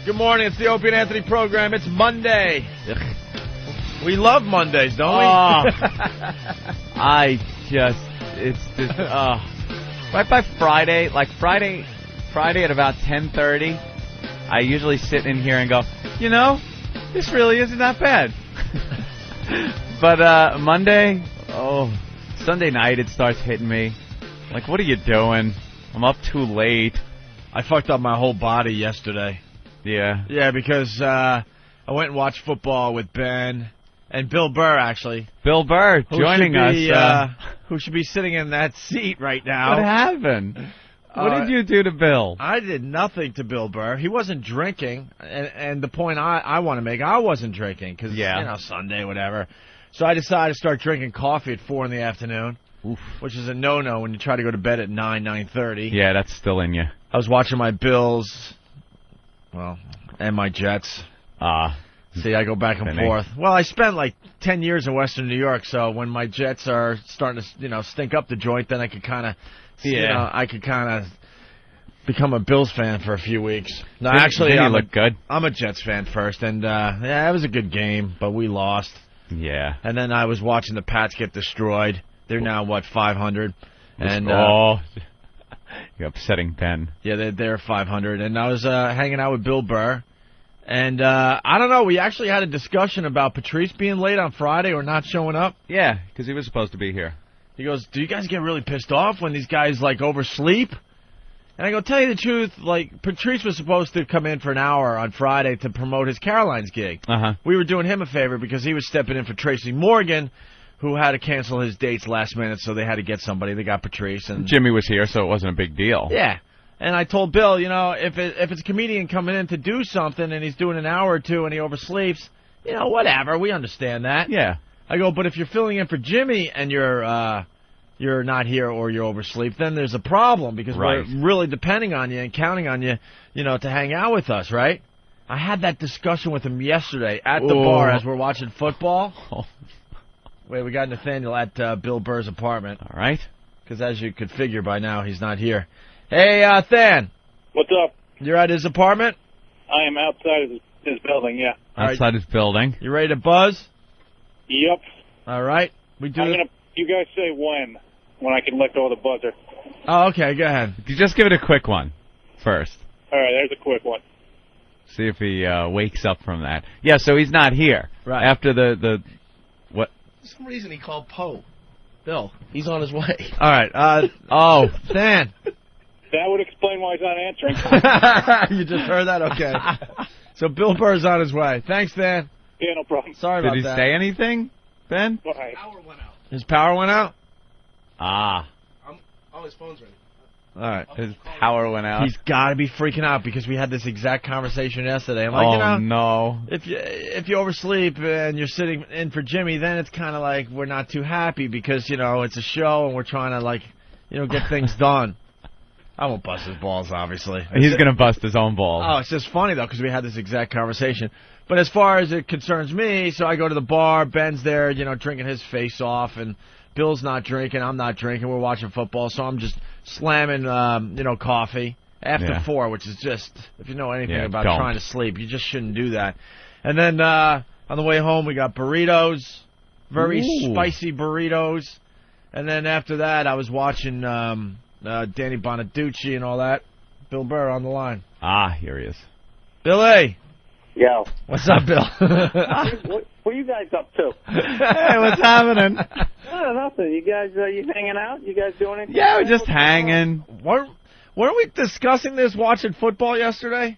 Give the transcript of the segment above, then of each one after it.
Good morning. It's the Opie and Anthony program. It's Monday. We love Mondays, don't we? Right by Friday, Friday at about 10:30, I usually sit in here and go, this really isn't that bad. But Monday, Sunday night, it starts hitting me. Like, what are you doing? I'm up too late. I fucked up my whole body yesterday. Yeah. Yeah, because I went and watched football with Ben and Bill Burr, actually. Bill Burr joining us. Who should be sitting in that seat right now. What happened? What did you do to Bill? I did nothing to Bill Burr. He wasn't drinking, and the point I want to make, I wasn't drinking because, Sunday, whatever. So I decided to start drinking coffee at 4 in the afternoon, which is a no-no when you try to go to bed at 9:30. Yeah, that's still in you. I was watching my Bills, and my Jets. See, I go back and forth. Well, I spent like 10 years in Western New York, so when my Jets are starting to, stink up the joint, then I could kind of, become a Bills fan for a few weeks. No, actually, I'm a Jets fan first, and it was a good game, but we lost. Yeah. And then I was watching the Pats get destroyed. They're now 500, and you're upsetting Ben. Yeah, they're 500, and I was hanging out with Bill Burr. And I don't know, we actually had a discussion about Patrice being late on Friday or not showing up. Yeah, because he was supposed to be here. He goes, do you guys get really pissed off when these guys, oversleep? And I go, tell you the truth, Patrice was supposed to come in for an hour on Friday to promote his Caroline's gig. Uh-huh. We were doing him a favor because he was stepping in for Tracy Morgan, who had to cancel his dates last minute, so they had to get somebody. They got Patrice. And Jimmy was here, so it wasn't a big deal. Yeah. And I told Bill, if it's a comedian coming in to do something and he's doing an hour or two and he oversleeps, whatever, we understand that. Yeah. I go, but if you're filling in for Jimmy and you're not here or you oversleep, then there's a problem because we're really depending on you and counting on you, to hang out with us, right? I had that discussion with him yesterday at the bar as we're watching football. Wait, we got Nathaniel at Bill Burr's apartment. All right. Because as you could figure by now, he's not here. Hey, Than. What's up? You're at his apartment? I am outside of his building, yeah. Outside his building. You ready to buzz? Yep. All right. You guys say when I can let go of the buzzer. Oh, okay. Go ahead. Just give it a quick one first. All right, there's a quick one. See if he wakes up from that. Yeah, so he's not here. Right. After the what? For some reason he called Poe. Bill, he's on his way. All right. Than. That would explain why he's not answering. You just heard that? Okay. So Bill Burr's on his way. Thanks, Than. Yeah, no problem. Sorry about that. Did he say anything, Ben? All right. Power went out. His power went out? His phone's ready. All right. His power went out. He's got to be freaking out because we had this exact conversation yesterday. I'm like, no. If you oversleep and you're sitting in for Jimmy, then it's kind of like we're not too happy because, it's a show and we're trying to, get things done. I won't bust his balls, obviously. He's going to bust his own balls. Oh, it's just funny, though, because we had this exact conversation. But as far as it concerns me, so I go to the bar, Ben's there, drinking his face off, and Bill's not drinking, I'm not drinking, we're watching football, so I'm just slamming, coffee after 4, which is just, if you know anything about trying to sleep, you just shouldn't do that. And then on the way home, we got burritos, very spicy burritos. And then after that, I was watching Danny Bonaducci and all that. Bill Burr on the line. Here he is. Billy. Yo. What's up, Bill? What are you guys up to? Hey, what's happening? Nothing. You guys, you hanging out? You guys doing anything? Yeah, we're just hanging. Weren't we discussing this watching football yesterday?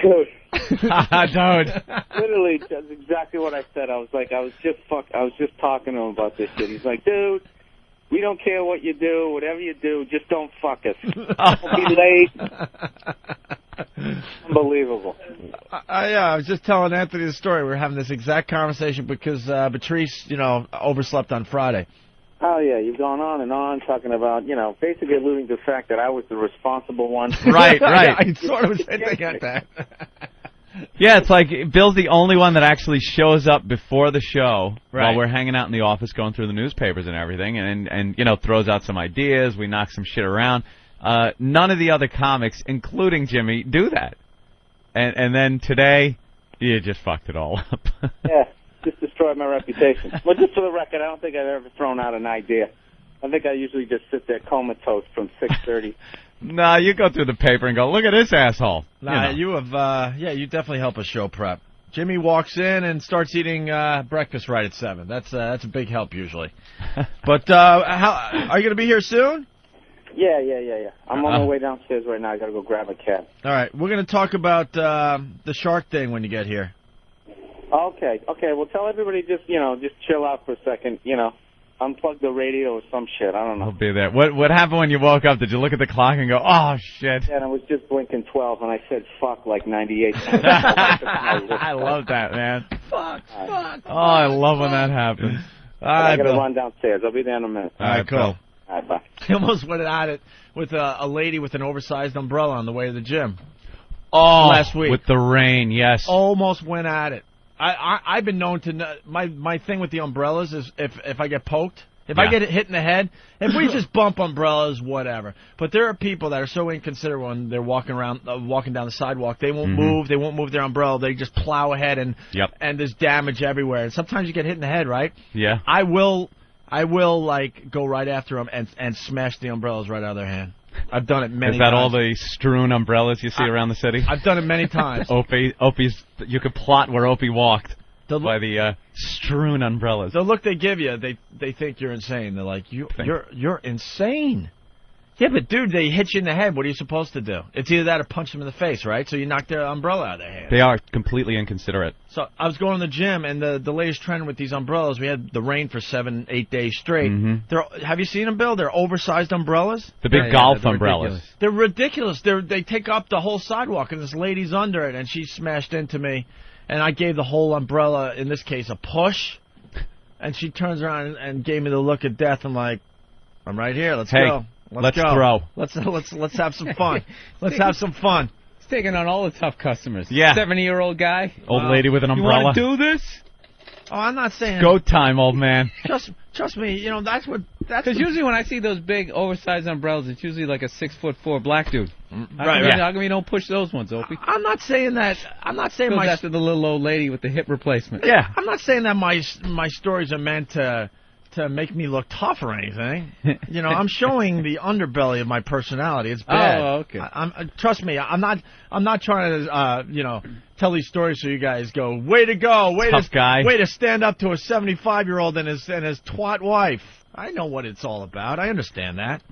Dude. Dude. Literally, that's exactly what I said. I was just talking to him about this shit. He's like, dude, we don't care what you do, whatever you do, just don't fuck us. Don't be late. Unbelievable. I was just telling Anthony the story. We were having this exact conversation because Patrice, overslept on Friday. Oh, yeah, you've gone on and on talking about, basically alluding to the fact that I was the responsible one. Right. I sort of was hinting at that. Yeah, it's like Bill's the only one that actually shows up before the show while we're hanging out in the office going through the newspapers and everything and throws out some ideas. We knock some shit around. None of the other comics, including Jimmy, do that. And then today, you just fucked it all up. Yeah, just destroyed my reputation. Well, just for the record, I don't think I've ever thrown out an idea. I think I usually just sit there comatose from 6:30. No, you go through the paper and go, look at this asshole. Nah, you have, you definitely help us show prep. Jimmy walks in and starts eating breakfast right at 7. That's a big help usually. But how are you going to be here soon? Yeah. I'm on my way downstairs right now. I got to go grab a cab. All right, we're going to talk about the shark thing when you get here. Okay. Well, tell everybody just chill out for a second. Unplug the radio or some shit. I don't know. I'll be there. What happened when you woke up? Did you look at the clock and go, oh, shit? Yeah, and I was just blinking 12, and I said fuck like 98 times. I love that, man. Fuck. Oh, I love when that happens. All right, I got to Bill. run downstairs. I'll be there in a minute. All right, cool. All right, bye. He almost went at it with a lady with an oversized umbrella on the way to the gym. Oh, last week. With the rain, yes. Almost went at it. I've been known to my thing with the umbrellas is if I get poked, if I get hit in the head, if we just bump umbrellas, whatever. But there are people that are so inconsiderate when they're walking down the sidewalk. They won't move. They won't move their umbrella. They just plow ahead and there's damage everywhere. And sometimes you get hit in the head, right? Yeah. I will like go right after them and smash the umbrellas right out of their hand. I've done it many times. Is that all the strewn umbrellas you see around the city? I've done it many times. Opie's. You could plot where Opie walked by the strewn umbrellas. The look they give you, they think you're insane. They're like, you're insane. Yeah, but dude, they hit you in the head. What are you supposed to do? It's either that or punch them in the face, right? So you knock their umbrella out of their hand. They are completely inconsiderate. So I was going to the gym, and the latest trend with these umbrellas, we had the rain for 7-8 days straight. Have you seen them, Bill? They're oversized umbrellas. The big golf umbrellas. They're ridiculous. They take up the whole sidewalk, and this lady's under it, and she smashed into me, and I gave the whole umbrella, in this case, a push, and she turns around and gave me the look of death. I'm like, I'm right here. Let's go. Let's go. Throw. Let's have some fun. Let's have some fun. He's taking on all the tough customers. Yeah. 70-year-old guy. Old lady with an umbrella. You want to do this? Oh, I'm not saying. Go time, old man. Trust me. That's because usually when I see those big oversized umbrellas, it's usually like a 6'4" black dude. Right. How come you don't push those ones, Opie? I'm not saying that. I'm not saying goes after the little old lady with the hip replacement. Yeah. I'm not saying that my stories are meant to make me look tough or anything. I'm showing the underbelly of my personality. It's bad. Oh, okay. Trust me, I'm not trying to tell these stories so you guys go, way to go, way to stand up to a 75-year-old and his twat wife. I know what it's all about. I understand that.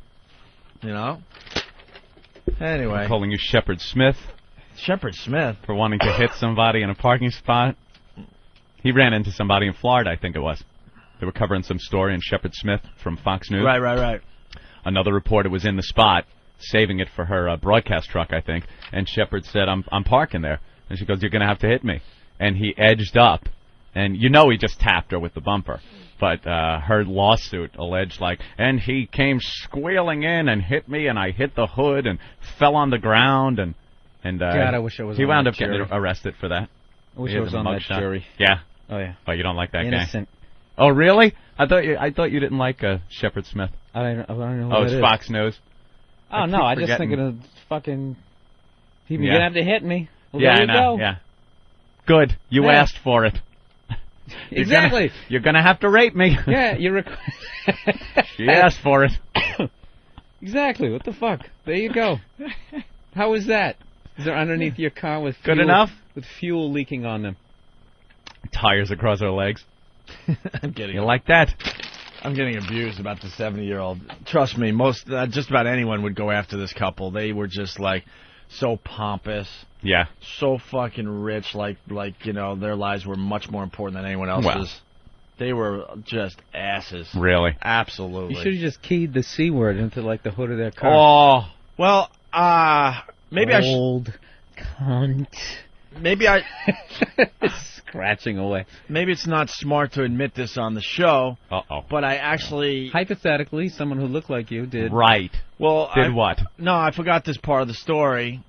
Anyway. I'm calling you Shepard Smith. Shepard Smith? For wanting to hit somebody in a parking spot. He ran into somebody in Florida, I think it was. They were covering some story in Shepard Smith from Fox News. Right. Another reporter was in the spot, saving it for her broadcast truck, I think. And Shepard said, "I'm parking there." And she goes, "You're going to have to hit me." And he edged up, and he just tapped her with the bumper. But her lawsuit alleged, and he came squealing in and hit me, and I hit the hood and fell on the ground, and God, I wish I was. He on wound that up getting jury. arrested for that. I wish I was on that jury. Yeah. Oh yeah. Oh, you don't like that Innocent. guy? Oh, really? I thought you didn't like Shepard Smith. I don't know. Oh, it's Fox News. Oh no, I just thinking of fucking. You're gonna have to hit me. Well, yeah, there I you know. go. Yeah. Good. You asked for it. Exactly. You're gonna have to rape me. Yeah, She asked for it. Exactly. What the fuck? There you go. How is that? Is there underneath your car with fuel, good enough? With fuel leaking on them? Tires across her legs. You like that? I'm getting abused about the 70-year-old. Trust me, just about anyone would go after this couple. They were just so pompous. Yeah. So fucking rich, their lives were much more important than anyone else's. Well. They were just asses. Really? Absolutely. You should have just keyed the C word into the hood of their car. Oh. Well, maybe Old cunt. Maybe I scratching away. Maybe it's not smart to admit this on the show. But I actually hypothetically, someone who looked like you did. Right. Well, what? No, I forgot this part of the story.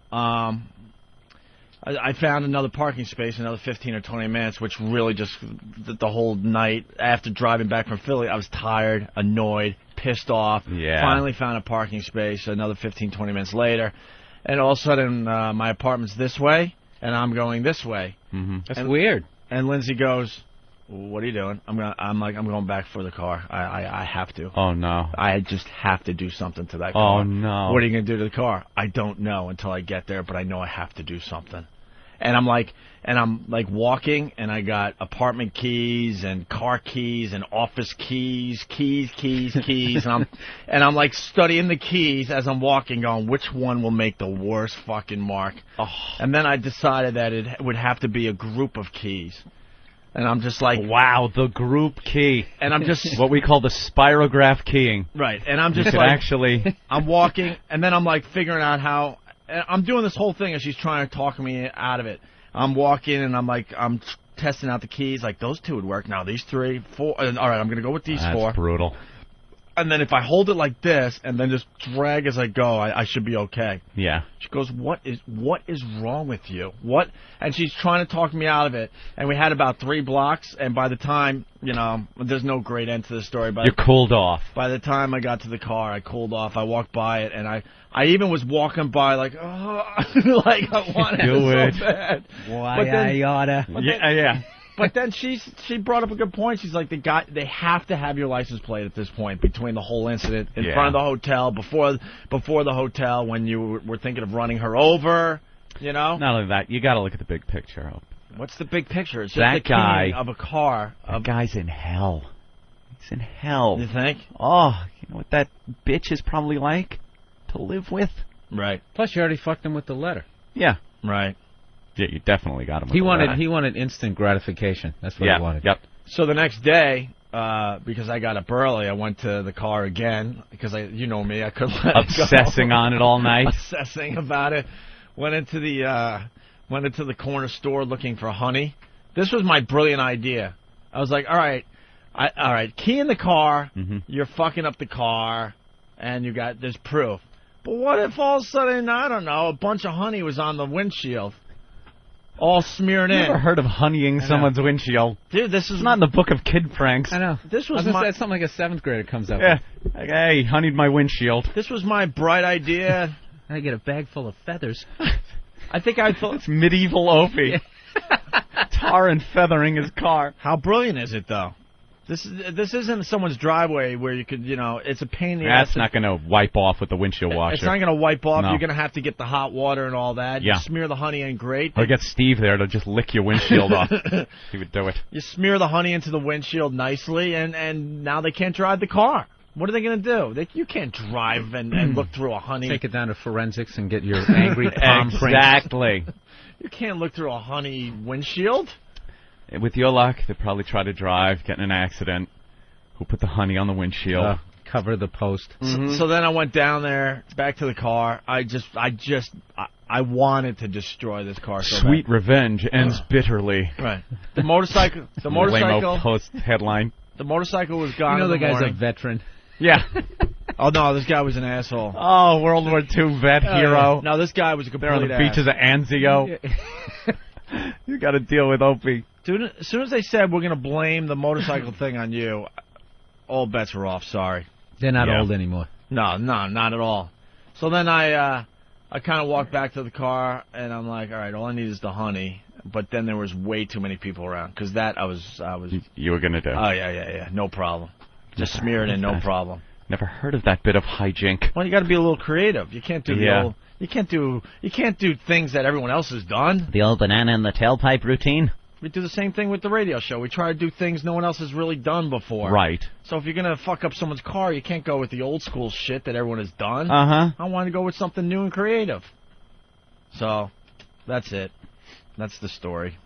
I found another parking space, another 15 or 20 minutes, which really just the whole night after driving back from Philly, I was tired, annoyed, pissed off. Yeah. Finally found a parking space another 15, 20 minutes later. And all of a sudden, my apartment's this way, and I'm going this way. That's weird. And Lindsay goes, "What are you doing?" I'm going back for the car. I have to. Oh no. I just have to do something to that car. Oh no. What are you going to do to the car? I don't know until I get there, but I know I have to do something. And I'm like walking, and I got apartment keys and car keys and office keys, and I'm like studying the keys as I'm walking, going, which one will make the worst fucking mark? Oh. And then I decided that it would have to be a group of keys. And I'm just like, wow, the group key. And I'm just what we call the spirograph keying. Right. And I'm just you like, actually, I'm walking, and then I'm like figuring out how. I'm doing this whole thing as she's trying to talk me out of it. I'm walking, and I'm testing out the keys. Like, those 2 would work. Now these 3, 4. All right, I'm gonna go with these 4. That's brutal. And then if I hold it like this and then just drag as I go, I should be okay. Yeah. She goes, what is wrong with you? What? And she's trying to talk me out of it. And we had about 3 blocks, and by the time, there's no great end to the story. You cooled off. By the time I got to the car, I cooled off. I walked by it, and I even was walking by like, oh, like I wanted it so bad. Why I oughta. Yeah. But then she brought up a good point. She's like, they have to have your license plate at this point, between the whole incident in front of the hotel, before the hotel, when you were thinking of running her over, Not only that, you got to look at the big picture. What's the big picture? It's just that the guy of a car. That guy's in hell. He's in hell. You think? Oh, you know what that bitch is probably like to live with? Right. Plus, you already fucked him with the letter. Yeah. Right. Yeah, you definitely got him. He wanted instant gratification. That's what he wanted. Yep. So the next day, because I got up early, I went to the car again because you know me, I couldn't let obsessing it go. on it all night. Obsessing about it. Went into the corner store looking for honey. This was my brilliant idea. I was like, all right, key in the car. You're fucking up the car, and there's proof. But what if all of a sudden, I don't know, a bunch of honey was on the windshield? All smeared in. Never heard of honeying someone's windshield. Dude, this is not in the book of kid pranks. I know. This was something like a 7th grader comes up. Yeah. Like, hey, honeyed my windshield. This was my bright idea. I get a bag full of feathers. I think I thought it's medieval Opie. Tar and feathering his car. How brilliant is it, though? This isn't someone's driveway where you could, it's a pain in the ass. That's not going to wipe off with the windshield washer. It's not going to wipe off. No. You're going to have to get the hot water and all that. Yeah. You smear the honey in, great. Or get Steve there to just lick your windshield off. He would do it. You smear the honey into the windshield nicely, and now they can't drive the car. What are they going to do? You can't drive and look through a honey. Take it down to forensics and get your angry palm print. Exactly. You can't look through a honey windshield. With your luck, they'd probably try to drive, get in an accident. Who put the honey on the windshield? Cover the post. So then I went down there, back to the car. I wanted to destroy this car. So Sweet bad. Revenge ends bitterly. Right. The motorcycle. Lame-o post headline. The motorcycle was gone. You know in the guy's morning. a veteran. Yeah. Oh no, this guy was an asshole. Oh, World War II vet hero. No, this guy was a complete They're on the beaches of Anzio. You got to deal with Opie. Dude, as soon as they said we're going to blame the motorcycle thing on you, all bets are off. Sorry. They're not old anymore. No, not at all. So then I kind of walked back to the car, and I'm like, all right, all I need is the honey. But then there was way too many people around, because that I was. You were going to do. Oh yeah, no problem. Just smear it in, no problem. Never heard of that bit of hijink. Well, you got to be a little creative. You can't do the old. You can't do things that everyone else has done. The old banana in the tailpipe routine. We do the same thing with the radio show. We try to do things no one else has really done before. Right. So if you're going to fuck up someone's car, you can't go with the old school shit that everyone has done. Uh-huh. I want to go with something new and creative. So, that's it. That's the story.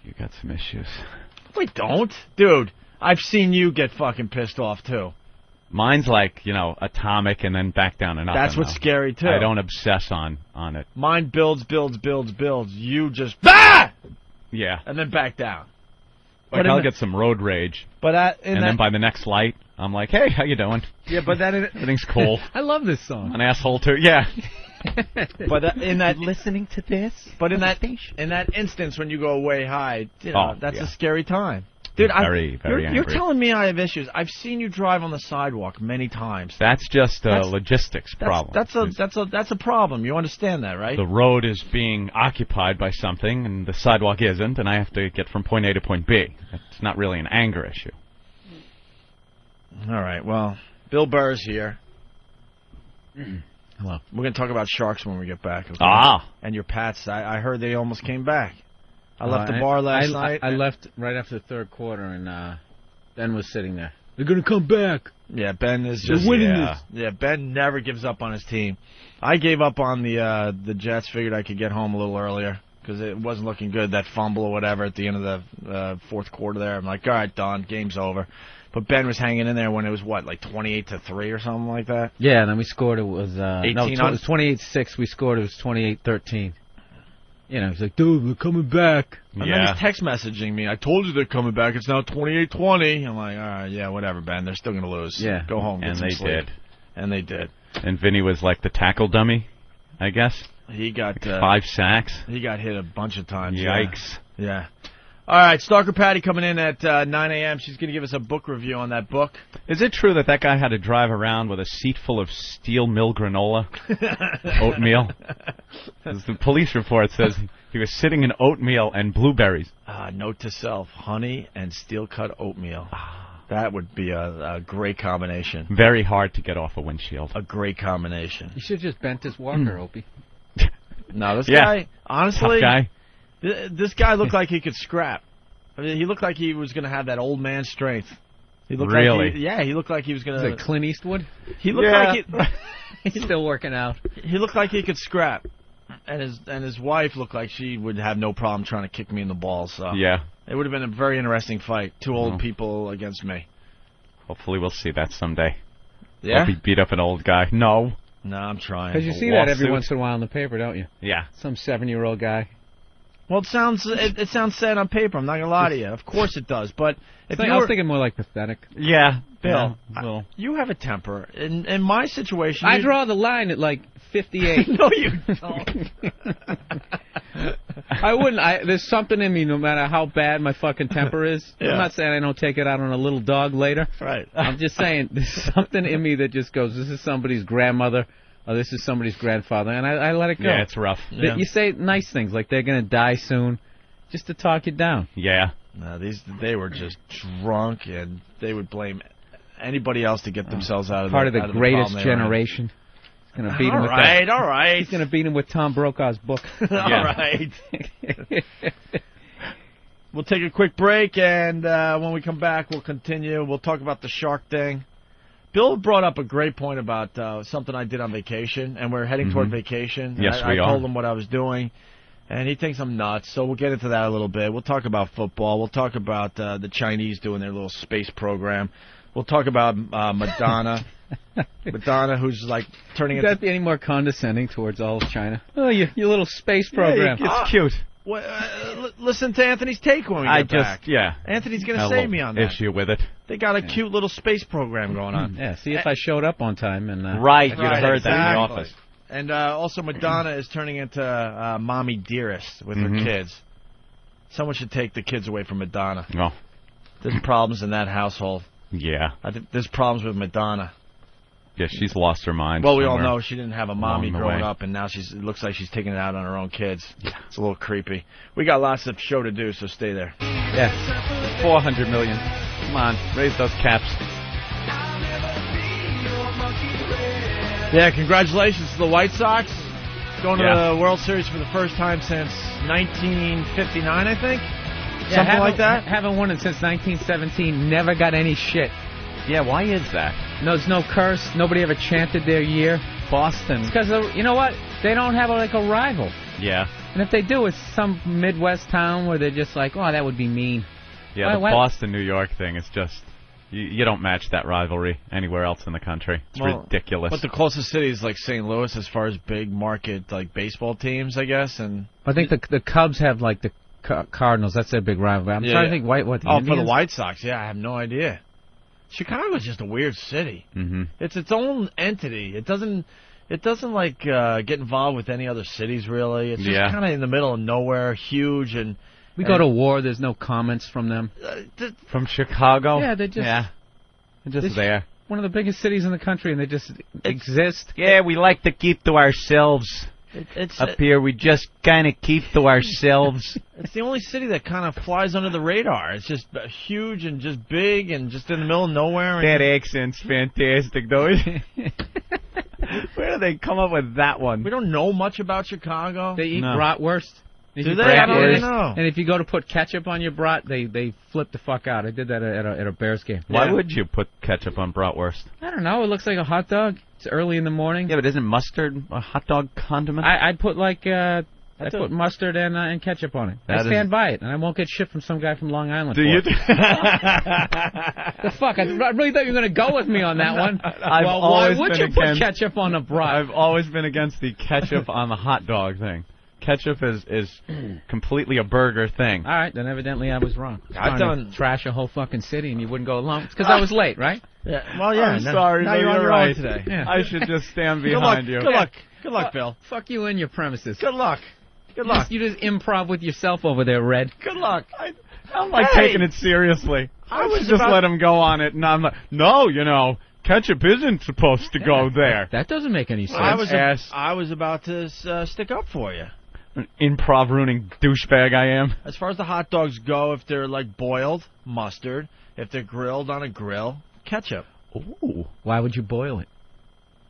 You got some issues. We don't. Dude, I've seen you get fucking pissed off, too. Mine's like, atomic and then back down to nothing. That's what's scary, too. I don't obsess on it. Mine builds. You just... Ah! Yeah. And then back down. Like, I'll get some road rage. But then by the next light, I'm like, hey, how you doing? Yeah, but then... Everything's cool. I love this song. An asshole, too. Yeah. But in that... Listening to this? But in that instance when you go way high, that's a scary time. Dude, Very you're angry. telling me I have issues. I've seen you drive on the sidewalk many times. That's just a logistics problem. That's a problem. You understand that, right? The road is being occupied by something, and the sidewalk isn't, and I have to get from point A to point B. It's not really an anger issue. All right. Well, Bill Burr's here. Hello. We're going to talk about sharks when we get back. Okay? And your Pats. I heard they almost came back. I left the bar last night. I left right after the third quarter, and Ben was sitting there. They're going to come back. Yeah, Ben is just winning this. Yeah, Ben never gives up on his team. I gave up on the Jets. Figured I could get home a little earlier because it wasn't looking good. That fumble or whatever at the end of the fourth quarter there. I'm like, all right, done. Game's over. But Ben was hanging in there when it was, like 28-3 or something like that? Yeah, and then we scored. It was, 18 it was 28-6. We scored. It was 28-13. You know, he's like, dude, we're coming back. And then he's text messaging me. I told you they're coming back. It's now 28-20. I'm like, all right, yeah, whatever, Ben. They're still going to lose. Yeah. Go home. And they did. And they did. And Vinny was like the tackle dummy, I guess. He got... 5 sacks. He got hit a bunch of times. Yikes. Yeah. All right, Stalker Patty coming in at 9 a.m. She's going to give us a book review on that book. Is it true that guy had to drive around with a seat full of steel mill granola? Oatmeal? As the police report says, he was sitting in oatmeal and blueberries. Note to self, honey and steel-cut oatmeal. That would be a great combination. Very hard to get off a windshield. A great combination. You should have just bent his walker, Opie. No, this guy, honestly... Tough guy. This guy looked like he could scrap. I mean, he looked like he was going to have that old man strength. He looked really? Like he looked like he was going to... Is it Clint Eastwood? He looked like he's still working out. He looked like he could scrap. And his wife looked like she would have no problem trying to kick me in the balls. So yeah. It would have been a very interesting fight. Two old people against me. Hopefully we'll see that someday. Yeah? Opie beat up an old guy. No, I'm trying. Because you see that every once in a while in the paper, don't you? Yeah. Some 7-year-old guy. Well, it sounds sad on paper. I'm not gonna lie to you. Of course it does. But if I was thinking more like pathetic. Yeah, Bill, well, you have a temper. In my situation, I draw the line at like 58. No, you don't. I wouldn't. There's something in me, no matter how bad my fucking temper is. Yeah. I'm not saying I don't take it out on a little dog later. Right. I'm just saying there's something in me that just goes, this is somebody's grandmother. Oh, this is somebody's grandfather, and I let it go. Yeah, it's rough. Yeah. You say nice things, like they're going to die soon, just to talk you down. Yeah. No, they were just drunk, and they would blame anybody else to get themselves out of part of the greatest problem generation. He's going to beat him all with right, all right. He's going to beat him with Tom Brokaw's book. All right. We'll take a quick break, and when we come back, we'll continue. We'll talk about the shark thing. Bill brought up a great point about something I did on vacation, and we're heading toward vacation. Yes, I we are. told him what I was doing, and he thinks I'm nuts, so we'll get into that a little bit. We'll talk about football. We'll talk about the Chinese doing their little space program. We'll talk about Madonna. Madonna, who's like turning Could into... that be any more condescending towards all of China? Oh, your little space program. It's cute. Listen to Anthony's take when we get back. Anthony's going to save me on that. Issue with it. They got a cute little space program going on. Yeah, see if I showed up on time. And you'd have heard that in the office. And also Madonna is turning into mommy dearest with her kids. Someone should take the kids away from Madonna. Oh. There's problems in that household. Yeah. I think there's problems with Madonna. Yeah, she's lost her mind. Well, we all know she didn't have a mommy along the growing way. up, and now it looks like she's taking it out on her own kids. It's a little creepy. We got lots of show to do, so stay there. Yeah. 400 million. Come on, raise those caps. Yeah, congratulations to the White Sox. Going to the World Series for the first time since 1959, I think. Something like that. Haven't won it since 1917. Never got any shit. Yeah, why is that? No, there's no curse. Nobody ever chanted their year. Boston. Because, you know what? They don't have a rival. Yeah. And if they do, it's some Midwest town where they're just like, oh, that would be mean. Yeah, the Boston-New York thing is just... You don't match that rivalry anywhere else in the country. It's ridiculous. But the closest city is like St. Louis as far as big market like baseball teams, I guess. And I think the Cubs have like the Cardinals. That's their big rival. I'm trying to think what the Indians? For the White Sox, yeah, I have no idea. Chicago's just a weird city. Mm-hmm. It's its own entity. It doesn't like get involved with any other cities really. It's just kind of in the middle of nowhere, huge and We go to war. There's no comments from them. From Chicago? Yeah, they're just there. One of the biggest cities in the country, and they just exist. Yeah, we like to keep to ourselves. Up here, we just kind of keep to ourselves. It's the only city that kind of flies under the radar. It's just huge and just big and just in the middle of nowhere. That accent's fantastic, though. Where do they come up with that one? We don't know much about Chicago. They eat bratwurst. Do they? I don't even know. And if you go to put ketchup on your brat, they flip the fuck out. I did that at a Bears game. Why would you put ketchup on bratwurst? I don't know. It looks like a hot dog. It's early in the morning. Yeah, but isn't mustard a hot dog condiment? I put put mustard and ketchup on it. I stand by it, and I won't get shit from some guy from Long Island. Do you? The fuck? I really thought you were going to go with me on that one. Why would you put ketchup on a brat? I've always been against the ketchup on the hot dog thing. Ketchup is completely a burger thing. All right, then evidently I was wrong. I've done trash a whole fucking city, and you wouldn't go along. It's because I was late, right? Yeah. Well, yeah. I'm sorry. Now you're on your own today. Yeah. I should just stand behind you. Good luck. Good luck, Bill. Fuck you and your premises. Good luck. Good luck. You just improv with yourself over there, Red. Good luck. I'm like taking it seriously. I was just let him go on it, and I'm like, no, ketchup isn't supposed to go there. That doesn't make any sense. I was about to stick up for you. An improv ruining douchebag I am. As far as the hot dogs go, if they're like boiled, mustard. If they're grilled on a grill, ketchup. Ooh. Why would you boil it?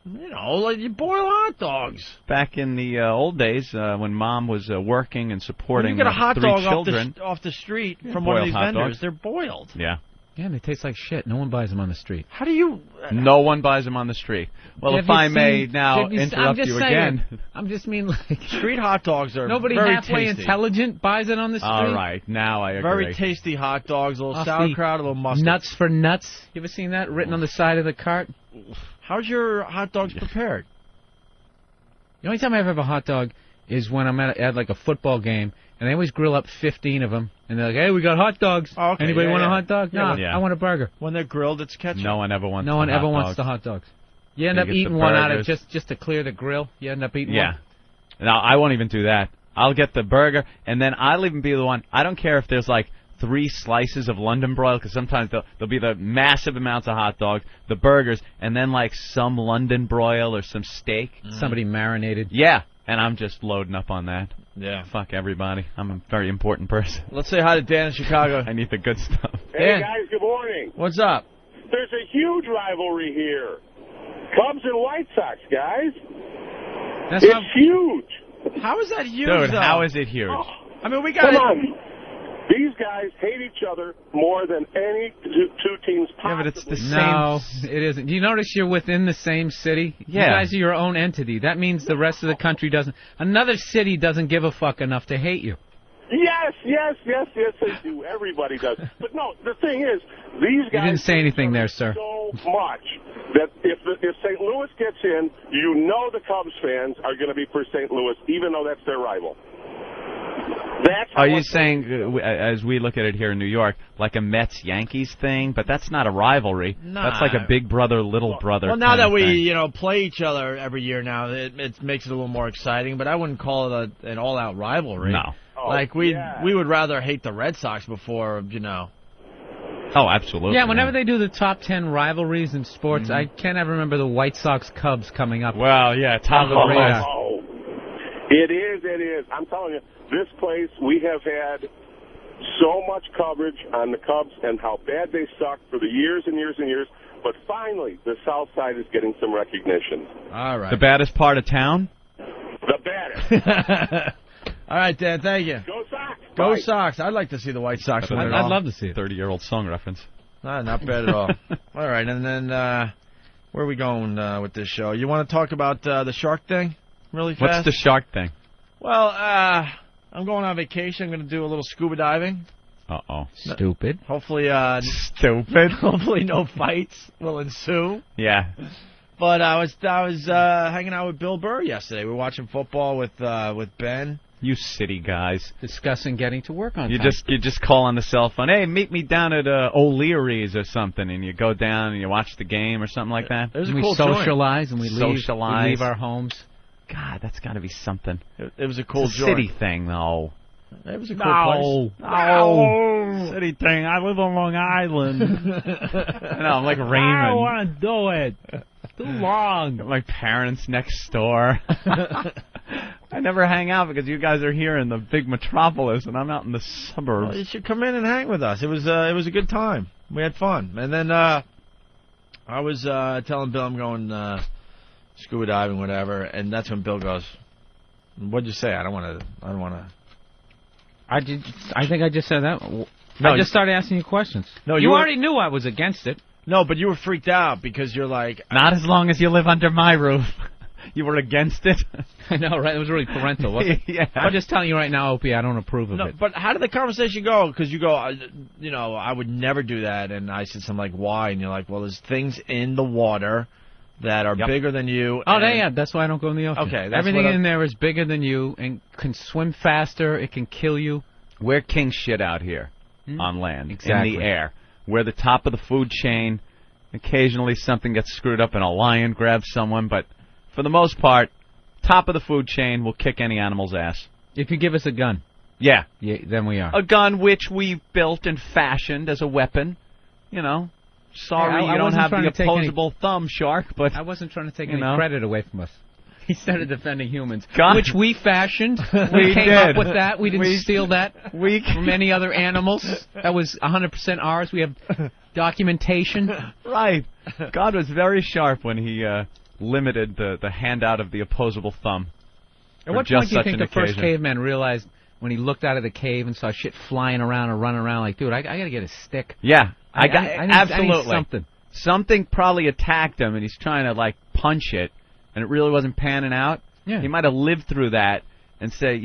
You know, like you boil hot dogs. Back in the old days, when Mom was working and supporting you get a hot 3 dog children, off the street from one of these vendors. Dogs. They're boiled. Yeah. Yeah, and they taste like shit. No one buys them on the street. How do you... No one buys them on the street. Well, if I may now interrupt you again. I'm just mean like... Street hot dogs are Nobody very halfway tasty. intelligent buys it on the street. All right, now I agree. Very tasty hot dogs, a little sauerkraut, a little mustard. Nuts for nuts. You ever seen that written on the side of the cart? How's your hot dogs prepared? The only time I ever have a hot dog is when I'm at like a football game, and they always grill up 15 of them, and they're like, "Hey, we got hot dogs. Oh, okay. Anybody want a hot dog? No, Yeah. I want a burger." When they're grilled, it's ketchup. No one ever wants. No one the ever hot wants dogs. the hot dogs. You end up get eating the one out of burgers. just to clear the grill. You end up eating one. No, I won't even do that. I'll get the burger, and then I'll even be the one. I don't care if there's like 3 slices of London broil, because sometimes there'll be the massive amounts of hot dogs, the burgers, and then like some London broil or some steak. Somebody marinated. Yeah, and I'm just loading up on that. Yeah. Fuck everybody. I'm a very important person. Let's say hi to Dan in Chicago. I need the good stuff. Hey, Dan. guys, good morning. What's up? There's a huge rivalry here. Cubs and White Sox, guys. It's huge. How is that huge, Dude, though? how is it huge? I mean, we got Come on. These guys hate each other more than any two teams possibly. Yeah, but it's the same. No, it isn't. Do you notice you're within the same city? Yeah. You guys are your own entity. That means the rest of the country doesn't. Another city doesn't give a fuck enough to hate you. Yes, they do. Everybody does. But no, the thing is, these guys... You didn't say anything there, sir. ...so much that if St. Louis gets in, you know the Cubs fans are going to be for St. Louis, even though that's their rival. Are you saying, as we look at it here in New York, like a Mets-Yankees thing? But that's not a rivalry. Nah. That's like a big brother, little brother. Well, now kind that of we, thing. play each other every year now, it makes it a little more exciting. But I wouldn't call it an all-out rivalry. No. Like we would rather hate the Red Sox before, Oh, absolutely. Yeah, whenever they do the top 10 rivalries in sports, I can't ever remember the White Sox-Cubs coming up. Well, yeah, top of the list. Oh, it is. I'm telling you, this place, we have had so much coverage on the Cubs and how bad they suck for the years and years and years. But finally, the South Side is getting some recognition. All right. The baddest part of town? The baddest. All right, Dan, thank you. Go Sox. Go Bye. Sox. I'd like to see the White Sox win it I'd all. love to see it. 30-year-old song reference. Not bad at all. All right, and then where are we going with this show? You want to talk about the shark thing really fast? What's the shark thing? Well, I'm going on vacation. I'm going to do a little scuba diving. Uh-oh. Stupid. Hopefully, Stupid. hopefully no fights will ensue. Yeah. But I was hanging out with Bill Burr yesterday. We were watching football with Ben. You city guys. Discussing getting to work on You time. just call on the cell phone. Hey, meet me down at O'Leary's or something, and you go down and you watch the game or something like that. It was a we cool joint. socialize and we leave. Socialize. We leave our homes. God, that's got to be something. It was a cool It's a joint. city thing, though. It was a cool place. No. City thing. I live on Long Island. I'm like Raymond. I don't want to do it. Too long. Got my parents next door. I never hang out because you guys are here in the big metropolis, and I'm out in the suburbs. Well, you should come in and hang with us. It was a good time. We had fun. And then I was telling Bill I'm going scuba diving, whatever, and that's when Bill goes, "What'd you say? I don't want to." I think I just said that. No, I just started asking you questions. No, you you already knew I was against it. No, but you were freaked out because you're like, Not as long as you live under my roof. You were against it? I know, right? It was really parental, wasn't it? Yeah. I'm just telling you right now, Opie, I don't approve of no, it. but how did the conversation go? Because you go, I would never do that, and I said something like, why? And you're like, well, there's things in the water that are bigger than you. Oh, yeah, that's why I don't go in the ocean. Okay, that's everything what in there is bigger than you and can swim faster. It can kill you. We're king shit out here on land, Exactly. in the air. We're the top of the food chain. Occasionally something gets screwed up and a lion grabs someone, but for the most part, top of the food chain will kick any animal's ass. If you give us a gun, Yeah. then we are. A gun which we built and fashioned as a weapon. You know, sorry I you don't wasn't have trying the to take any- opposable thumb, Shark, but I wasn't trying to take You any know. credit away from us. He started defending humans, God. which we fashioned. We came did. up with that. We didn't We- steal that from any other animals. That was 100% ours. We have documentation. Right. God was very sharp when he limited the handout of the opposable thumb. At for what just point do you such think an the first occasion. caveman realized when he looked out of the cave and saw shit flying around or running around, like, dude, I got to get a stick. Yeah, I need absolutely. something. Something probably attacked him, and he's trying to like punch it, and it really wasn't panning out. Yeah. He might have lived through that and say,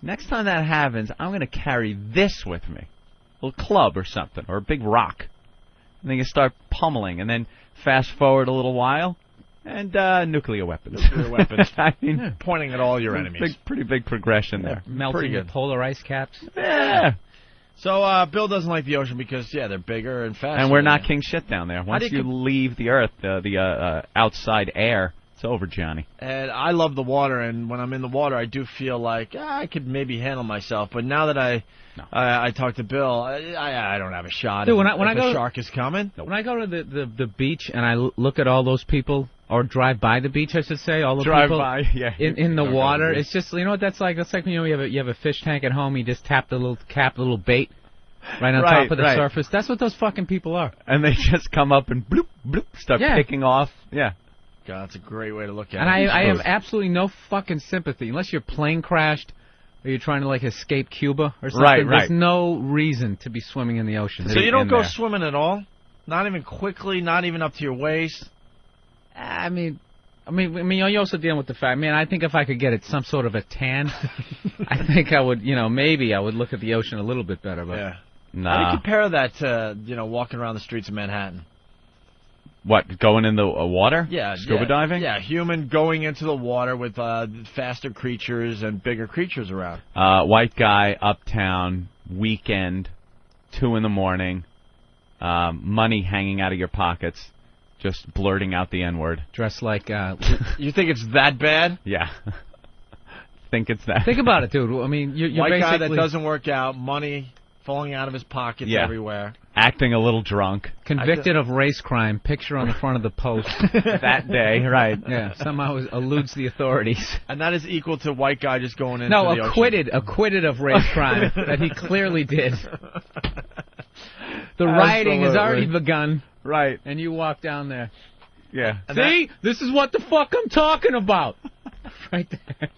next time that happens, I'm going to carry this with me, a little club or something, or a big rock, and then you start pummeling, and then fast forward a little while, and nuclear weapons. Nuclear weapons. I mean, pointing at all your enemies. pretty big progression there. Melting Pretty the good. polar ice caps. Yeah. So Bill doesn't like the ocean because, they're bigger and faster. And we're not king shit down there. Once do you you leave the earth, the outside air, it's over, Johnny. And I love the water, and when I'm in the water, I do feel like I could maybe handle myself. But now that I talked to Bill, I don't have a shot. Dude, if, when if I a go- shark is coming. When I go to the beach and I look at all those people, or drive by the beach, I should say, all the Drive people by, yeah. in the Don't go to water, the beach. it's just, you know what that's like? That's like when you have a fish tank at home, you just tap the little cap, the little bait, right on Right, top of the right. surface. That's what those fucking people are. And they just come up and bloop, bloop, start Yeah. picking off. Yeah. God, that's a great way to look at And it. I have absolutely no fucking sympathy, unless your plane crashed or you're trying to, like, escape Cuba or something. Right, right. There's no reason to be swimming in the ocean. So you don't in go there. swimming at all? Not even quickly, not even up to your waist? I mean, you're also dealing with the fact, man, I think if I could get it some sort of a tan, I think I would, maybe I would look at the ocean a little bit better. But Yeah. How do Nah. you compare that to, walking around the streets of Manhattan? What, going in the water? Yeah. Scuba yeah, diving? Yeah, human going into the water with faster creatures and bigger creatures around. White guy, uptown, weekend, 2 in the morning, money hanging out of your pockets, just blurting out the N-word. dressed like, You think it's that bad? Yeah. Think it's that. think about it, dude. I mean, you're White guy basically that doesn't work out, money falling out of his pockets Yeah. everywhere. Acting a little drunk convicted of race crime. Picture on the front of the post. that day, right. Yeah, somehow eludes the authorities. And that is equal to white guy just going into No, the acquitted of race crime that he clearly did. The rioting has already begun, Right. and you walk down there. Yeah. See, this is what the fuck I'm talking about. Right there.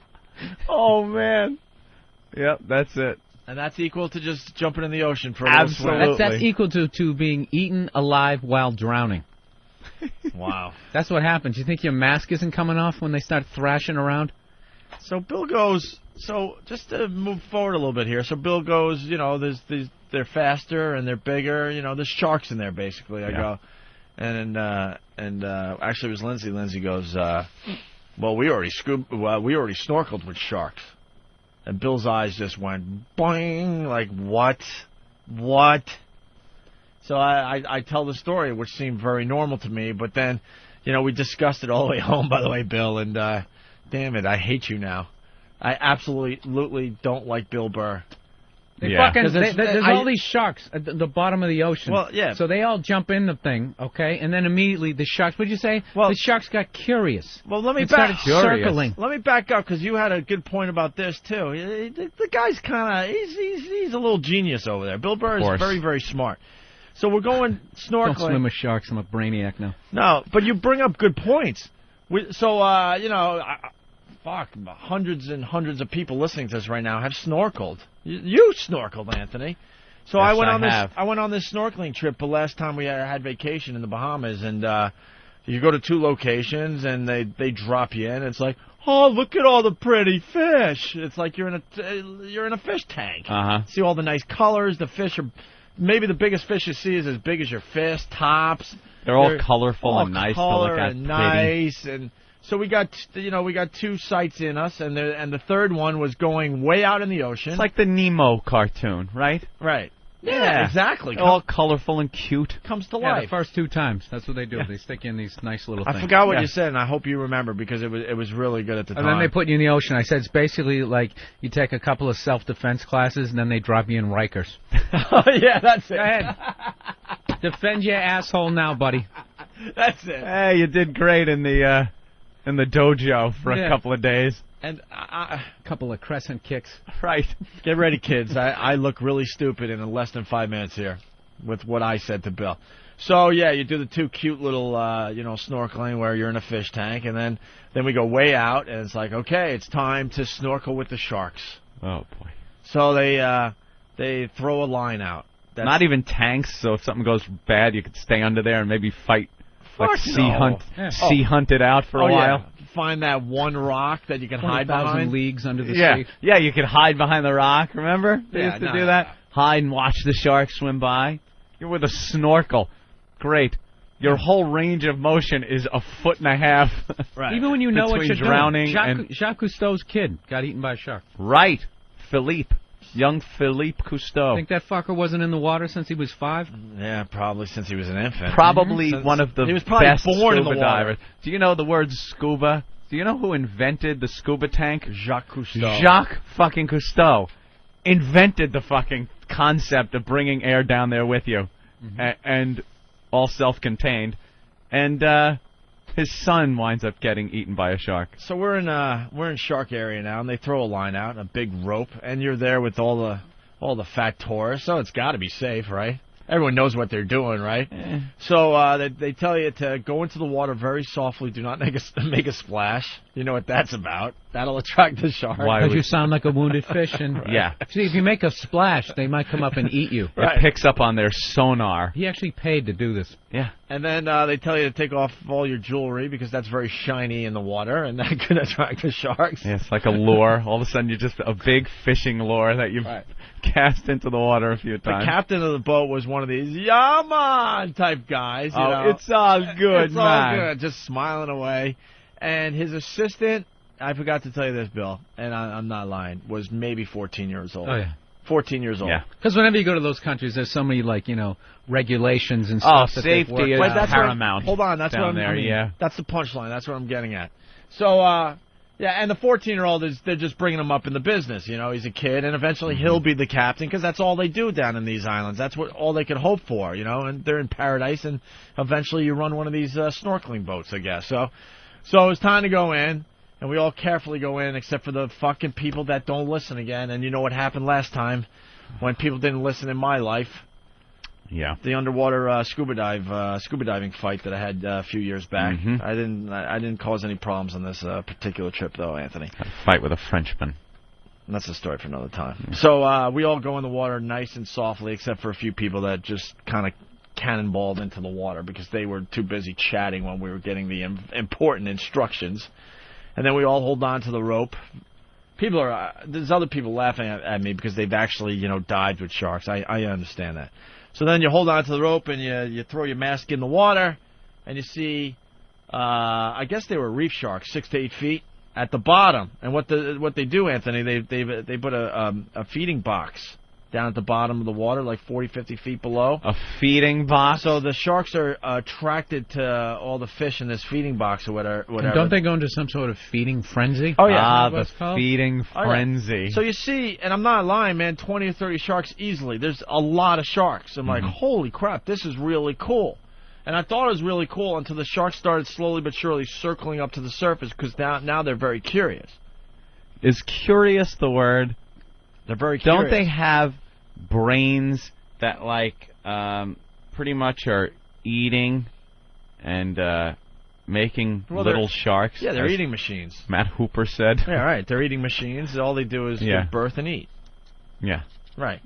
Oh, man. Yep, that's it. And that's equal to just jumping in the ocean for a little swim. Absolutely. That's equal to being eaten alive while drowning. Wow. That's what happens. You think your mask isn't coming off when they start thrashing around? So Bill goes. So just to move forward a little bit here. So Bill goes. There's these. They're faster and they're bigger. There's sharks in there basically. I go, and actually it was Lindsay. Lindsay goes. Well, we already snorkeled with sharks. And Bill's eyes just went boing. Like what? What? So I tell the story, which seemed very normal to me. But then, we discussed it all the way home. By the way, Bill, and damn it, I hate you now. I absolutely don't like Bill Burr. Yeah. There's all these sharks at the bottom of the ocean. Well, yeah. So they all jump in the thing, okay, and then immediately the sharks. What'd you say? Well, the sharks got curious. Well, let me started circling. Let me back up because you had a good point about this too. The guy's kind of he's a little genius over there. Bill Burr is very, very smart. So we're going snorkeling. Don't swim with sharks. I'm a brainiac now. No, but you bring up good points. Hundreds and hundreds of people listening to this right now have snorkeled. You snorkeled, Anthony. So yes, I went on this snorkeling trip the last time we had vacation in the Bahamas, and you go to 2 locations, and they drop you in. It's like, oh, look at all the pretty fish. It's like you're in a fish tank. See all the nice colors. The fish are maybe the biggest fish you see is as big as your fist tops. They're all colorful and nice to look at. And nice and. So we got 2 sights in us, and the third one was going way out in the ocean. It's like the Nemo cartoon, right? Right. Yeah, exactly. All colorful and cute. Comes to Yeah, life. the first 2 times. That's what they do. Yeah. They stick you in these nice little things. I forgot what you said, and I hope you remember because it was really good at the time. And then they put you in the ocean. I said it's basically like you take a couple of self-defense classes, and then they drop you in Rikers. Oh, yeah, that's it. Go ahead. Defend your asshole now, buddy. That's it. Hey, you did great in the dojo for a couple of days. And a couple of crescent kicks. Right. Get ready, kids. I look really stupid in less than 5 minutes here with what I said to Bill. So, yeah, you do the 2 cute little, snorkeling where you're in a fish tank, and then we go way out, and it's like, okay, it's time to snorkel with the sharks. Oh, boy. So they throw a line out. Not even tanks, so if something goes bad, you could stay under there and maybe fight. Like sea hunt it out for a while. Yeah. Find that one rock that you can hide behind. 20,000 leagues under the sea. Yeah, you could hide behind the rock. Remember? They used to do that. Hide and watch the sharks swim by. You're with a snorkel. Great. Your whole range of motion is 1.5 feet. Right. Even when you know what you're drowning doing. Jacques Cousteau's kid got eaten by a shark. Right. Philippe. Young Philippe Cousteau. Think that fucker wasn't in the water since he was 5? Yeah, probably since he was an infant. Probably one of the best born in the scuba divers. Do you know the word scuba? Do you know who invented the scuba tank? Jacques Cousteau. Jacques fucking Cousteau invented the fucking concept of bringing air down there with you, and all self-contained, and his son winds up getting eaten by a shark. So we're in shark area now, and they throw a line out, a big rope, and you're there with all the fat tourists, so it's got to be safe, right? Everyone knows what they're doing, right? So they tell you to go into the water very softly. Do not make a splash. You know what that's about. That'll attract the shark. Because you sound like a wounded fish. And yeah. See, if you make a splash, they might come up and eat you. It picks up on their sonar. He actually paid to do this. Yeah. And then they tell you to take off all your jewelry because that's very shiny in the water, and that could attract the sharks. Yeah, it's like a lure. All of a sudden, you're just a big fishing lure that you've cast into the water a few times. The captain of the boat was one of these "Yaman" type guys. You know? It's all good, it's all good, just smiling away. And his assistant, I forgot to tell you this, Bill, and I'm not lying, was maybe 14 years old. Oh, yeah. 14 years old. Yeah. Because whenever you go to those countries, there's so many, regulations and stuff. Oh, safety is paramount. Hold on, that's what I'm there, that's the punchline. That's what I'm getting at. So, and the 14-year-old they're just bringing him up in the business. You know, he's a kid, and eventually he'll be the captain because that's all they do down in these islands. That's all they could hope for, you know, and they're in paradise, and eventually you run one of these snorkeling boats, I guess. So it's time to go in. And we all carefully go in, except for the fucking people that don't listen again. And you know what happened last time when people didn't listen in my life? Yeah. The underwater scuba diving fight that I had a few years back. I didn't cause any problems on this particular trip, though, Anthony. Had a fight with a Frenchman. And that's a story for another time. So we all go in the water nice and softly, except for a few people that just kind of cannonballed into the water because they were too busy chatting when we were getting the important instructions. And then we all hold on to the rope. There's other people laughing at me because they've actually, dived with sharks. I understand that. So then you hold on to the rope and you throw your mask in the water, and you see, I guess they were reef sharks, 6 to 8 feet at the bottom. And what they do, Anthony, they put a feeding box down at the bottom of the water, like 40, 50 feet below. A feeding box? So the sharks are attracted to all the fish in this feeding box or whatever. And don't they go into some sort of feeding frenzy? Oh, yeah. Ah, Is that what the it's called? feeding frenzy. So you see, and I'm not lying, man, 20 or 30 sharks easily. There's a lot of sharks. I'm like, holy crap, this is really cool. And I thought it was really cool until the sharks started slowly but surely circling up to the surface because now they're very curious. Is curious the word? They're very curious. Don't they have brains that, like, pretty much are eating and making little sharks? Yeah, they're as eating machines. Matt Hooper said. Yeah, right. They're eating machines. All they do is give birth and eat. Yeah. Right.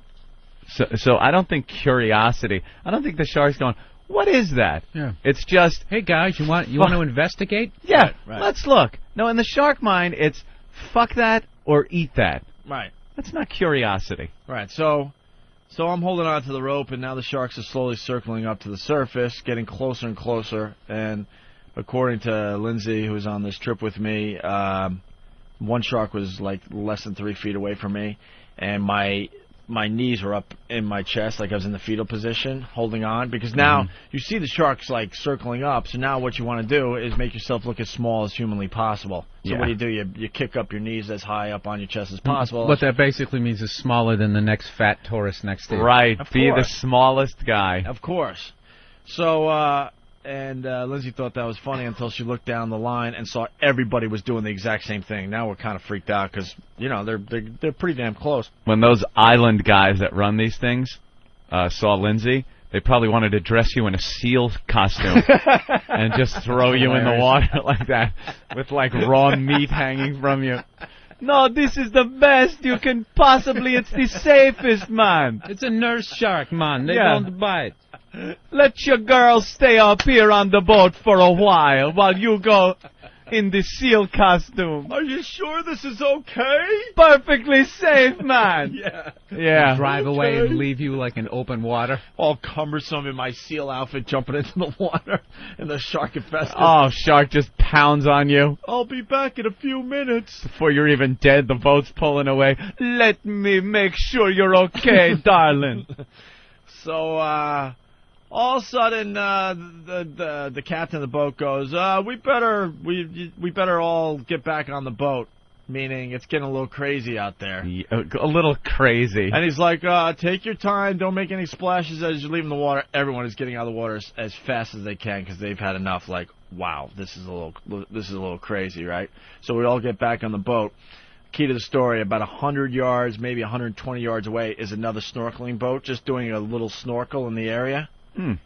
So I don't think curiosity. I don't think the shark's going, what is that? Yeah. It's just, Hey guys, you want to investigate? yeah, Right. let's look. No, in the shark mind, it's fuck that or eat that. Right. That's not curiosity. Right. So I'm holding on to the rope, and now the sharks are slowly circling up to the surface, getting closer and closer. And according to Lindsay, who was on this trip with me, one shark was like less than 3 feet away from me, and my knees were up in my chest, like I was in the fetal position, holding on, because now you see the sharks like circling up. So now what you want to do is make yourself look as small as humanly possible. So what do? You kick up your knees as high up on your chest as possible. What that basically means is smaller than the next fat tourist next to you. Right. Of Be the course. smallest guy. Of course. So, Lindsay thought that was funny until she looked down the line and saw everybody was doing the exact same thing. Now we're kind of freaked out because, they're pretty damn close. When those island guys that run these things saw Lindsay, they probably wanted to dress you in a seal costume and just throw you in the water like that with like raw meat hanging from you. No, this is the best you can possibly. It's the safest, man. It's a nurse shark, man. They Yeah. don't bite. Let your girls stay up here on the boat for a while you go in the seal costume. Are you sure this is okay? Perfectly safe, man. Yeah. Drive away and leave you like in open water. All cumbersome in my seal outfit jumping into the water and the shark infested. Oh, shark just pounds on you. I'll be back in a few minutes. Before you're even dead, the boat's pulling away. Let me make sure you're okay, darling. So, all of a sudden, the captain of the boat goes, we better all get back on the boat. Meaning, it's getting a little crazy out there. A little crazy. And he's like, take your time, don't make any splashes as you're leaving the water. Everyone is getting out of the water as fast as they can because they've had enough. Like, wow, this is a little crazy, right? So we all get back on the boat. Key to the story, about 100 yards, maybe 120 yards away, is another snorkeling boat just doing a little snorkel in the area.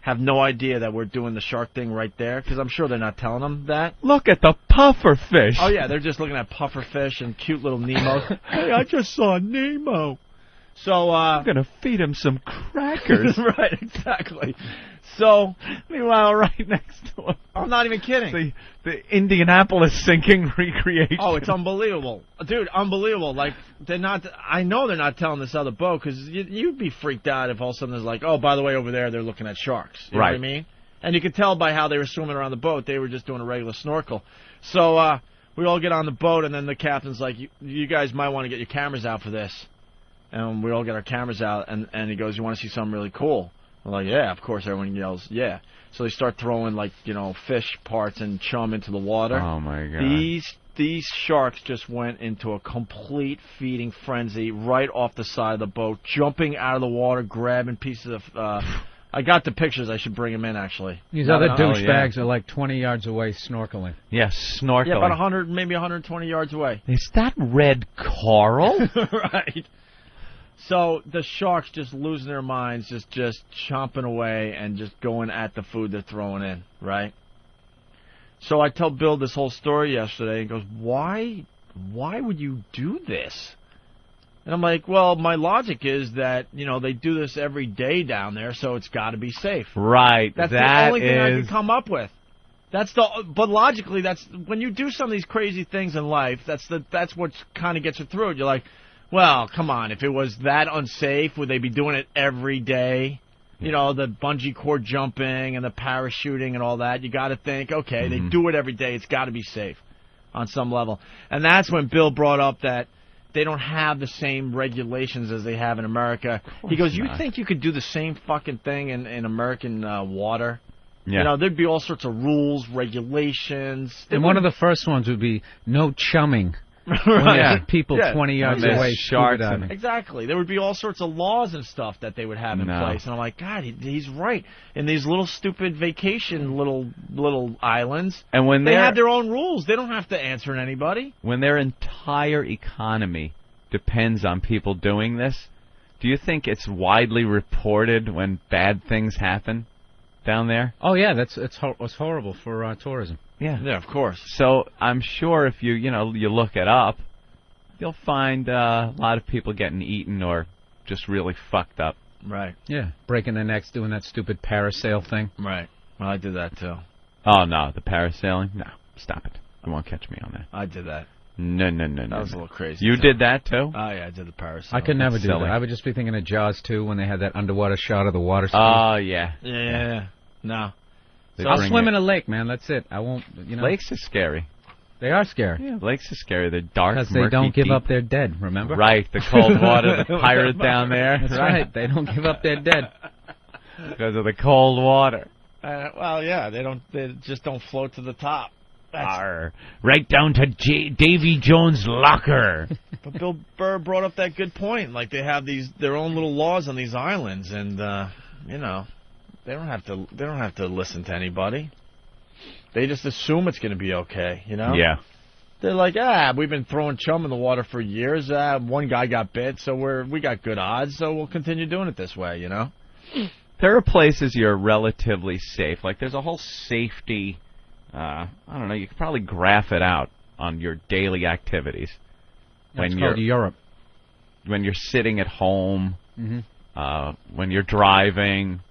Have no idea that we're doing the shark thing right there, because I'm sure they're not telling them that. Look at the puffer fish. Oh, yeah, they're just looking at puffer fish and cute little Nemo. Hey, I just saw Nemo. So, I'm going to feed him some crackers. Right, exactly. So, Meanwhile, right next to him, I'm not even kidding. the Indianapolis sinking recreation. Oh, it's unbelievable. Dude, unbelievable. Like, I know they're not telling this other boat, because you'd be freaked out if all of a sudden there's like, oh, by the way, over there, they're looking at sharks. You know what I mean? And you could tell by how they were swimming around the boat, they were just doing a regular snorkel. So, we all get on the boat, and then the captain's like, you guys might want to get your cameras out for this. And we all get our cameras out, and he goes, you want to see something really cool? We're like, yeah, of course. Everyone yells, yeah. So they start throwing, like, fish parts and chum into the water. Oh, my God. These sharks just went into a complete feeding frenzy right off the side of the boat, jumping out of the water, grabbing pieces of... I got the pictures. I should bring them in, actually. These other douchebags are like 20 yards away snorkeling. Yes, snorkeling. Yeah, about 100, maybe 120 yards away. Is that red coral? Right. So the sharks just losing their minds, just chomping away and just going at the food they're throwing in, right? So I tell Bill this whole story yesterday, and he goes, why would you do this? And I'm like, well, my logic is that, they do this every day down there, so it's got to be safe. Right. That's the only thing I can come up with. But logically, that's when you do some of these crazy things in life, that's what kind of gets you through it. You're like, well, come on, if it was that unsafe, would they be doing it every day? The bungee cord jumping and the parachuting and all that. You got to think, okay, they do it every day. It's got to be safe on some level. And that's when Bill brought up that, they don't have the same regulations as they have in America. He goes, you think you could do the same fucking thing in American water? Yeah. You know, there'd be all sorts of rules, regulations. And one of the first ones would be no chumming. Right. Yeah. People 20 yards away, sharks. Exactly. There would be all sorts of laws and stuff that they would have in place. And I'm like, God, he's right. In these little stupid vacation little islands, and when they have their own rules. They don't have to answer to anybody. When their entire economy depends on people doing this, do you think it's widely reported when bad things happen down there? Oh, yeah, it's horrible for tourism. Yeah, of course. So I'm sure if you look it up, you'll find a lot of people getting eaten or just really fucked up. Right. Yeah, breaking their necks, doing that stupid parasail thing. Right. Well, I did that too. Oh, no, the parasailing? No, stop it. You won't catch me on that. I did that. No. That was a little crazy. You did that too? Oh, yeah, I did the parasailing. I could never do silly. that. I would just be thinking of Jaws 2 when they had that underwater shot of the water ski. Oh, yeah. Yeah. No. They I'll bring swim it. in a lake, man. That's it. I won't, Lakes are scary. They are scary. Yeah, lakes are scary. They're dark, Because they murky, don't give deep. up their dead, remember? Right, the cold water, the pirate down there. That's right. They don't give up their dead. Because of the cold water. Well, yeah, they just don't float to the top. Arr. Right down to Davy Jones' locker. But Bill Burr brought up that good point. Like, they have their own little laws on these islands, and they don't have to listen to anybody. They just assume it's going to be okay, Yeah. They're like, we've been throwing chum in the water for years. One guy got bit, so we got good odds, so we'll continue doing it this way, There are places you're relatively safe. Like, there's a whole safety, I don't know, you could probably graph it out on your daily activities. That's called Europe. When you're sitting at home, when you're driving,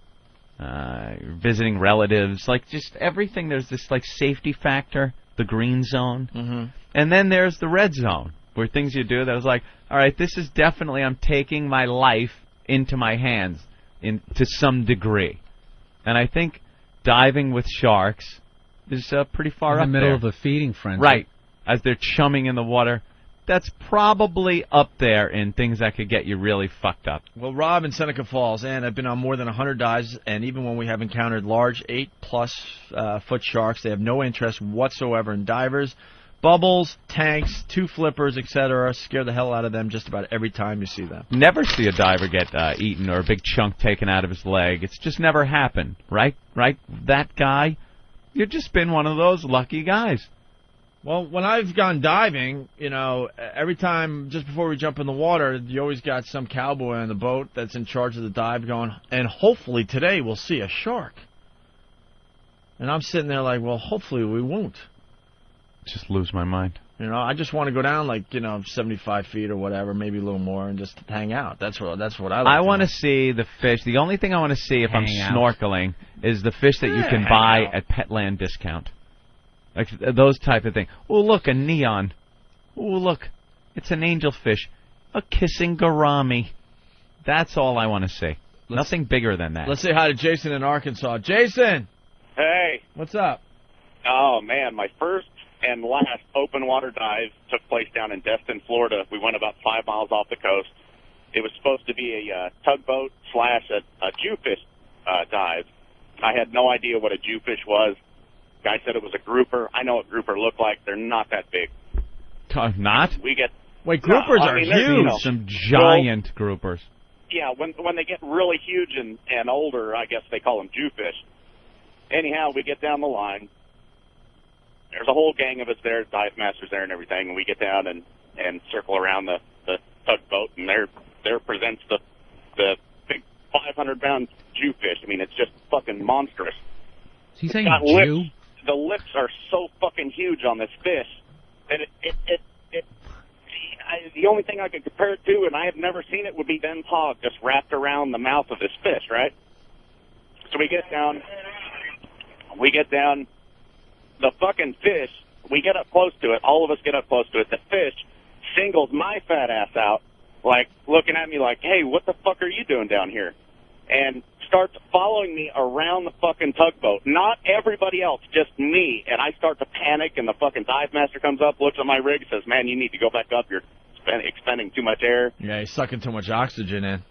visiting relatives, like just everything. There's this like safety factor, the green zone, and then there's the red zone where things you do that is like, all right, this is definitely I'm taking my life into my hands to some degree, and I think diving with sharks is pretty far up in the middle there. of a feeding frenzy. Right, as they're chumming in the water. That's probably up there in things that could get you really fucked up. Well, Rob in Seneca Falls, and I've been on more than 100 dives, and even when we have encountered large 8+ foot sharks, they have no interest whatsoever in divers. Bubbles, tanks, 2 flippers, etc. scare the hell out of them just about every time you see them. Never see a diver get eaten or a big chunk taken out of his leg. It's just never happened, right? Right? That guy, you've just been one of those lucky guys. Well, when I've gone diving, every time just before we jump in the water, you always got some cowboy on the boat that's in charge of the dive going, and hopefully today we'll see a shark. And I'm sitting there like, well, hopefully we won't. Just lose my mind. I just want to go down like 75 feet or whatever, maybe a little more, and just hang out. That's what I like. I want to see the fish. The only thing I want to see if I'm snorkeling is the fish that you can hang buy out. at Petland discount. Like those type of things. Oh, look, a neon. Oh, look, it's an angelfish. A kissing gourami. That's all I want to see. Nothing bigger than that. Let's say hi to Jason in Arkansas. Jason! Hey. What's up? Oh, man, my first and last open water dive took place down in Destin, Florida. We went about 5 miles off the coast. It was supposed to be a tugboat / a jewfish dive. I had no idea what a jewfish was. Guy said it was a grouper. I know what grouper look like. They're not that big. Not? We get Wait, groupers are huge. Some giant groupers. Yeah, when they get really huge and older, I guess they call them jewfish. Anyhow, we get down the line. There's a whole gang of us there, dive masters there and everything, and we get down and circle around the tugboat, and there presents the big 500-pound jewfish. I mean, it's just fucking monstrous. Is he saying got Jew? Lips. The lips are so fucking huge on this fish that the only thing I could compare it to, and I have never seen it, would be Ben's hog just wrapped around the mouth of this fish, right? So we get down, the fucking fish, we get up close to it, all of us get up close to it, the fish singles my fat ass out, like, looking at me like, hey, what the fuck are you doing down here? And starts following me around the fucking tugboat. Not everybody else, just me. And I start to panic, and the fucking dive master comes up, looks at my rig, says, man, you need to go back up. You're expending too much air. Yeah, he's sucking too much oxygen in.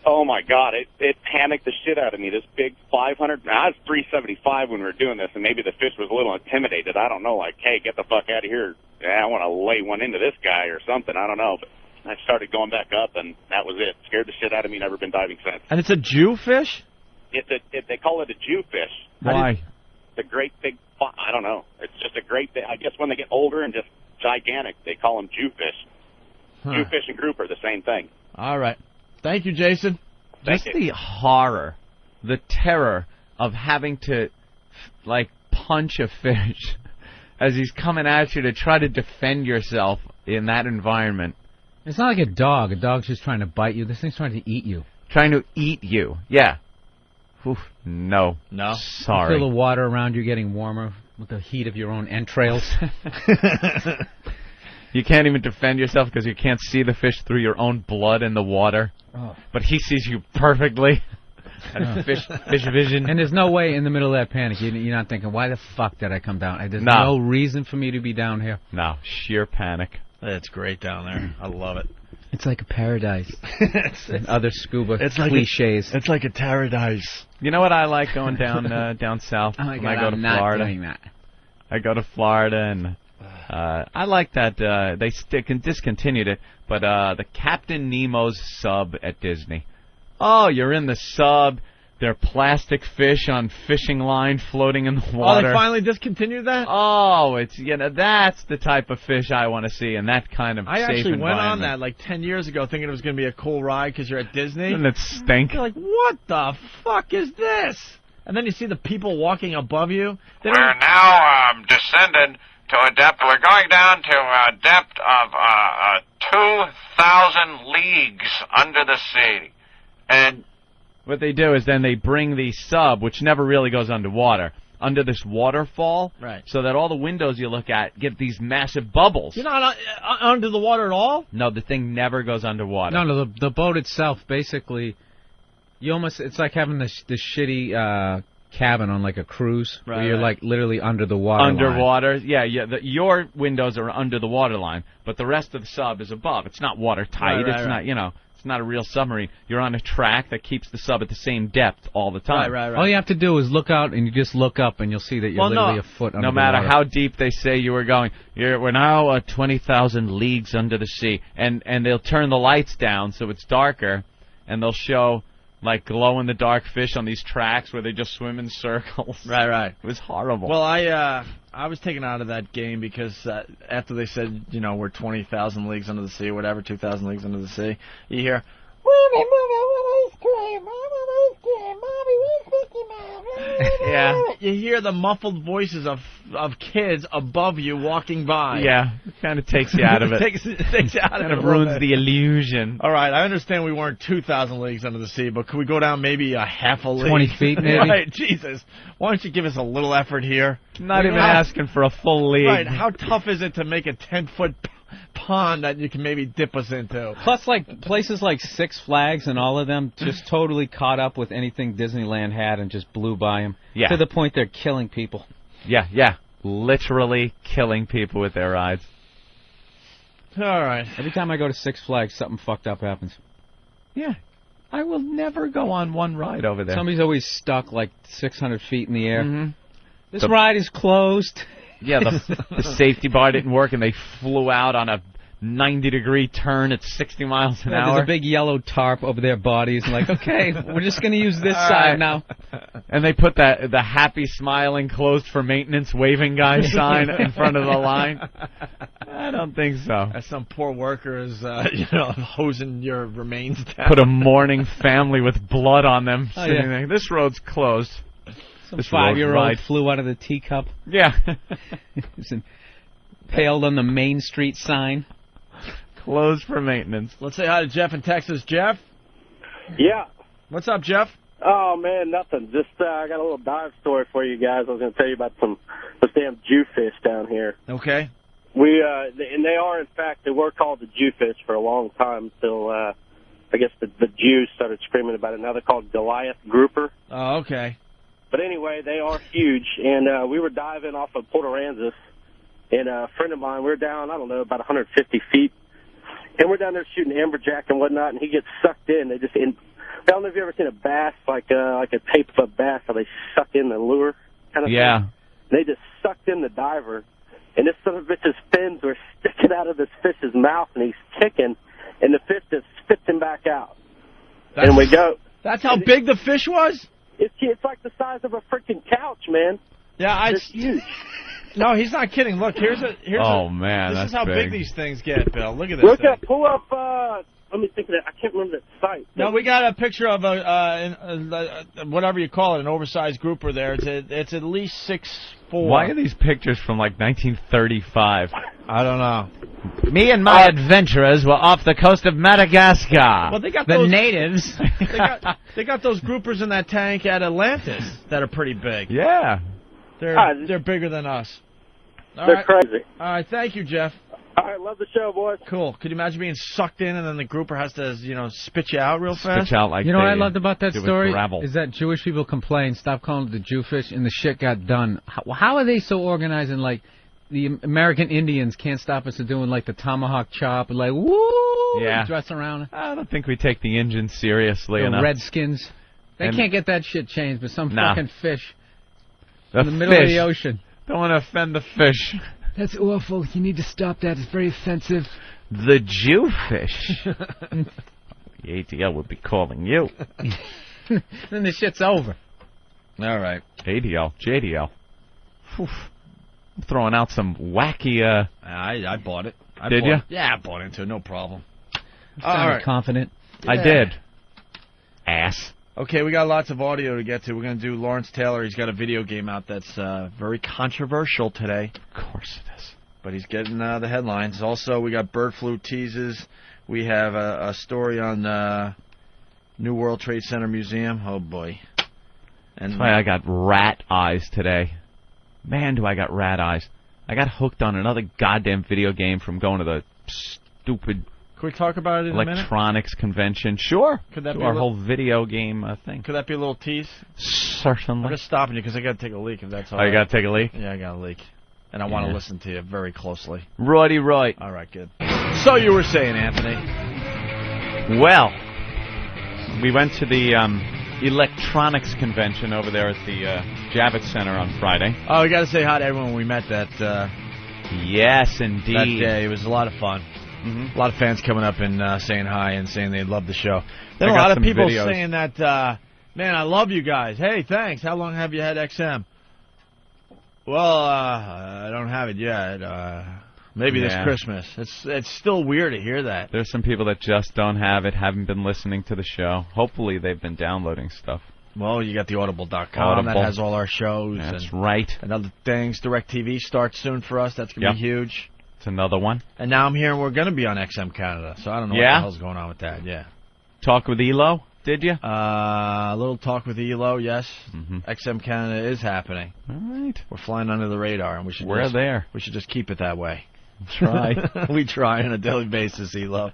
Oh my God, it panicked the shit out of me. This big 500, I was 375 when we were doing this, and maybe the fish was a little intimidated. I don't know, like, hey, get the fuck out of here. Yeah, I want to lay one into this guy or something. I don't know, but I started going back up, and that was it. Scared the shit out of me. Never been diving since. And it's a Jew fish? They call it a Jew fish. Why? It's a great big. I don't know. It's just a great. I guess when they get older and just gigantic, they call them Jew fish. Huh. Jew fish and group are the same thing. All right. Thank you, Jason. Just the horror, the terror of having to, like, punch a fish as he's coming at you to try to defend yourself in that environment. It's not like a dog. A dog's just trying to bite you. This thing's trying to eat you. Trying to eat you. Yeah. Oof, no. No. Sorry. You feel the water around you getting warmer with the heat of your own entrails. You can't even defend yourself because you can't see the fish through your own blood in the water. Oh. But he sees you perfectly. Fish vision. And there's no way in the middle of that panic you're not thinking, why the fuck did I come down? There's no reason for me to be down here. No, sheer panic. It's great down there. I love it. It's like a paradise. And other scuba cliches. It's like a paradise. You know what I like going down down south oh my when God, I go to I'm not Florida? doing that. I go to Florida and I like that they discontinued it, but the Captain Nemo's sub at Disney. Oh, you're in the sub. There are plastic fish on fishing line floating in the water. Oh, they finally discontinued that? Oh, that's the type of fish I want to see in that kind of safe environment. I actually went on that like 10 years ago thinking it was going to be a cool ride because you're at Disney. And it stink. You're like, what the fuck is this? And then you see the people walking above you. We're now descended to a depth. We're going down to a depth of 2,000 leagues under the sea. And what they do is then they bring the sub, which never really goes underwater, under this waterfall, right? So that all the windows you look at get these massive bubbles. You're not under the water at all? No, the thing never goes underwater. No, the boat itself, basically, it's like having this shitty cabin on like a cruise, where you're like literally under the water Underwater, line. yeah. Your windows are under the water line, but the rest of the sub is above. It's not watertight. It's not, it's not a real submarine. You're on a track that keeps the sub at the same depth all the time. Right. All you have to do is look out, and you just look up, and you'll see that you're literally a foot under the water. No matter how deep they say you were going, we're now 20,000 leagues under the sea, and they'll turn the lights down so it's darker, and they'll show like glow-in-the-dark fish on these tracks where they just swim in circles. Right. It was horrible. Well, I was taken out of that game because after they said, we're 20,000 leagues under the sea or whatever, 2,000 leagues under the sea, you hear, Mommy, ice cream, Mommy, ice cream, yeah, you hear the muffled voices of kids above you walking by. Yeah, it kind of takes you out of it. takes you out of it. Kind of ruins the illusion. All right, I understand we weren't 2,000 leagues under the sea, but could we go down maybe a half a league? 20 feet, maybe? Right, Jesus. Why don't you give us a little effort here? Not even asking for a full league. Right, how tough is it to make a 10-foot pond that you can maybe dip us into? Plus, like, places like Six Flags and all of them just totally caught up with anything Disneyland had and just blew by them. Yeah. To the point they're killing people. Yeah. Literally killing people with their rides. All right. Every time I go to Six Flags, something fucked up happens. Yeah. I will never go on one ride over there. Somebody's always stuck like 600 feet in the air. Mm-hmm. This ride is closed. Yeah, the safety bar didn't work, and they flew out on a 90-degree turn at 60 miles an hour. There's a big yellow tarp over their bodies, and like, okay, we're just going to use this side now. And they put the happy, smiling, closed for maintenance, waving guy sign in front of the line. I don't think so. As some poor worker is, hosing your remains down. Put a mourning family with blood on them sitting there. This road's closed. Some 5-year-old flew out of the teacup. Yeah. He was impaled on the Main Street sign. Closed for maintenance. Let's say hi to Jeff in Texas. Jeff? Yeah. What's up, Jeff? Oh, man, nothing. Just I got a little dive story for you guys. I was going to tell you about those damn Jewfish down here. Okay. And they are, in fact, they were called the Jewfish for a long time until, I guess, the Jews started screaming about it. Now they're called Goliath grouper. Oh, okay. But anyway, they are huge, and we were diving off of Port Aransas, and a friend of mine, we were down, I don't know, about 150 feet, and we're down there shooting amberjack and whatnot, and he gets sucked in. I don't know if you've ever seen a bass, like a tape-up bass, how they suck in the lure kind of thing. They just sucked in the diver, and this son of a bitch's fins were sticking out of this fish's mouth, and he's kicking, and the fish just spits him back out. And we go. That's how big the fish was? It's like the size of a freaking couch, man. Yeah, it's huge. No, he's not kidding. Look, here's man, this is how big these things get, Bill. Look at this. Pull up. Let me think of that. I can't remember that site. No, we got a picture of whatever you call it, an oversized grouper there. It's at least 6'4". Why are these pictures from like 1935? I don't know. Me and my adventurers were off the coast of Madagascar. Well, they got the those natives. they got those groupers in that tank at Atlantis that are pretty big. Yeah. They're bigger than us. They're crazy. All right, thank you, Jeff. All right, love the show, boys. Cool. Could you imagine being sucked in and then the grouper has to, spit you out real fast? Spit you out like what I loved about that story gravel. is that Jewish people complained, stop calling it the Jewfish, and the shit got done. How are they so organized and like the American Indians can't stop us from doing like the tomahawk chop and like woo, dress around? I don't think we take the Indians seriously enough. Redskins, they can't get that shit changed, but some fucking fish in the middle of the ocean. Don't want to offend the fish. That's awful. You need to stop that. It's very offensive. The Jewfish. The ADL would be calling you. Then the shit's over. All right. ADL, JDL. I'm throwing out some wacky. I bought it. Did you? Yeah, I bought into it. No problem. All right. Confident. Yeah. I did. Ass. Okay, we got lots of audio to get to. We're going to do Lawrence Taylor. He's got a video game out that's very controversial today. Of course it is. But he's getting the headlines. Also, we got bird flu teases. We have a story on New World Trade Center Museum. Oh, boy. And that's why I got rat eyes today. Man, do I got rat eyes. I got hooked on another goddamn video game from going to the stupid... Can we talk about it in a minute? Electronics convention. Sure. Could that be our whole video game thing. Could that be a little tease? Certainly. I'm just stopping you because I got to take a leak if that's all right. Oh, you got to take a leak? Yeah, I got a leak. And I want to listen to you very closely. Righty right. All right, good. So you were saying, Anthony. Well, we went to the electronics convention over there at the Javits Center on Friday. Oh, we got to say hi to everyone we met that yes, indeed. That day. It was a lot of fun. Mm-hmm. A lot of fans coming up and saying hi and saying they love the show. Then a lot of people saying that, man, I love you guys. Hey, thanks. How long have you had XM? Well, I don't have it yet. Maybe this Christmas. It's still weird to hear that. There's some people that just don't have it, haven't been listening to the show. Hopefully they've been downloading stuff. Well, you got the Audible.com. That has all our shows. That's right. And other things. DirecTV starts soon for us. That's going to be huge. It's another one. And now I'm hearing we're going to be on XM Canada, so I don't know what the hell's going on with that. Yeah. Talk with Elo, did you? A little talk with Elo, yes. Mm-hmm. XM Canada is happening. All right. We're flying under the radar, and we should just keep it that way. Try. We try on a daily basis, Elo.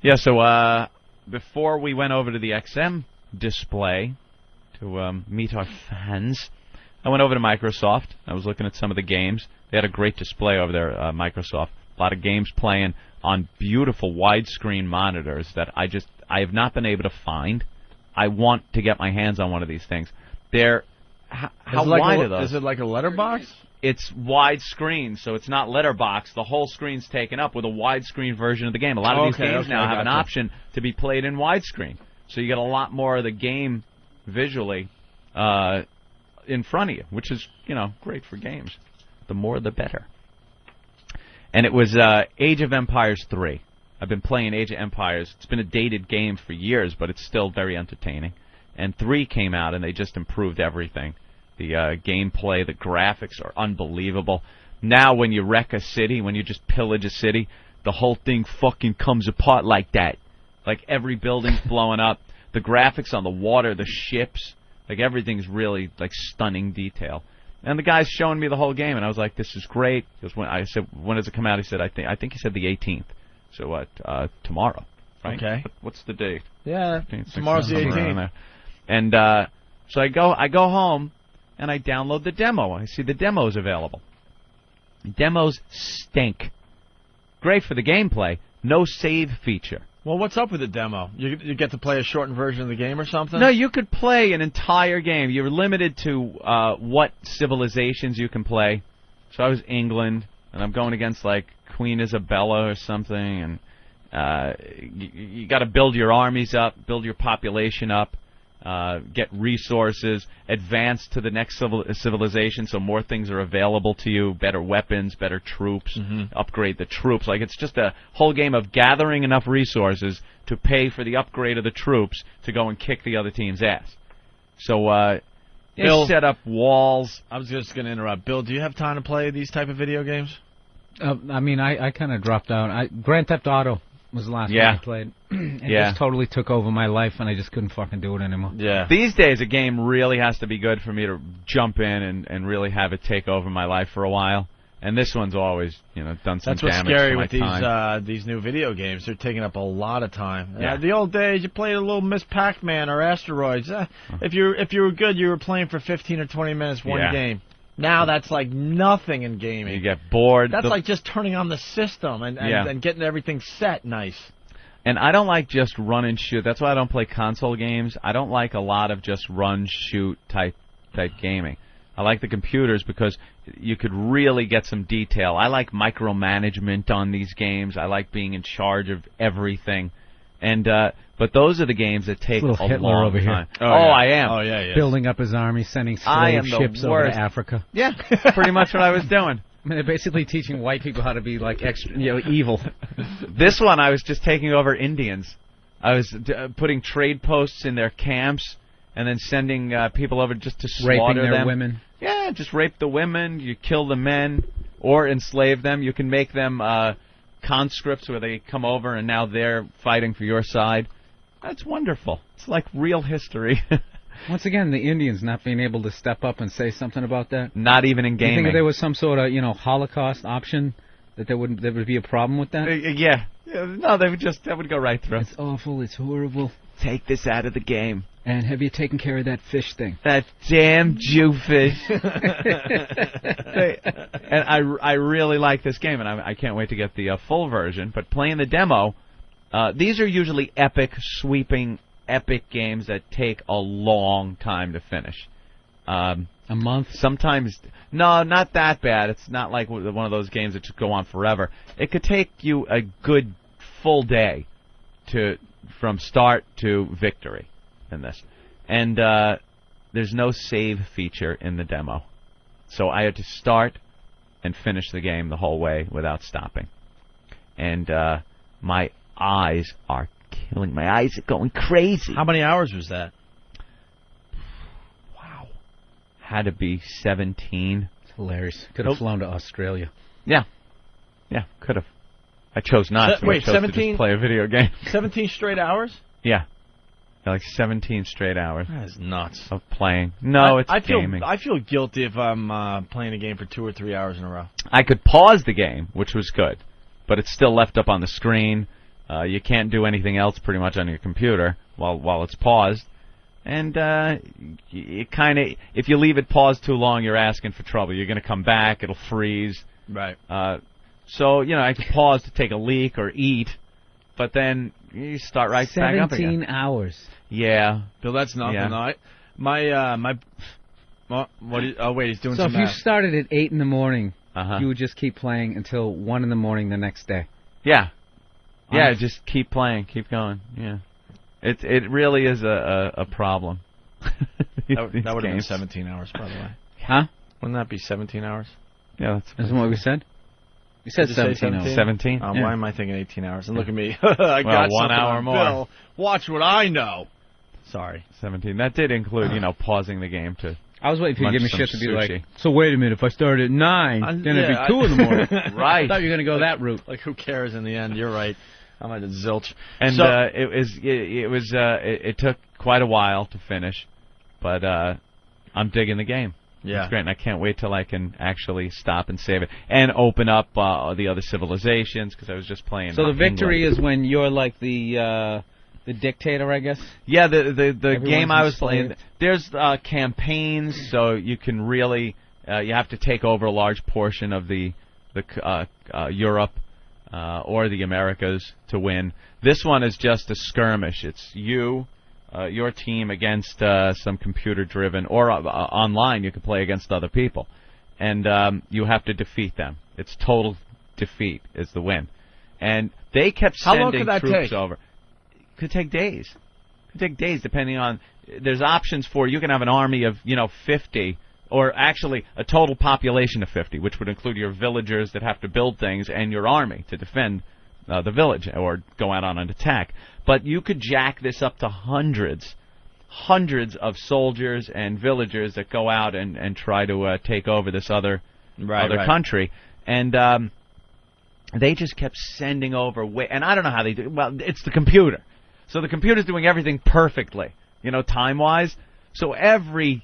Yeah, so before we went over to the XM display to meet our fans, I went over to Microsoft. I was looking at some of the games. They had a great display over there, Microsoft. A lot of games playing on beautiful widescreen monitors that I have not been able to find. I want to get my hands on one of these things. How wide are those? Is it like a letterbox? It's widescreen, so it's not letterbox. The whole screen's taken up with a widescreen version of the game. A lot of these games now have an option to be played in widescreen. So you get a lot more of the game visually in front of you, which is, great for games. The more, the better. And it was Age of Empires 3. I've been playing Age of Empires. It's been a dated game for years, but it's still very entertaining. And 3 came out, and they just improved everything. The gameplay, the graphics are unbelievable. Now when you wreck a city, when you just pillage a city, the whole thing fucking comes apart like that. Like every building's blowing up. The graphics on the water, the ships, like everything's really like stunning detail. And the guy's showing me the whole game, and I was like, "This is great." I said, "When does it come out?" He said, "I think he said the 18th." So what? Tomorrow, right? Okay. What's the date? Yeah, tomorrow's the 18th. And so I go home, and I download the demo. I see the demo's available. Demos stink. Great for the gameplay. no save feature. Well, what's up with the demo? You get to play a shortened version of the game or something? No, you could play an entire game. You're limited to what civilizations you can play. So I was England, and I'm going against, like, Queen Isabella or something, and you got to build your armies up, build your population up, get resources, advance to the next civilization so more things are available to you, better weapons, better troops, upgrade the troops. Like, it's just a whole game of gathering enough resources to pay for the upgrade of the troops to go and kick the other team's ass. So Bill set up walls. I was just going to interrupt. Bill, do you have time to play these type of video games? I mean, I kind of dropped out. Grand Theft Auto was the last one I played. It just totally took over my life, and I just couldn't fucking do it anymore. Yeah. These days, a game really has to be good for me to jump in and really have it take over my life for a while. And this one's always, done some damage to my time. That's what's scary with these new video games. They're taking up a lot of time. Yeah. The old days, you played a little Miss Pac-Man or Asteroids. If you were good, you were playing for 15 or 20 minutes one game. Now that's like nothing in gaming. You get bored. That's like just turning on the system and getting everything set nice. And I don't like just run and shoot. That's why I don't play console games. I don't like a lot of just run, shoot type gaming. I like the computers because you could really get some detail. I like micromanagement on these games. I like being in charge of everything. And but those are the games that take a long over time. Here. I am. Oh, yeah. Building up his army, sending slave ships over to Africa. Yeah, pretty much what I was doing. I mean, they're basically teaching white people how to be like extra, evil. This one, I was just taking over Indians. I was putting trade posts in their camps and then sending people over just to slaughter Raping their them. women. Yeah, just rape the women. You kill the men or enslave them. You can make them conscripts where they come over and now they're fighting for your side. That's wonderful. It's like real history. Once again, the Indians not being able to step up and say something about that. Not even in gaming. You think if there was some sort of, Holocaust option, that there would be a problem with that? Yeah. No, that would go right through. It's awful. It's horrible. Take this out of the game. And have you taken care of that fish thing? That damn Jewfish. And I really like this game, and I can't wait to get the full version. But playing the demo, these are usually epic, sweeping, epic games that take a long time to finish. A month? Sometimes. No, not that bad. It's not like one of those games that just go on forever. It could take you a good full day from start to victory in this. And there's no save feature in the demo. So I had to start and finish the game the whole way without stopping. And my eyes are killing. My eyes are going crazy. How many hours was that? Wow. Had to be 17. It's hilarious. Could have flown to Australia. Yeah. Yeah, could have. I chose not to. Wait, I chose 17? to just play a video game. 17 straight hours? Yeah. Like 17 straight hours. That is nuts. Of playing. No, it's gaming. I feel guilty if I'm playing a game for 2 or 3 hours in a row. I could pause the game, which was good, but it's still left up on the screen. You can't do anything else pretty much on your computer while it's paused. And it kind of, if you leave it paused too long, you're asking for trouble. You're going to come back, it'll freeze. Right. So, I could pause to take a leak or eat, but then you start right back up again. 17 hours. Yeah. Bill, that's nothing. Yeah. Wait, he's doing so some if you started at 8 in the morning, Uh-huh. you would just keep playing until 1 in the morning the next day. Yeah. Yeah, just keep playing, keep going. Yeah. It really is a problem. That would have been 17 hours, by the way. Huh? Wouldn't that be 17 hours? Yeah, Isn't what we said? We said Did you say 17 hours. 17? Yeah. Why am I thinking 18 hours? And look at me. I got 1 hour on more. Bill. Watch what I know. Sorry. 17. That did include, pausing the game to I was waiting for you to give me some shit to be sushi. like, so wait a minute, if I started at 9, then it'd be 2 in the morning. Right. I thought you were going to go that route. Like, who cares in the end? You're right. I'm at a zilch. And so, it took quite a while to finish, but I'm digging the game. Yeah. It's great, and I can't wait till I can actually stop and save it and open up the other civilizations because I was just playing. So the victory England. is when you're like the dictator, I guess. Yeah, the game I was enslaved. playing. There's campaigns, so you can really you have to take over a large portion of the Europe. or the Americas to win. This one is just a skirmish. It's you, your team against some computer-driven, or online you can play against other people. And you have to defeat them. It's total defeat is the win. And they kept sending troops over. Could take days. Could take days depending on... There's options for... You can have an army of, 50... or actually a total population of 50, which would include your villagers that have to build things and your army to defend the village or go out on an attack. But you could jack this up to hundreds of soldiers and villagers that go out and try to take over this other country. And they just kept sending over... And I don't know how they do it. Well, it's the computer. So the computer's doing everything perfectly, time-wise. So every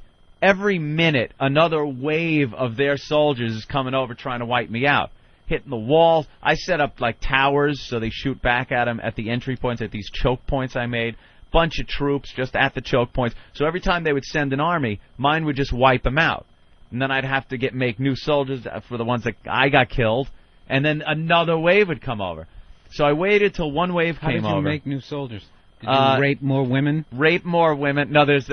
minute, another wave of their soldiers is coming over trying to wipe me out, hitting the walls. I set up like towers so they shoot back at them at the entry points, at these choke points I made. Bunch of troops just at the choke points. So every time they would send an army, mine would just wipe them out. And then I'd have to make new soldiers for the ones that I got killed, and then another wave would come over. So I waited till one wave came over. How did you make new soldiers? Did you rape more women? Rape more women. No, there's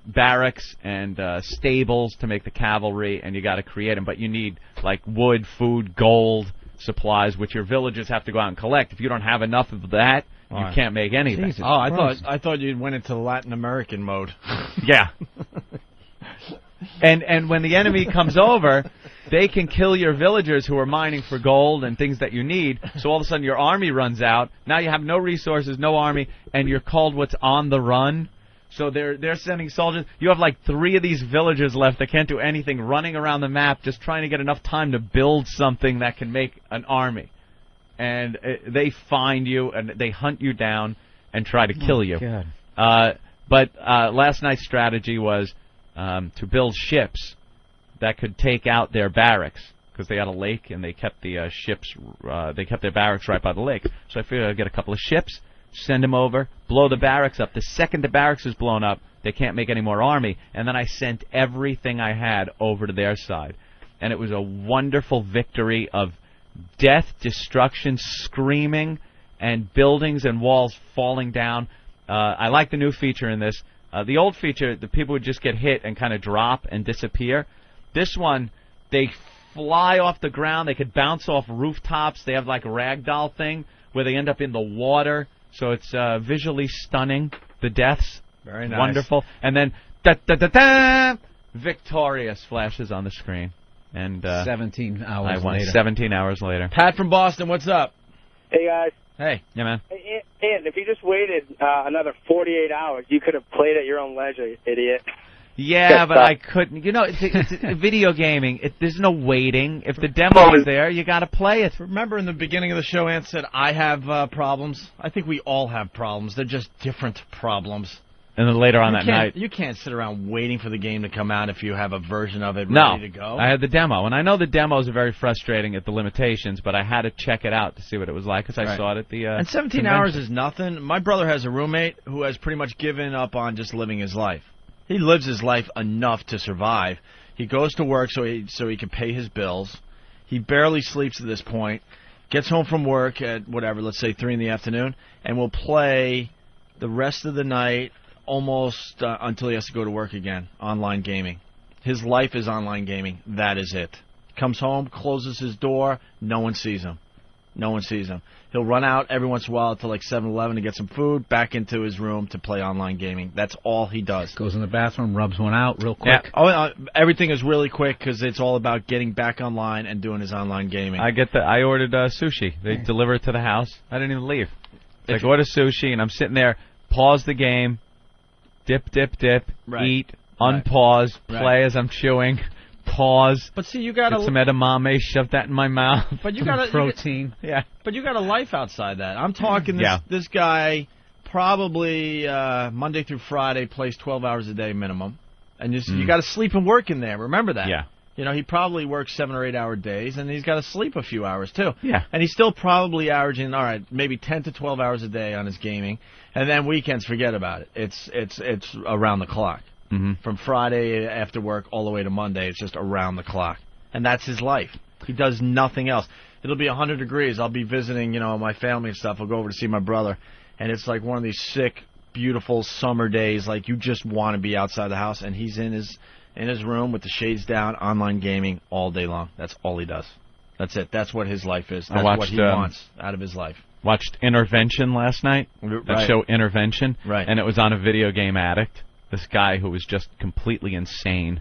barracks and stables to make the cavalry, and you got to create them. But you need like wood, food, gold, supplies, which your villagers have to go out and collect. If you don't have enough of that, you can't make anything. Jesus I thought you went into Latin American mode. Yeah. And when the enemy comes over, they can kill your villagers who are mining for gold and things that you need. So all of a sudden your army runs out. Now you have no resources, no army, and you're called what's on the run. So they're sending soldiers. You have like 3 of these villagers left that can't do anything, running around the map, just trying to get enough time to build something that can make an army. And they find you and they hunt you down and try to kill you. God. But last night's strategy was to build ships that could take out their barracks, because they had a lake and they kept the ships. They kept their barracks right by the lake. So I figured I'd get a couple of ships, send them over, blow the barracks up. The second the barracks is blown up, they can't make any more army. And then I sent everything I had over to their side, and it was a wonderful victory of death, destruction, screaming, and buildings and walls falling down. I like the new feature in this. The old feature, the people would just get hit and kind of drop and disappear. This one, they fly off the ground. They could bounce off rooftops. They have like a ragdoll thing where they end up in the water. So it's visually stunning. The deaths. Very nice. Wonderful. And then, da-da-da-da! Victorious flashes on the screen. And 17 hours I won later. 17 hours later. Pat from Boston, what's up? Hey, guys. Hey. Yeah, man. Hey, Ian, if you just waited another 48 hours, you could have played at your own leisure, you idiot. Yeah, but I couldn't. It's video gaming. There's no waiting. If the demo is there, you got to play it. Remember in the beginning of the show, Ant said, I have problems. I think we all have problems. They're just different problems. And then later on that night... You can't sit around waiting for the game to come out if you have a version of it ready to go. I had the demo. And I know the demos are very frustrating at the limitations, but I had to check it out to see what it was like, because I saw it at the And 17 hours is nothing. My brother has a roommate who has pretty much given up on just living his life. He lives his life enough to survive. He goes to work so he can pay his bills. He barely sleeps at this point. Gets home from work at whatever, let's say 3 in the afternoon, and will play the rest of the night almost until he has to go to work again. Online gaming. His life is online gaming. That is it. Comes home, closes his door, no one sees him. No one sees him. He'll run out every once in a while to like 7-Eleven to get some food, back into his room to play online gaming. That's all he does. Goes in the bathroom, rubs one out real quick. Yeah. Everything is really quick because it's all about getting back online and doing his online gaming. I ordered sushi. They deliver it to the house. I didn't even leave. It's like, order sushi, and I'm sitting there, pause the game, dip, eat, unpause, play as I'm chewing. Pause. But see, you got some edamame, shove that in my mouth. But you got protein. But you got a life outside that. I'm talking this guy probably Monday through Friday plays 12 hours a day minimum, and you got to sleep and work in there. Remember that. Yeah. He probably works 7 or 8 hour days, and he's got to sleep a few hours too. Yeah. And he's still probably averaging maybe 10 to 12 hours a day on his gaming, and then weekends, forget about it. It's around the clock. Mm-hmm. From Friday after work all the way to Monday, it's just around the clock. And that's his life. He does nothing else. it'll be 100 degrees. I'll be visiting, my family and stuff. I'll go over to see my brother, and it's like one of these sick, beautiful summer days. Like you just want to be outside the house, and he's in his room with the shades down, online gaming all day long. That's all he does. That's it. That's what his life is. That's what he wants out of his life. Watched Intervention last night. The show Intervention. Right. And it was on a video game addict. This guy who was just completely insane.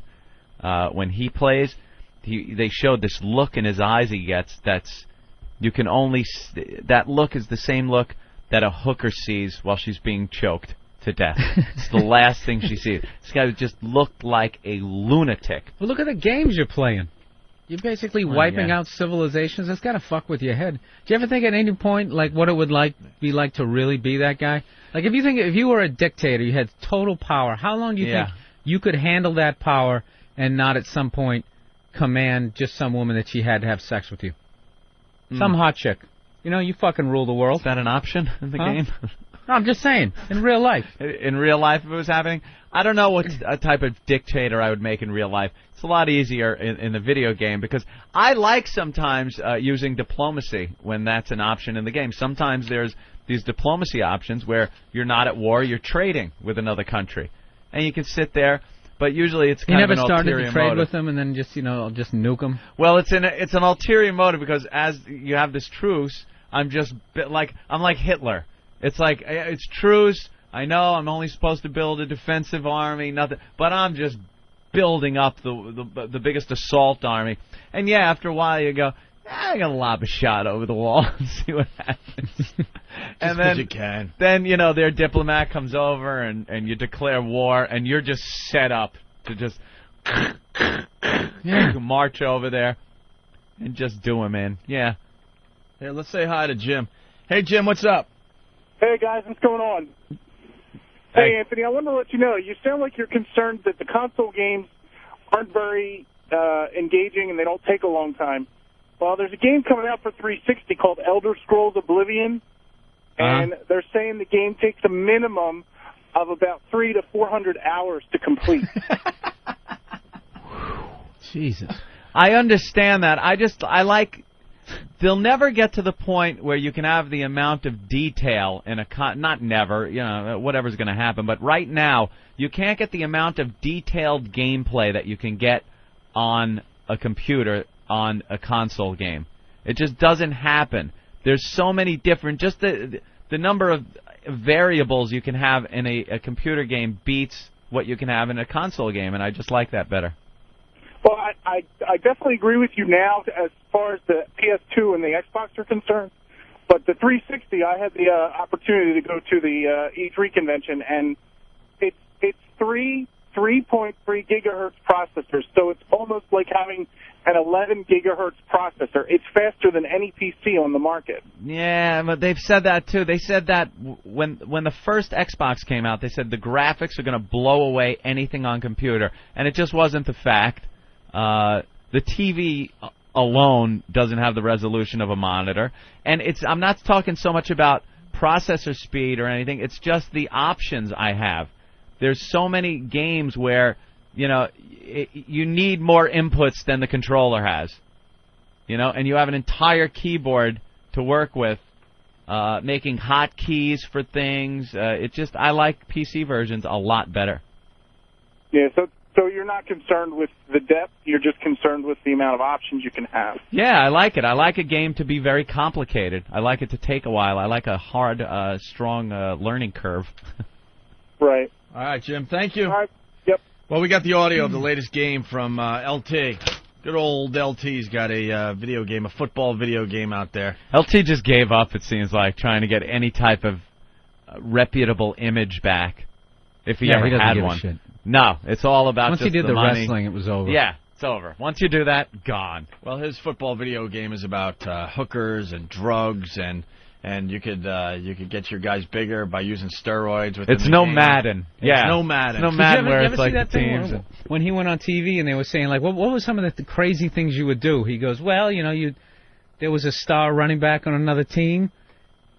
When he plays, they showed this look in his eyes he gets that look is the same look that a hooker sees while she's being choked to death. It's the last thing she sees. This guy just looked like a lunatic. Well, look at the games you're playing. You're basically wiping out civilizations. That's got to fuck with your head. Do you ever think at any point like what it would be like to really be that guy? Like if you were a dictator, you had total power. How long do you think you could handle that power and not at some point command just some woman that she had to have sex with you? Some hot chick. You fucking rule the world. Is that an option in the game? No, I'm just saying, in real life. In real life, if it was happening, I don't know what type of dictator I would make in real life. It's a lot easier in the video game because I like sometimes using diplomacy when that's an option in the game. Sometimes there's these diplomacy options where you're not at war, you're trading with another country. And you can sit there, but usually it's kind of an ulterior motive. You never started to trade with them and then just nuke them? Well, it's an ulterior motive because as you have this truce, I'm like Hitler. It's like, it's truce. I know I'm only supposed to build a defensive army, nothing, but I'm just building up the biggest assault army. And after a while you go, I'm gonna lob a shot over the wall and see what happens. And then you can. Then their diplomat comes over and you declare war, and you're just set up to just march over there and just do him in. Yeah. Here, let's say hi to Jim. Hey, Jim, what's up? Hey, guys, what's going on? Hey, Anthony, I wanted to let you know, you sound like you're concerned that the console games aren't very engaging and they don't take a long time. Well, there's a game coming out for 360 called Elder Scrolls Oblivion, and they're saying the game takes a minimum of about 300 to 400 hours to complete. Jesus. I understand that. I like... They'll never get to the point where you can have the amount of detail in a not never, whatever's going to happen, but right now you can't get the amount of detailed gameplay that you can get on a computer on a console game. It just doesn't happen. There's so many different, just the number of variables you can have in a computer game beats what you can have in a console game, and I just like that better. Well, I definitely agree with you now as far as the PS2 and the Xbox are concerned. But the 360, I had the opportunity to go to the E3 convention, and it's 3.3 gigahertz processors, so it's almost like having an 11 gigahertz processor. It's faster than any PC on the market. Yeah, but they've said that too. They said that when the first Xbox came out, they said the graphics are going to blow away anything on computer, and it just wasn't the fact. The TV alone doesn't have the resolution of a monitor, and I'm not talking so much about processor speed or anything. It's just the options I have. There's so many games where you need more inputs than the controller has, and you have an entire keyboard to work with, making hotkeys for things. I like PC versions a lot better. Yeah, so you're not concerned with the depth, you're just concerned with the amount of options you can have. Yeah, I like it. I like a game to be very complicated. I like it to take a while. I like a hard, strong learning curve. Right. All right, Jim, thank you. All right. Yep. Well, we got the audio of the latest game from LT. Good old LT's got a video game, a football video game out there. LT just gave up, it seems like, trying to get any type of reputable image back, if he ever had one. Shit. No, it's all about once just he did the money. Wrestling, it was over. Yeah, it's over. Once you do that, gone. Well, his football video game is about hookers and drugs, and you could get your guys bigger by using steroids. It's no Madden. Yeah, it's no Madden. It's no Madden where it's like the teams. When he went on TV and they were saying like, what were some of the crazy things you would do? He goes, well, there was a star running back on another team.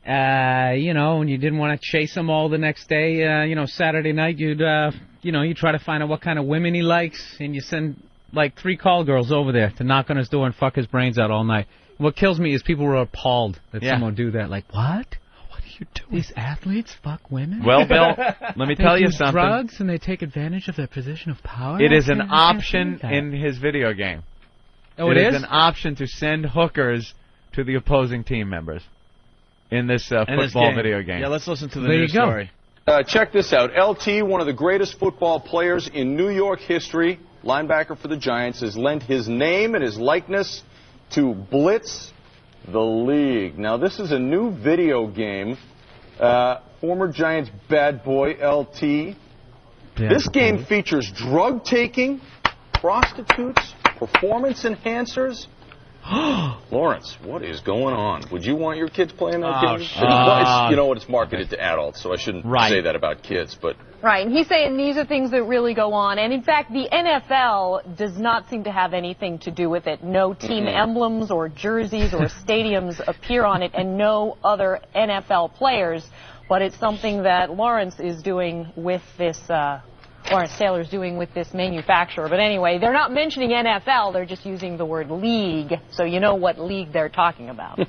And you didn't want to chase them all the next day. Saturday night you'd you try to find out what kind of women he likes, and you send like 3 call girls over there to knock on his door and fuck his brains out all night. What kills me is people were appalled that someone do that. Like, what? What are you doing? These athletes fuck women? Well, Bill, let me tell you use something. drugs and they take advantage of their position of power? It is an I can't option believe that. in his video game. Oh, it it is is? an option to send hookers to the opposing team members in this football video game. Yeah, let's listen to the There you news go. story. Check this out. LT, one of the greatest football players in New York history, linebacker for the Giants, has lent his name and his likeness to Blitz the League. Now, this is a new video game. Former Giants bad boy, LT. This game features drug taking, prostitutes, performance enhancers. Lawrence, what is going on? Would you want your kids playing that game? You know what? It's marketed to adults, so I shouldn't say that about kids. But right, and he's saying these are things that really go on. And in fact, the NFL does not seem to have anything to do with it. No team emblems or jerseys or stadiums appear on it, and no other NFL players. But it's something that Lawrence is doing with this. Lawrence Taylor's doing with this manufacturer. But anyway, they're not mentioning NFL, they're just using the word league, so you know what league they're talking about. Would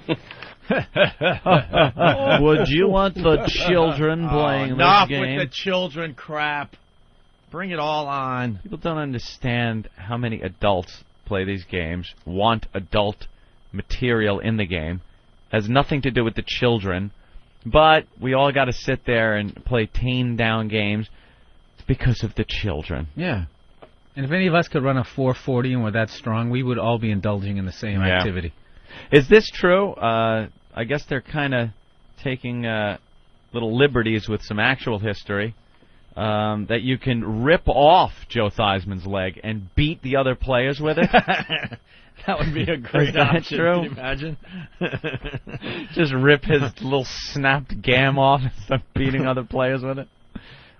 you want the children playing this Enough game? with the children crap. Bring it all on. People don't understand how many adults play these games, want adult material in the game. Has nothing to do with the children, but we all got to sit there and play tamed down games. Because of the children. Yeah. And if any of us could run a 440 and we're that strong, we would all be indulging in the same activity. Is this true? I guess they're kind of taking little liberties with some actual history. That you can rip off Joe Theismann's leg and beat the other players with it. That would be a great option. True? Can you imagine? Just rip his little snapped gam off and start beating other players with it.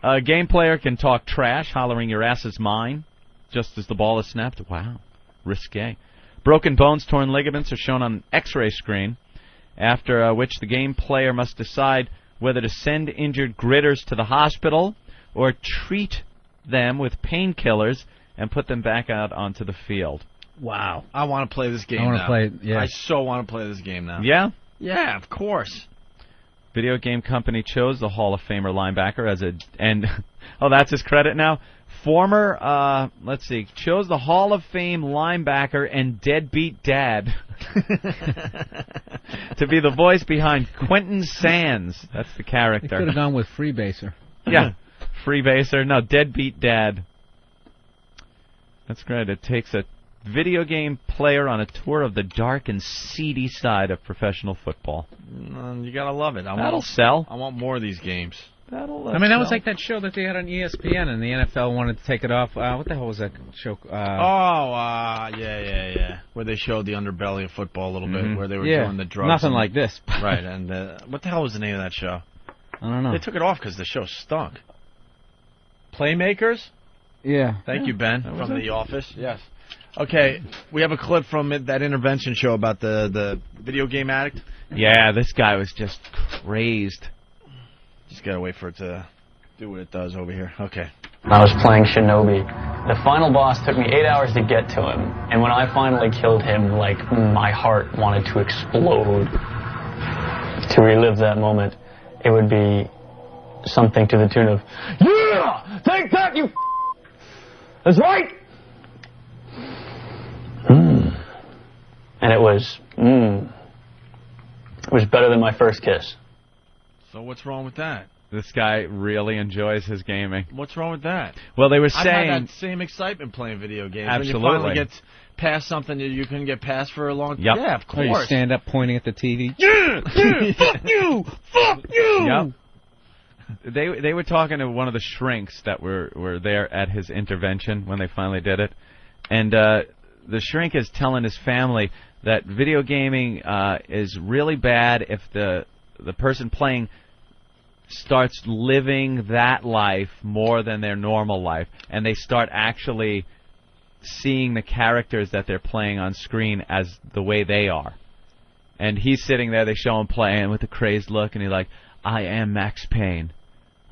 A game player can talk trash, hollering your ass is mine, just as the ball is snapped. Wow, risque. Broken bones, torn ligaments are shown on an X-ray screen, after which the game player must decide whether to send injured gritters to the hospital or treat them with painkillers and put them back out onto the field. Wow. I want to play this game I want now. to play it, yeah. I so want to play this game now. Yeah? Yeah, of course. Video game company chose the Hall of Famer linebacker as that's his credit now. Chose the Hall of Fame linebacker and deadbeat dad to be the voice behind Quentin Sands. That's the character. They could have gone with Freebaser. Yeah, Freebaser. No, deadbeat dad. That's great. It takes a video game player on a tour of the dark and seedy side of professional football. You gotta love it. That'll sell. I want more of these games. That was like that show that they had on ESPN, and the NFL wanted to take it off. What the hell was that show? Yeah. Where they showed the underbelly of football a little bit, where they were doing the drugs. Nothing like this. Right, and what the hell was the name of that show? I don't know. They took it off because the show stunk. Playmakers? Yeah. Thank you, Ben, from The Office. Yes. Okay, we have a clip from that intervention show about the video game addict. Yeah, this guy was just crazed. Just gotta wait for it to do what it does over here. Okay. I was playing Shinobi. The final boss took me 8 hours to get to him, and when I finally killed him, my heart wanted to explode. To relive that moment, it would be something to the tune of, "Yeah! Take that, you That's right!" And it was better than my first kiss. So what's wrong with that? This guy really enjoys his gaming. What's wrong with that? Well, they were saying... I've had that same excitement playing video games. Absolutely. When you finally get past something that you couldn't get past for a long time. Yep. Yeah, of course. Or you stand up pointing at the TV. Fuck you! Fuck you! Yep. They were talking to one of the shrinks that were there at his intervention when they finally did it. And the shrink is telling his family that video gaming is really bad if the person playing starts living that life more than their normal life, and they start actually seeing the characters that they're playing on screen as the way they are. And he's sitting there, they show him playing with a crazed look, and he's like, "I am Max Payne.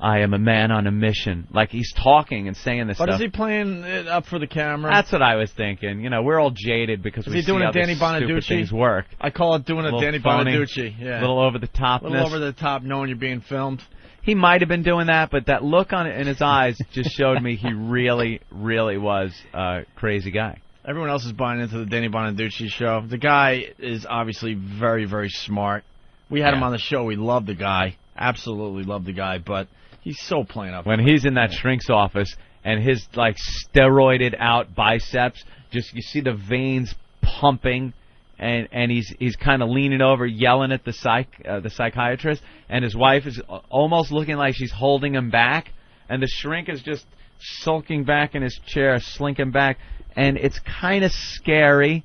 I am a man on a mission. Like, he's talking and saying this But stuff. is he playing it up for the camera? That's what I was thinking. You know, we're all jaded because Is we he doing see a how Danny these stupid Bonaducci? things work. I call it doing a Little Danny phony, Bonaducci. Yeah. Little over the topness. A little over the top, knowing you're being filmed. He might have been doing that, but that look in his eyes just showed me he really, really was a crazy guy. Everyone else is buying into the Danny Bonaducci show. The guy is obviously very, very smart. We had him on the show. We love the guy. Absolutely love the guy, but he's so playing up. When he's in that shrink's office and his, like, steroided out biceps, just you see the veins pumping, and he's kind of leaning over, yelling at the psychiatrist, and his wife is almost looking like she's holding him back, and the shrink is just sulking back in his chair, slinking back, and it's kind of scary.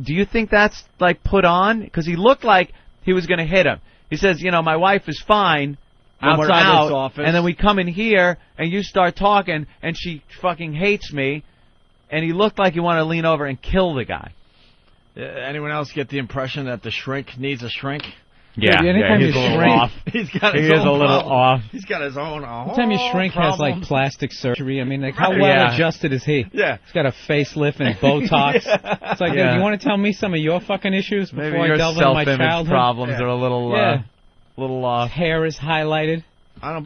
Do you think that's, like, put on? Because he looked like he was going to hit him. He says, you know, my wife is fine when we're Outside out, this office. and then we come in here, and you start talking, and she fucking hates me, and he looked like he wanted to lean over and kill the guy. Anyone else get the impression that the shrink needs a shrink? Yeah, anytime he's you a little shrink, off. He's got He his is own a little problem. off. He's got his own. Anytime you shrink has like problems. plastic surgery. I mean, like how well Yeah. adjusted is he? Yeah. He's got a facelift and Botox. Yeah. It's like, Yeah. dude, you want to tell me some of your fucking issues before Maybe I your delve into my self-image childhood? problems are a little off. His hair is highlighted. I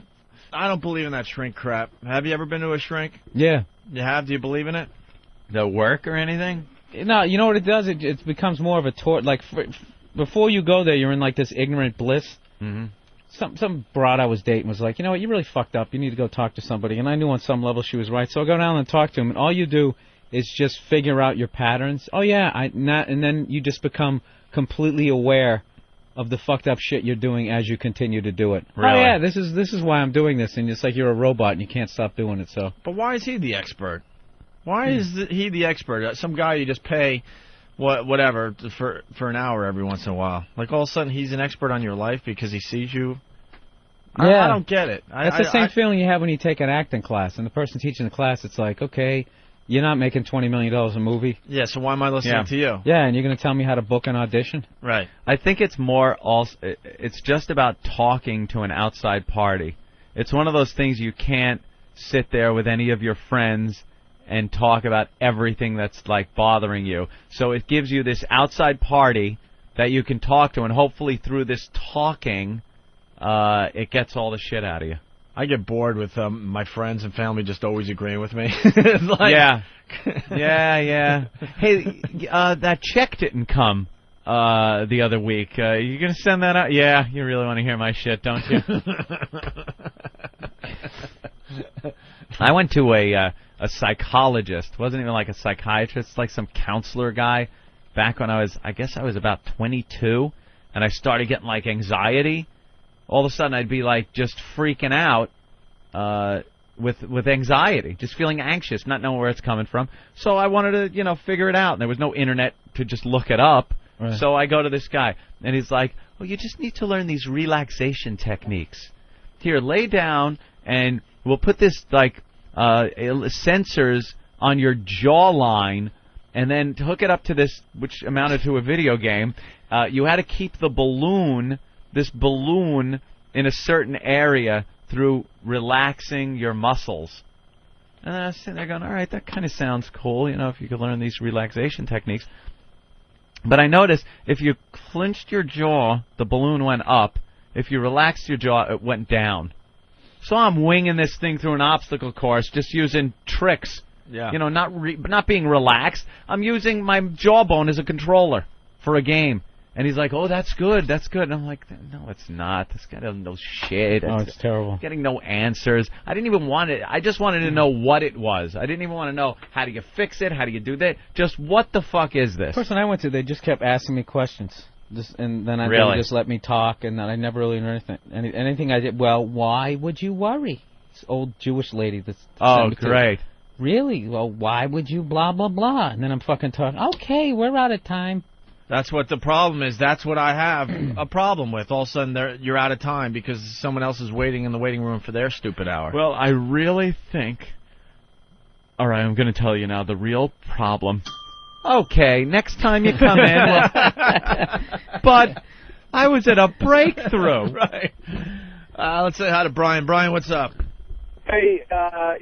don't believe in that shrink crap. Have you ever been to a shrink? Yeah. You have? Do you believe in it? The work or anything? No, you know what it does? It becomes more of a tort. Like before you go there, you're in like this ignorant bliss. Mm-hmm. Some broad I was dating was like, you know what, you really fucked up. You need to go talk to somebody. And I knew on some level she was right. So I go down and talk to him, and all you do is just figure out your patterns. Oh yeah, and then you just become completely aware of the fucked up shit you're doing as you continue to do it. Really? Oh yeah, this is why I'm doing this, and it's like you're a robot and you can't stop doing it. So. But why is he the expert? Why is he the expert? Some guy you just pay whatever for an hour every once in a while. Like all of a sudden he's an expert on your life because he sees you. Yeah. I don't get it. That's the same feeling you have when you take an acting class, and the person teaching the class, it's like, okay, you're not making $20 million a movie. Yeah, so why am I listening to you? Yeah, and you're going to tell me how to book an audition? Right. I think it's more also, it's just about talking to an outside party. It's one of those things you can't sit there with any of your friends and talk about everything that's like bothering you. So it gives you this outside party that you can talk to, and hopefully through this talking, it gets all the shit out of you. I get bored with my friends and family just always agreeing with me. It's like, yeah. Yeah. Hey, that check didn't come the other week. You gonna send that out? Yeah, you really want to hear my shit, don't you? I went to a psychologist. Wasn't even like a psychiatrist, like some counselor guy. Back when I guess I was about 22, and I started getting like anxiety. All of a sudden, I'd be like just freaking out with anxiety, just feeling anxious, not knowing where it's coming from. So I wanted to, figure it out. And there was no internet to just look it up. Right. So I go to this guy, and he's like, "Well, you just need to learn these relaxation techniques. Here, lay down, and we'll put this like sensors on your jawline, and then to hook it up to this, which amounted to a video game. You had to keep the balloon." This balloon in a certain area through relaxing your muscles. And then I was sitting there going, all right, that kind of sounds cool, if you could learn these relaxation techniques. But I noticed if you clenched your jaw, the balloon went up. If you relaxed your jaw, it went down. So I'm winging this thing through an obstacle course, just using tricks. Yeah. Not being relaxed. I'm using my jawbone as a controller for a game. And he's like, "Oh, that's good, that's good." And I'm like, "No, it's not. This guy doesn't know shit. Oh, it's terrible. Getting no answers. I didn't even want it. I just wanted to know what it was. I didn't even want to know how do you fix it, how do you do that. Just what the fuck is this?" The person I went to, they just kept asking me questions. And then they Really? would just let me talk, and then I never really learned anything. Anything I did, well, why would you worry? This old Jewish lady that's... Oh, great. Really? Well, why would you blah, blah, blah? And then I'm fucking talking, okay, we're out of time. That's what the problem is. That's what I have a problem with. All of a sudden, you're out of time because someone else is waiting in the waiting room for their stupid hour. Well, I really think... All right, I'm going to tell you now the real problem. Okay, next time you come in... But I was at a breakthrough. Right. Let's say hi to Brian. Brian, what's up? Hey, I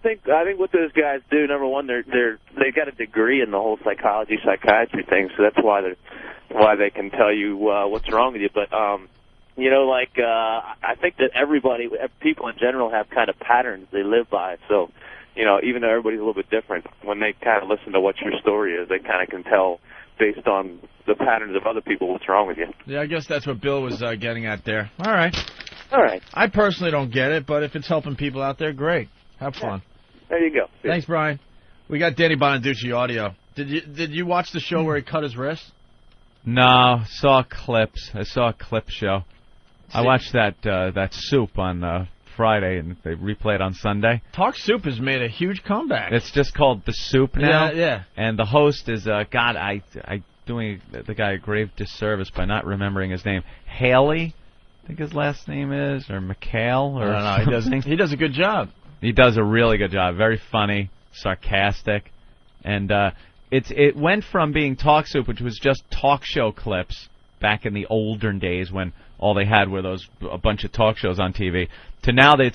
think what those guys do, number one, they've got a degree in the whole psychiatry thing, so that's why they can tell you what's wrong with you. But I think that people in general have kind of patterns they live by. So, even though everybody's a little bit different, when they kind of listen to what your story is, they kind of can tell based on the patterns of other people what's wrong with you. Yeah, I guess that's what Bill was getting at there. All right. I personally don't get it, but if it's helping people out there, great. Have fun. There you go. Thanks, Brian. We got Danny Bonaducci audio. Did you watch the show where he cut his wrist? No, saw clips. I saw a clip show. I watched that Soup on Friday, and they replay it on Sunday. Talk Soup has made a huge comeback. It's just called The Soup now. Yeah. And the host is, I doing the guy a grave disservice by not remembering his name. Haley, I think his last name is, or McHale, or I don't know. He does a good job. He does a really good job. Very funny, sarcastic, and it went from being Talk Soup, which was just talk show clips back in the olden days when all they had were a bunch of talk shows on TV, to now they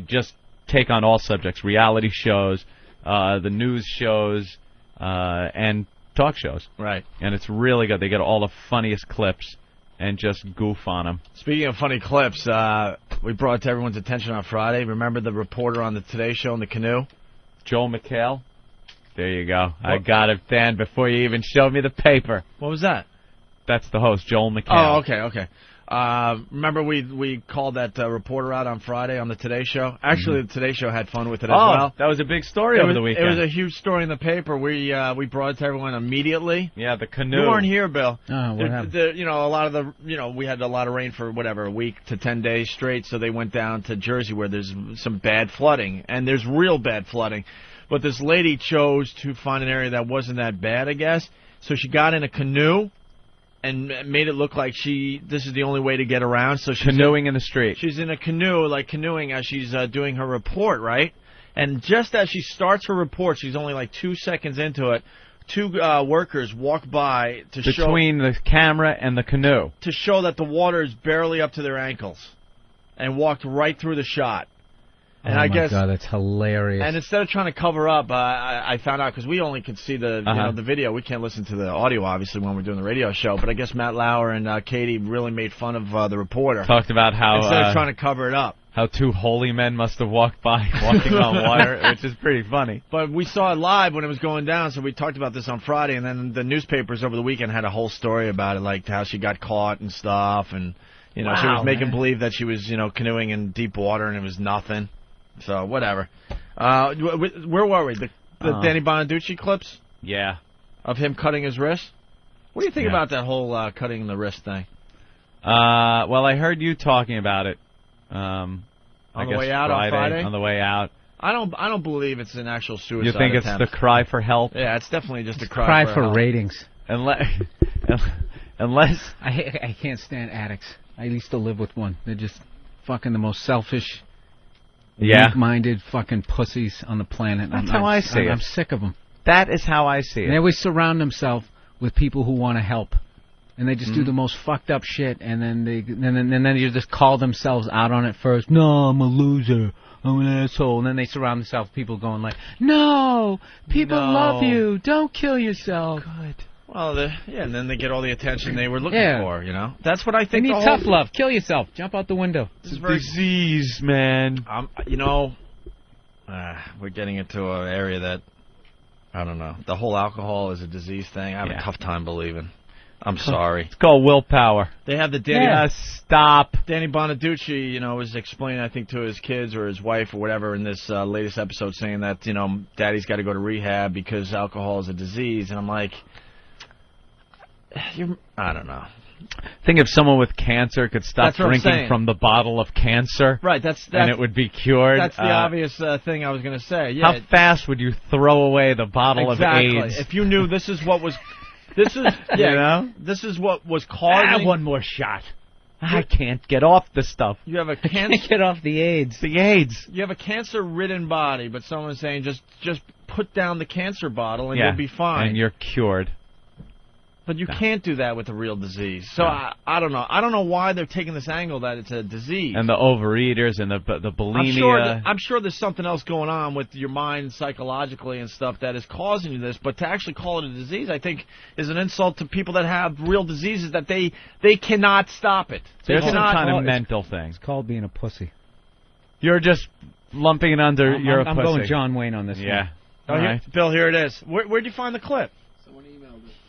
just take on all subjects: reality shows, the news shows, and talk shows. Right. And it's really good. They get all the funniest clips and just goof on them. Speaking of funny clips, we brought to everyone's attention on Friday. Remember the reporter on the Today Show in the canoe? Joel McHale? There you go. What? I got it, Dan, before you even showed me the paper. What was that? That's the host, Joel McHale. Oh, okay. Remember we called that reporter out on Friday on the Today Show? Actually, the Today Show had fun with it as well. That was a big story over the weekend. It was a huge story in the paper. We brought it to everyone immediately. Yeah, the canoe. You weren't here, Bill. Oh, what happened? We had a lot of rain for a week to 10 days straight, so they went down to Jersey where there's some bad flooding, and there's real bad flooding. But this lady chose to find an area that wasn't that bad, I guess. So she got in a canoe and made it look like this is the only way to get around. So she's canoeing in the street. She's in a canoe, canoeing as she's doing her report, right? And just as she starts her report, she's only 2 seconds into it, two workers walk by between the camera and the canoe to show that the water is barely up to their ankles, and walked right through the shot. And my God, that's hilarious. And instead of trying to cover up, I found out, because we only could see the video. We can't listen to the audio, obviously, when we're doing the radio show. But I guess Matt Lauer and Katie really made fun of the reporter. Talked about how instead of trying to cover it up, how two holy men must have walked by walking on water, which is pretty funny. But we saw it live when it was going down, so we talked about this on Friday. And then the newspapers over the weekend had a whole story about it, like how she got caught and stuff, and she was making believe that she was canoeing in deep water, and it was nothing. So, whatever. Where were we? The Danny Bonaducci clips? Yeah. Of him cutting his wrist? What do you think about that whole cutting the wrist thing? Well, I heard you talking about it. On the way out on Friday? On the way out. I don't believe it's an actual suicide You think attempt. It's the cry for help? Yeah, it's definitely just a cry for help. ratings. Unless I can't stand addicts. I used to live with one. They're just fucking the most selfish, weak-minded fucking pussies on the planet. That's how I see it. I'm sick of them. That is how I see it. And they always surround themselves with people who want to help, and they just do the most fucked up shit. And then they just call themselves out on it first. No, I'm a loser. I'm an asshole. And then they surround themselves with people going like, "No, people love you. Don't kill yourself." Good. Well, and then they get all the attention they were looking for, That's what I think. They need tough love. Kill yourself. Jump out the window. It's a disease, man. We're getting into an area that, I don't know. The whole alcohol is a disease thing. I have a tough time believing. I'm sorry. It's called willpower. They have the Danny... stop. Danny Bonaducci, was explaining, I think, to his kids or his wife or whatever in this latest episode, saying that, Daddy's got to go to rehab because alcohol is a disease. And I'm like... I don't know. Think if someone with cancer could stop drinking from the bottle of cancer, right? And it would be cured. That's the obvious thing I was going to say. Yeah. How fast would you throw away the bottle of AIDS? If you knew this is what was, this is this is what was causing. One more shot. I can't get off the stuff. You have a can't get off the AIDS. The AIDS. You have a cancer-ridden body, but someone's saying just put down the cancer bottle and you'll be fine. And you're cured. But you can't do that with a real disease. So I don't know. I don't know why they're taking this angle that it's a disease. And the overeaters and the bulimia. I'm sure there's something else going on with your mind psychologically and stuff that is causing you this. But to actually call it a disease, I think, is an insult to people that have real diseases that they cannot stop it. There's some kind of mental thing. It's called being a pussy. You're just lumping it under you're a pussy. I'm going John Wayne on this one. Yeah. All right. Bill, here it is. Where'd you find the clip?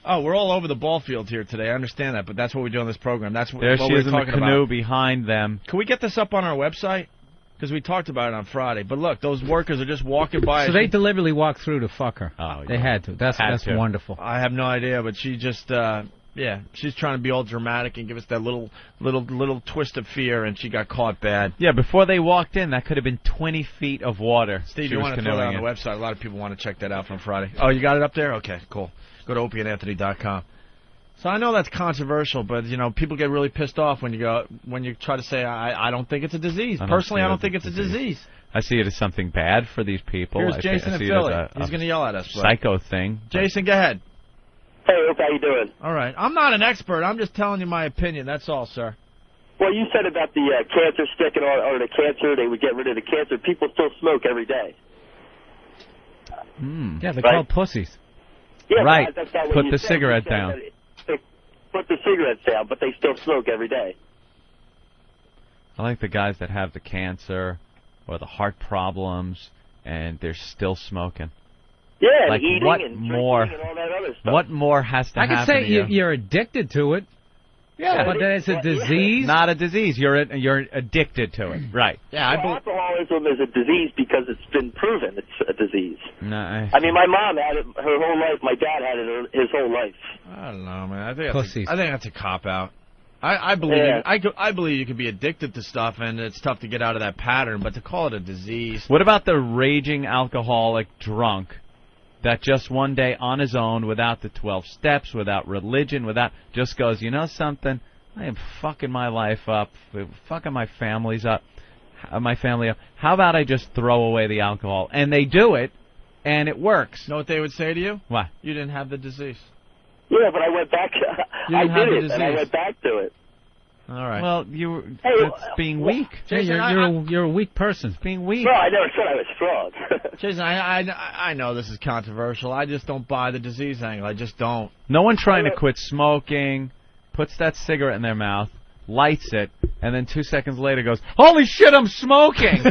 Oh, we're all over the ball field here today. I understand that, but that's what we do on this program. That's what there she we're is in the talking canoe about. behind them. Can we get this up on our website? Because we talked about it on Friday. But look, those workers are just walking by. So they deliberately walked through to fuck her. Oh, they had to. That's wonderful. I have no idea, but she just, she's trying to be all dramatic and give us that little twist of fear, and she got caught bad. Yeah, before they walked in, that could have been 20 feet of water. Steve, you want to throw that on the website? A lot of people want to check that out from Friday. Oh, you got it up there? Okay, cool. Go to opieandanthony.com. So I know that's controversial, but people get really pissed off when you try to say I don't think it's a disease. Personally, I don't think it's a disease. I see it as something bad for these people. Here's Jason in Philly. He's going to yell at us. Psycho thing. Jason, go ahead. Hey, Opie, how you doing? All right. I'm not an expert. I'm just telling you my opinion. That's all, sir. Well, you said about the cancer stick or the cancer, they would get rid of the cancer. People still smoke every day. Yeah, they're called pussies. Yeah, right. That's not what Put you the said. cigarette You said down. that put the cigarettes down, but they still smoke every day. I like the guys that have the cancer or the heart problems, and they're still smoking. Yeah, like and eating what and more? drinking and all that other stuff. What more has to happen? I could say to you? you're addicted to it. Yeah, but it's a disease. Not a disease. You're addicted to it. Right. Yeah, alcoholism is a disease because it's been proven it's a disease. No, I mean, my mom had it her whole life. My dad had it his whole life. I don't know, man. I think that's a cop out. I believe you can be addicted to stuff, and it's tough to get out of that pattern. But to call it a disease. What about the raging alcoholic drunk that just one day on his own, without the 12 steps, without religion, just goes, you know something? I am fucking my life up, fucking my family up. How about I just throw away the alcohol? And they do it, and it works. Know what they would say to you? What? You didn't have the disease. Yeah, but I went back. I did it, and I went back to it. All right. Well, that's being weak. Jason, you're a weak person. Being weak. No, I never said I was strong. Jason, I know this is controversial. I just don't buy the disease angle. I just don't. No one trying to quit smoking puts that cigarette in their mouth, lights it, and then 2 seconds later goes, holy shit, I'm smoking!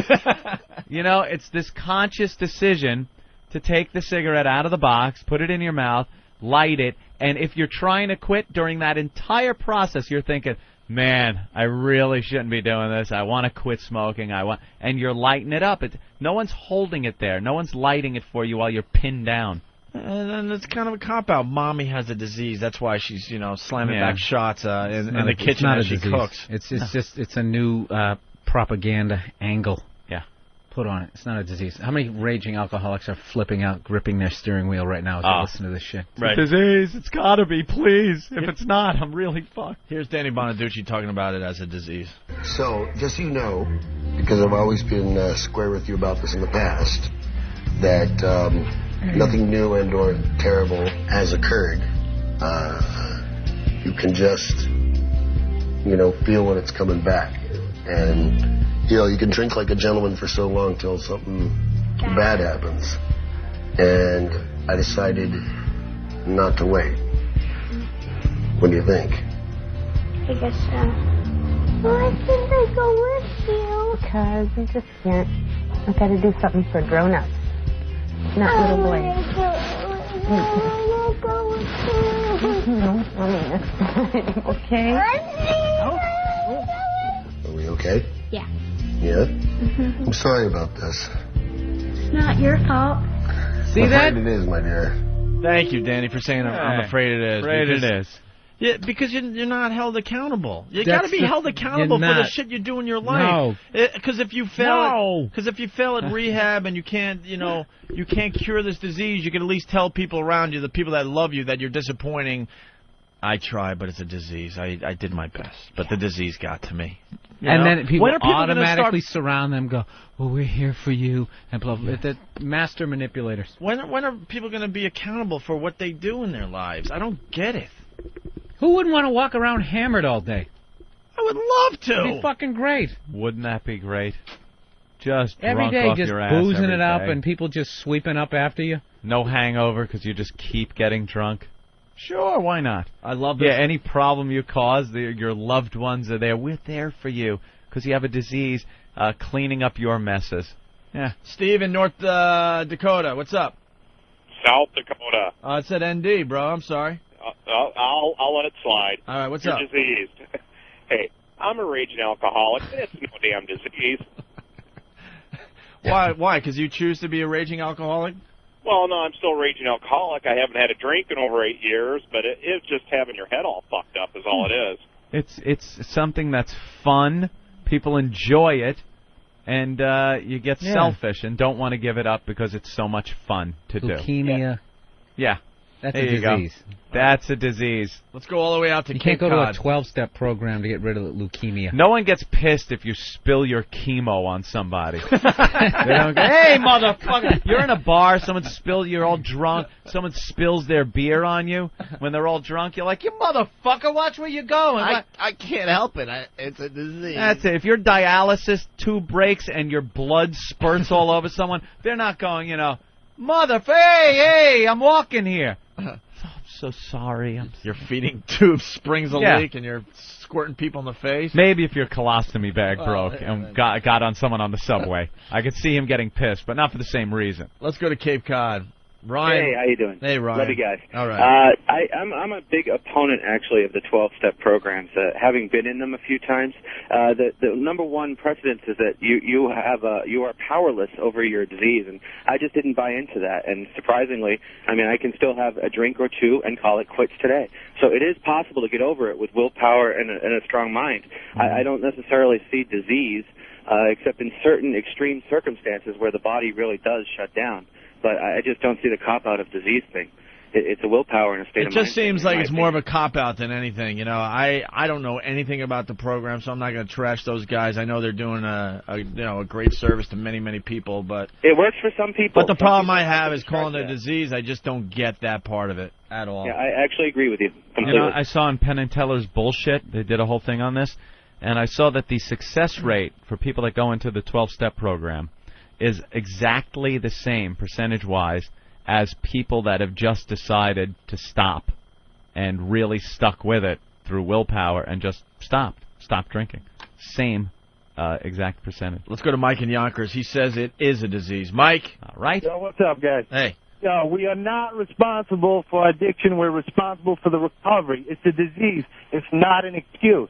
It's this conscious decision to take the cigarette out of the box, put it in your mouth, light it, and if you're trying to quit during that entire process, you're thinking, man, I really shouldn't be doing this. I want to quit smoking. And you're lighting it up. No one's holding it there. No one's lighting it for you while you're pinned down. And then it's kind of a cop-out. Mommy has a disease. That's why she's, slamming back shots in the kitchen as she cooks. It's a new propaganda angle. Yeah. Put on it. It's not a disease. How many raging alcoholics are flipping out, gripping their steering wheel right now as they listen to this shit? Right. It's a disease. It's got to be, please. If it's not, I'm really fucked. Here's Danny Bonaducci talking about it as a disease. So, just so you know, because I've always been square with you about this in the past, that nothing new and or terrible has occurred. You can just, feel when it's coming back. And, you can drink like a gentleman for so long till something bad happens. And I decided not to wait. What do you think? I guess so. Why can't I go with you? Because I just can't. I've got to do something for grown-ups, not little boys. I go with you. No, Mommy, next time. Okay? Are we okay? Yeah. Yeah? I'm sorry about this. It's not your fault. See that? It is, my dear. Thank you, Danny, for saying I'm afraid it is. Afraid it is. Yeah, because you're not held accountable. You got to be held accountable for the shit you do in your life. No. Because if you fail at rehab and you can't cure this disease, you can at least tell people around you, the people that love you, that you're disappointing. I tried, but it's a disease. I did my best, but the disease got to me. And then people automatically surround them, go, well, we're here for you, and blah, blah. The master manipulators. When are people going to be accountable for what they do in their lives? I don't get it. Who wouldn't want to walk around hammered all day? I would love to. It'd be fucking great. Wouldn't that be great? Just Every drunk day, off just your ass boozing every it up day. and people just sweeping up after you. No hangover because you just keep getting drunk. Sure, why not? I love this. Yeah, any problem you cause, your loved ones are there. We're there for you because you have a disease, cleaning up your messes. Yeah. Steve in North Dakota, what's up? South Dakota. It said ND, bro. I'm sorry. I'll let it slide. All right, what's You're up? diseased. Hey, I'm a raging alcoholic. It's no damn disease. Why? Because you choose to be a raging alcoholic? Well, no, I'm still a raging alcoholic. I haven't had a drink in over 8 years, but it's just having your head all fucked up is all it is. It's something that's fun. People enjoy it, and you get selfish and don't want to give it up because it's so much fun to do. Leukemia. Yeah. That's there a you disease. Go. That's a disease. Let's go all the way out to You Cape can't go Cod. to a 12-step program to get rid of leukemia. No one gets pissed if you spill your chemo on somebody. They don't go, hey, motherfucker! You're in a bar, you're all drunk, someone spills their beer on you when they're all drunk. You're like, you motherfucker, watch where you're going. I can't help it. It's a disease. That's it. If your dialysis tube breaks and your blood spurts all over someone, they're not going, hey, I'm walking here. I'm so sorry. Your feeding tube springs a leak and you're squirting people in the face. Maybe if your colostomy bag broke and got on someone on the subway. I could see him getting pissed, but not for the same reason. Let's go to Cape Cod. Ryan. Hey, how you doing? Hey, Ryan. Love you guys. All right. I'm a big opponent, actually, of the 12-step programs. Having been in them a few times, the number one precedence is that you are powerless over your disease, and I just didn't buy into that. And surprisingly, I can still have a drink or two and call it quits today. So it is possible to get over it with willpower and a strong mind. I don't necessarily see disease, except in certain extreme circumstances where the body really does shut down. But I just don't see the cop-out of disease thing. It's a willpower and a state of mind. It just seems like it's more of a cop-out than anything. I don't know anything about the program, so I'm not going to trash those guys. I know they're doing a great service to many, many people, but it works for some people. But the problem I have is calling it a disease. I just don't get that part of it at all. Yeah, I actually agree with you completely. I saw in Penn and Teller's Bullshit, they did a whole thing on this, and I saw that the success rate for people that go into the 12-step program is exactly the same percentage-wise as people that have just decided to stop and really stuck with it through willpower and just stopped drinking. Same exact percentage. Let's go to Mike in Yonkers. He says it is a disease. Mike? All right. Yo, what's up, guys? Hey. Yo, we are not responsible for addiction. We're responsible for the recovery. It's a disease. It's not an excuse.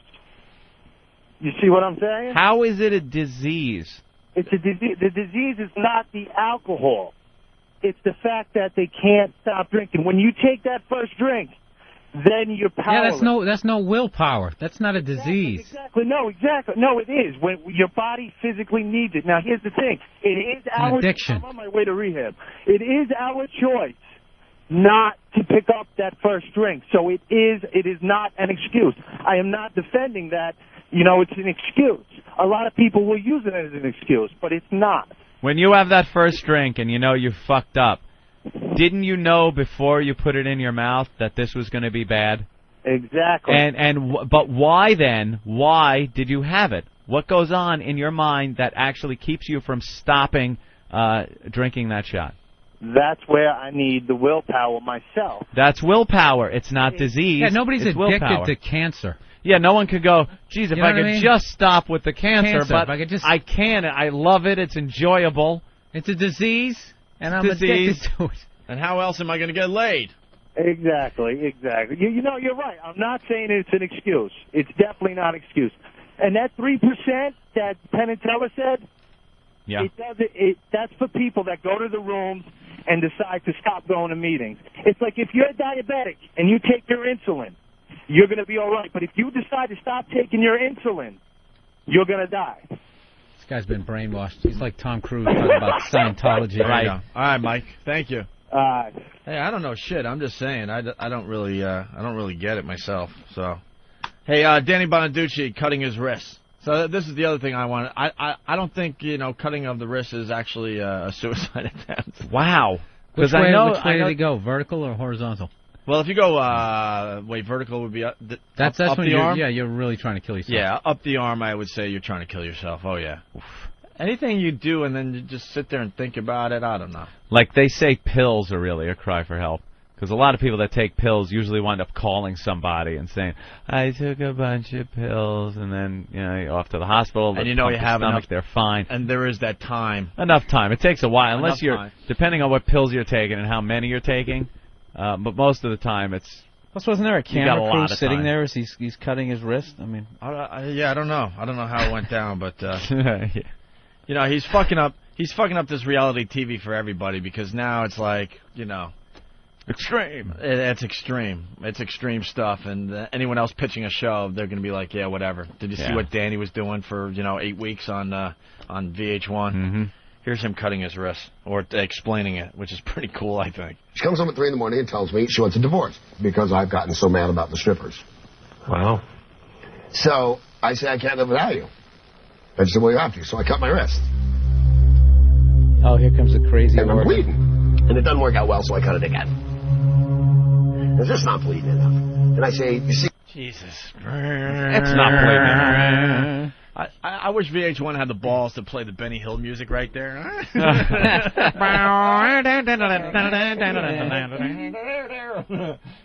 You see what I'm saying? How is it a disease? It's a disease. The disease is not the alcohol. It's the fact that they can't stop drinking. When you take that first drink, then you're powerless. Yeah, that's no willpower. That's not a disease. Exactly. No, it is. When your body physically needs it. Now, here's the thing. It is our addiction. I'm on my way to rehab. It is our choice not to pick up that first drink. So it is not an excuse. I am not defending that. It's an excuse. A lot of people will use it as an excuse, but it's not. When you have that first drink and you fucked up, didn't you know before you put it in your mouth that this was going to be bad? Exactly. But why then? Why did you have it? What goes on in your mind that actually keeps you from stopping drinking that shot? That's where I need the willpower myself. That's willpower. It's not disease. Yeah, nobody's it's addicted willpower. to cancer. Yeah, no one could go, geez, if You know I what I could mean? just stop with the cancer, but I can. I love it. It's enjoyable. It's a disease, and I'm disease. addicted to it. And how else am I going to get laid? Exactly. You're right. I'm not saying it's an excuse. It's definitely not an excuse. And that 3% that Penn and Teller said, yeah, that's for people that go to the rooms and decide to stop going to meetings. It's like if you're diabetic and you take your insulin, you're going to be all right. But if you decide to stop taking your insulin, you're going to die. This guy's been brainwashed. He's like Tom Cruise talking about Scientology. Right. All right, Mike. Thank you. Hey, I don't know shit. I'm just saying. I don't really get it myself. So, hey, Danny Bonaducci cutting his wrist. So this is the other thing I want. I don't think cutting of the wrist is actually a suicide attempt. Wow. Which I way know did he go? Vertical or horizontal? Well, if you go vertical would be That's up when the arm. you're really trying to kill yourself. Yeah, up the arm, I would say you're trying to kill yourself. Oh, yeah. Oof. Anything you do and then you just sit there and think about it, I don't know. Like they say pills are really a cry for help. Because a lot of people that take pills usually wind up calling somebody and saying, I took a bunch of pills, and then you're off to the hospital. And you know you have enough. They're fine. And there is that time. Enough time. It takes a while, unless time. depending on what pills you're taking and how many you're taking. But most of the time it's... Plus, wasn't there a camera crew sitting time. there as he's cutting his wrist? I mean... yeah, I don't know. I don't know how it went down, but... You know, he's fucking up this reality TV for everybody because now it's like, extreme. It's extreme. It's extreme stuff, and anyone else pitching a show, they're going to be like, yeah, whatever. Did you see what Danny was doing for 8 weeks on VH1? Mm-hmm. Here's him cutting his wrist or explaining it, which is pretty cool, I think. She comes home at 3 in the morning and tells me she wants a divorce because I've gotten so mad about the strippers. Wow. So I say I can't live without you. And she said, well, you have to. So I cut my wrist. Oh, here comes the crazy and I'm bleeding. And it doesn't work out well, so I cut it again. It's just not bleeding enough. And I say, you see... Jesus. It's not bleeding. I wish VH1 had the balls to play the Benny Hill music right there.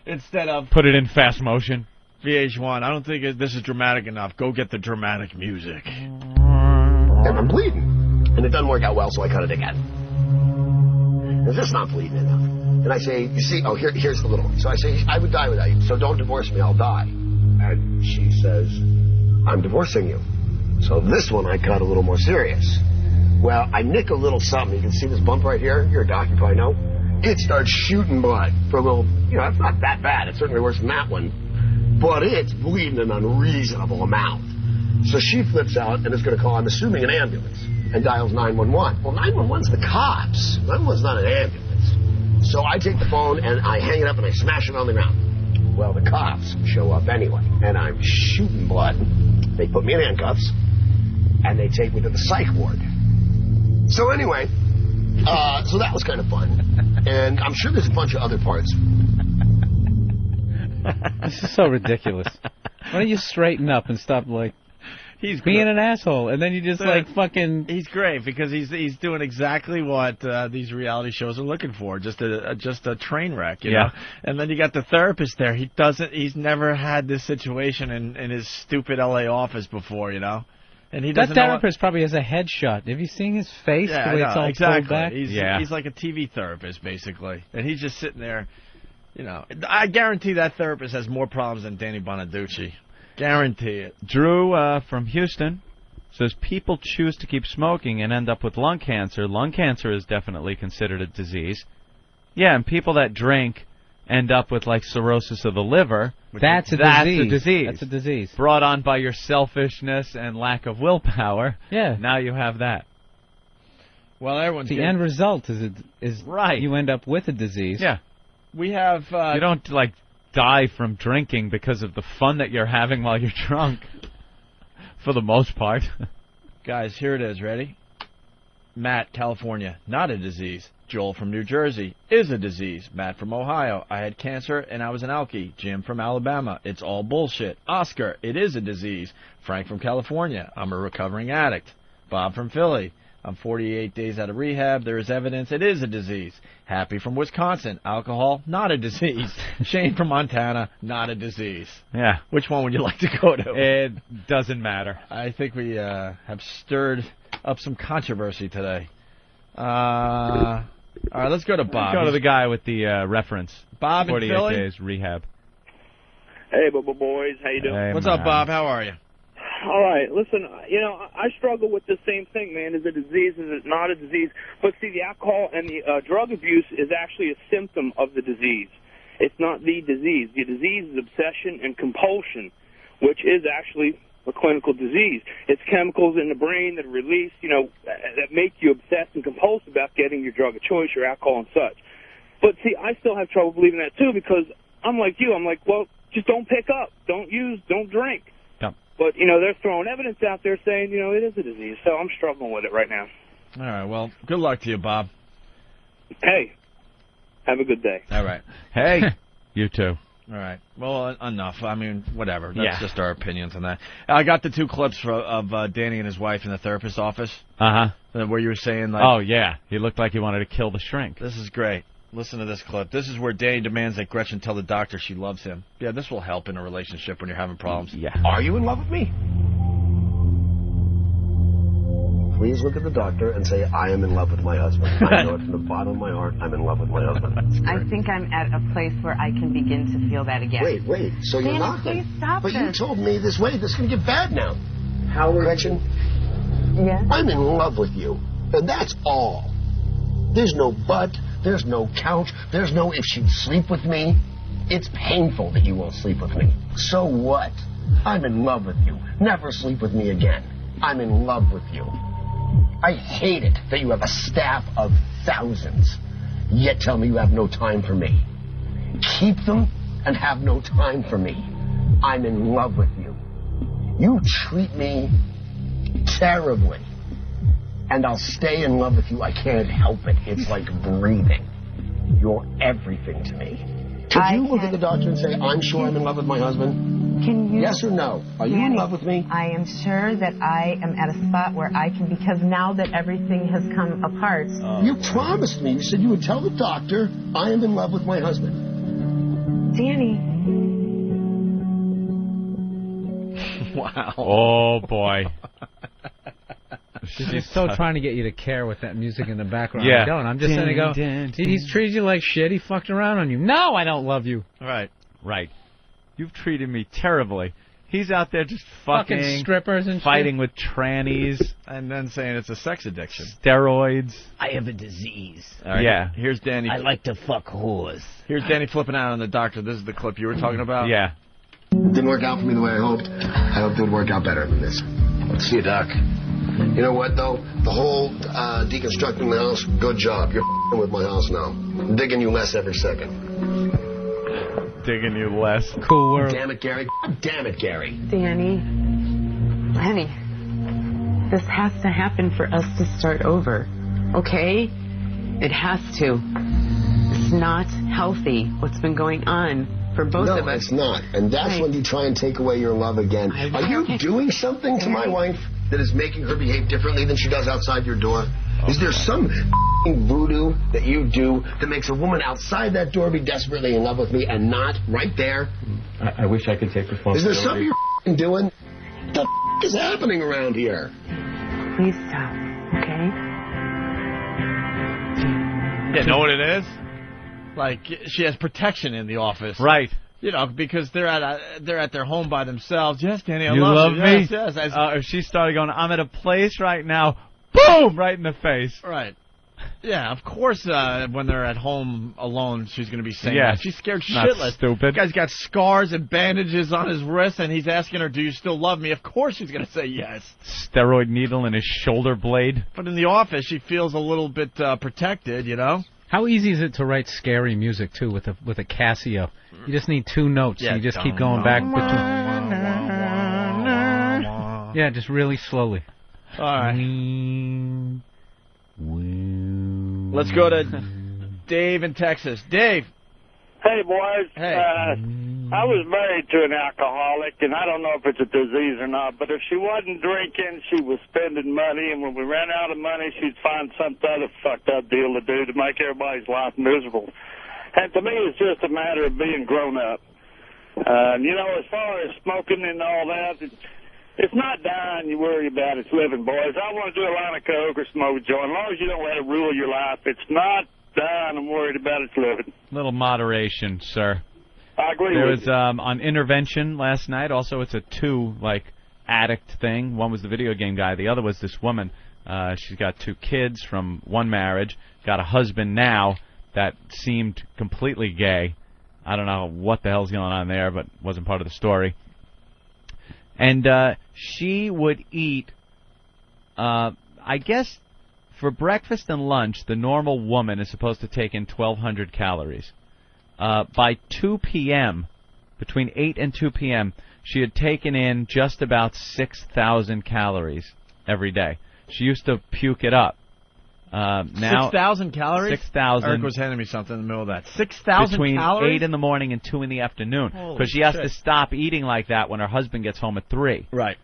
Instead of... Put it in fast motion. VH1, I don't think this is dramatic enough. Go get the dramatic music. And I'm bleeding. And it doesn't work out well, so I cut it again. It's just not bleeding enough. And I say, you see, here's the little one. So I say, I would die without you, so don't divorce me, I'll die. And she says, I'm divorcing you. So this one I cut a little more serious. Well, I nick a little something. You can see this bump right here. You're a doctor, you probably know. It starts shooting blood for a little, it's not that bad. It's certainly worse than that one. But it's bleeding an unreasonable amount. So she flips out and is going to call, I'm assuming, an ambulance, and dials 911. Well, 911's the cops. 911's not an ambulance. So I take the phone and I hang it up and I smash it on the ground. Well, the cops show up anyway, and I'm shooting blood. They put me in handcuffs, and they take me to the psych ward. So anyway, so that was kind of fun. And I'm sure there's a bunch of other parts. This is so ridiculous. Why don't you straighten up and stop, he's being an asshole, and then you just, fucking... He's great, because he's doing exactly what these reality shows are looking for, just a train wreck, you know? And then you got the therapist there. He's never had this situation in his stupid L.A. office before, And he doesn't that therapist probably has a headshot. Have you seen his face? Yeah, the way it's all pulled back? He's like a TV therapist, basically. And he's just sitting there... I guarantee that therapist has more problems than Danny Bonaducci. Guarantee it. Drew from Houston says people choose to keep smoking and end up with lung cancer. Lung cancer is definitely considered a disease. Yeah, and people that drink end up with cirrhosis of the liver. That's a disease. That's a disease. Brought on by your selfishness and lack of willpower. Yeah. Now you have that. Well, everyone's the end result is right. You end up with a disease. Yeah. We have... you don't, die from drinking because of the fun that you're having while you're drunk. For the most part. Guys, here it is. Ready? Matt, California. Not a disease. Joel from New Jersey. Is a disease. Matt from Ohio. I had cancer and I was an alkie. Jim from Alabama. It's all bullshit. Oscar. It is a disease. Frank from California. I'm a recovering addict. Bob from Philly. I'm 48 days out of rehab. There is evidence it is a disease. Happy from Wisconsin. Alcohol, not a disease. Shane from Montana, not a disease. Yeah. Which one would you like to go to? It doesn't matter. I think we have stirred up some controversy today. All right, let's go to Bob. Let's go to the guy with the reference. Bob in 48 Philly? days rehab. Hey, boys. How you doing? Hey, What's up, Bob? How are you? All right, listen, I struggle with the same thing, man. Is it a disease? Is it not a disease? But see, the alcohol and the drug abuse is actually a symptom of the disease. It's not the disease. The disease is obsession and compulsion, which is actually a clinical disease. It's chemicals in the brain that are released, that make you obsessed and compulsive about getting your drug of choice, your alcohol and such. But see, I still have trouble believing that, too, because I'm like you. I'm like, well, just don't pick up. Don't use. Don't drink. But, they're throwing evidence out there saying, it is a disease. So I'm struggling with it right now. All right. Well, good luck to you, Bob. Hey, have a good day. All right. Hey, You too. All right. Well, enough. I mean, whatever. That's just our opinions on that. I got the 2 clips of Danny and his wife in the therapist's office. Where you were saying, like... Oh, yeah. He looked like he wanted to kill the shrink. This is great. Listen to this clip. This is where Danny demands that Gretchen tell the doctor she loves him. Yeah, this will help in a relationship when you're having problems. Yeah. Are you in love with me? Please look at the doctor and say, I am in love with my husband. I know it from the bottom of my heart. I'm in love with my husband. I think I'm at a place where I can begin to feel that again. Wait. So you're not... Please stop But this. you told me this way. This is going to get bad now. Gretchen, Yeah? I'm in love with you. And that's all. There's no but. There's no couch. There's no if she'd sleep with me. It's painful that you won't sleep with me. So what? I'm in love with you. Never sleep with me again. I'm in love with you. I hate it that you have a staff of thousands, yet tell me you have no time for me. Keep them and have no time for me. I'm in love with you. You treat me terribly, and I'll stay in love with you. I can't help it. It's like breathing. You're everything to me. Could you look at the doctor and say, I'm sure I'm in love with my husband? Can you? Yes or no? Are you in love with me? I am sure that I am at a spot where I can, because now that everything has come apart. You promised me. You said you would tell the doctor I am in love with my husband. Danny. Wow. Oh, boy. She's so trying to get you to care with that music in the background. Yeah. I don't. I'm just going to go, he's treated you like shit. He fucked around on you. No, I don't love you. Right. You've treated me terribly. He's out there just fucking strippers and fighting shit. with trannies. And then saying it's a sex addiction. Steroids. I have a disease. All right, Yeah. Here's Danny. I like to fuck whores. Here's Danny flipping out on the doctor. This is the clip you were talking about? Yeah. It didn't work out for me the way I hoped. I hoped it would work out better than this. See you, Doc. You know what, though? The whole deconstructing the house, good job. You're f***ing with my house now. I'm digging you less every second. Digging you less. Cool world. Damn it, Gary. God damn it, Gary. Danny. Lenny. This has to happen for us to start over. Okay? It has to. It's not healthy what's been going on for both of us. No, it's not. And that's when you try and take away your love again. Are you doing something to my wife that is making her behave differently than she does outside your door? Is there some voodoo that you do that makes a woman outside that door be desperately in love with me and not right there? I wish I could take responsibility. Is there something you're doing? What the is happening around here? Please stop, okay? Yeah, know what it is? Like, she has protection in the office. Right. You know, because they're at their home by themselves. Yes, Danny, I You love love me? Yes. If she started going, I'm at a place right now, boom, right in the face. Right. Yeah, of course, when they're at home alone, she's going to be saying Yeah, that. She's scared not shitless. stupid. The guy's got scars and bandages on his wrist, and he's asking her, do you still love me? Of course she's going to say yes. Steroid needle in his shoulder blade. But in the office, she feels a little bit protected, you know? How easy is it to write scary music, too, with a Casio? You just need 2 notes, and you just keep going back between... Yeah, just really slowly. All right. Let's go to Dave in Texas. Dave. Hey, boys. Hey. I was married to an alcoholic, and I don't know if it's a disease or not, but if she wasn't drinking, she was spending money, and when we ran out of money, she'd find some other fucked up deal to do to make everybody's life miserable. And to me, it's just a matter of being grown up. You know, as far as smoking and all that, it's not dying you worry about, it's living, boys. I want to do a line of coke or smoke a joint. As long as you don't let it rule your life, it's not dying I'm worried about, it's living. Little moderation, sir. I agree There with was you. on Intervention last night. Also, it's a 2 addict thing. One was the video game guy. The other was this woman. She's got 2 kids from one marriage. Got a husband now that seemed completely gay. I don't know what the hell's going on there, but wasn't part of the story. And she would eat, I guess, for breakfast and lunch, the normal woman is supposed to take in 1,200 calories. By 2 p.m., between 8 and 2 p.m., she had taken in just about 6,000 calories every day. She used to puke it up. Now 6,000 calories? 6,000. Eric was handing me something in the middle of that. 6,000 between calories? 8 in the morning and 2 in the afternoon. Holy Because she has shit. to stop eating like that when her husband gets home at 3. Right.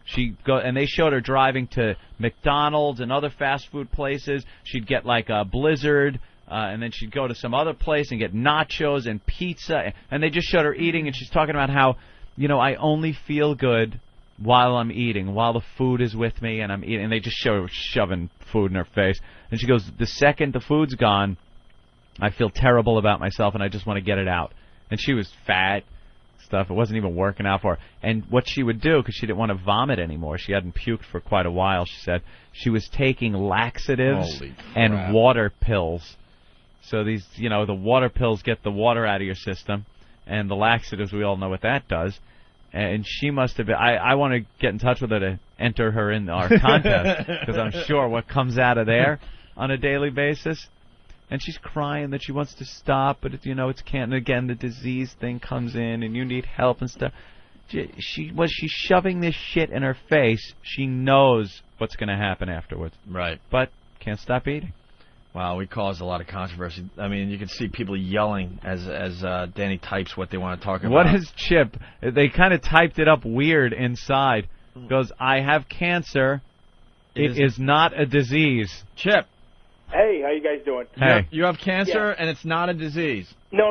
And they showed her driving to McDonald's and other fast food places. She'd get like a Blizzard, and then she'd go to some other place and get nachos and pizza. And they just showed her eating, and she's talking about how, I only feel good while I'm eating, while the food is with me and I'm eating. And they just show her shoving food in her face. And she goes, the second the food's gone, I feel terrible about myself and I just want to get it out. And she was fat, stuff. It wasn't even working out for her. And what she would do, because she didn't want to vomit anymore, she hadn't puked for quite a while, she said, she was taking laxatives and water pills. So these, the water pills get the water out of your system, and the laxatives, we all know what that does. And she must have been. I want to get in touch with her to enter her in our contest, because I'm sure what comes out of there on a daily basis. And she's crying that she wants to stop, but it's can't. And again, the disease thing comes in, and you need help and stuff. She's shoving this shit in her face. She knows what's going to happen afterwards. Right. But can't stop eating. Wow, we caused a lot of controversy. I mean, you can see people yelling as Danny types what they want to talk about. What is Chip? They kind of typed it up weird inside. Goes, I have cancer. It is not a disease. Chip. Hey, how you guys doing? Hey. You have cancer, Yeah. and it's not a disease. No,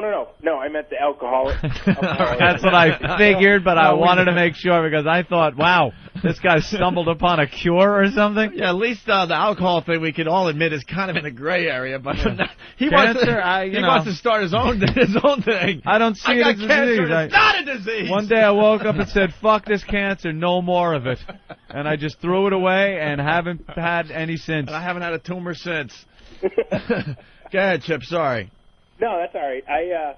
I meant the alcoholic. That's what I figured, but I wanted to make sure because I thought, wow, this guy stumbled upon a cure or something. Yeah, at least the alcohol thing we can all admit is kind of in a gray area. But he Cancer, wants to start his own thing. I don't see it as a cancer, disease. It's not a disease. One day I woke up and said, fuck this cancer, no more of it. And I just threw it away and haven't had any since. And I haven't had a tumor since. Go ahead, Chip, sorry. No, that's all right.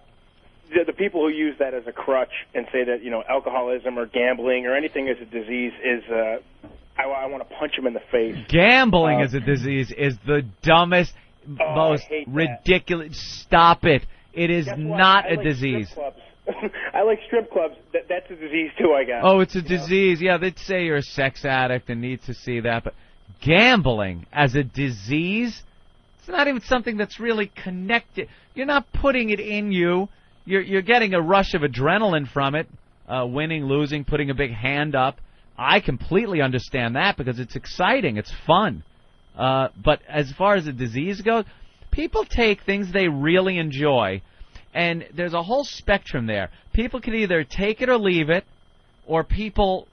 The people who use that as a crutch and say that alcoholism or gambling or anything is a disease is I want to punch them in the face. Gambling as a disease is the dumbest, most ridiculous. Stop it. It is not a disease. I like strip clubs. That's a disease too, I guess. Oh, it's a disease. Yeah, they'd say you're a sex addict and need to see that. But gambling as a disease, it's not even something that's really connected. You're not putting it in you. You're getting a rush of adrenaline from it, winning, losing, putting a big hand up. I completely understand that because it's exciting. It's fun. But as far as the disease goes, people take things they really enjoy, and there's a whole spectrum there. People can either take it or leave it, or people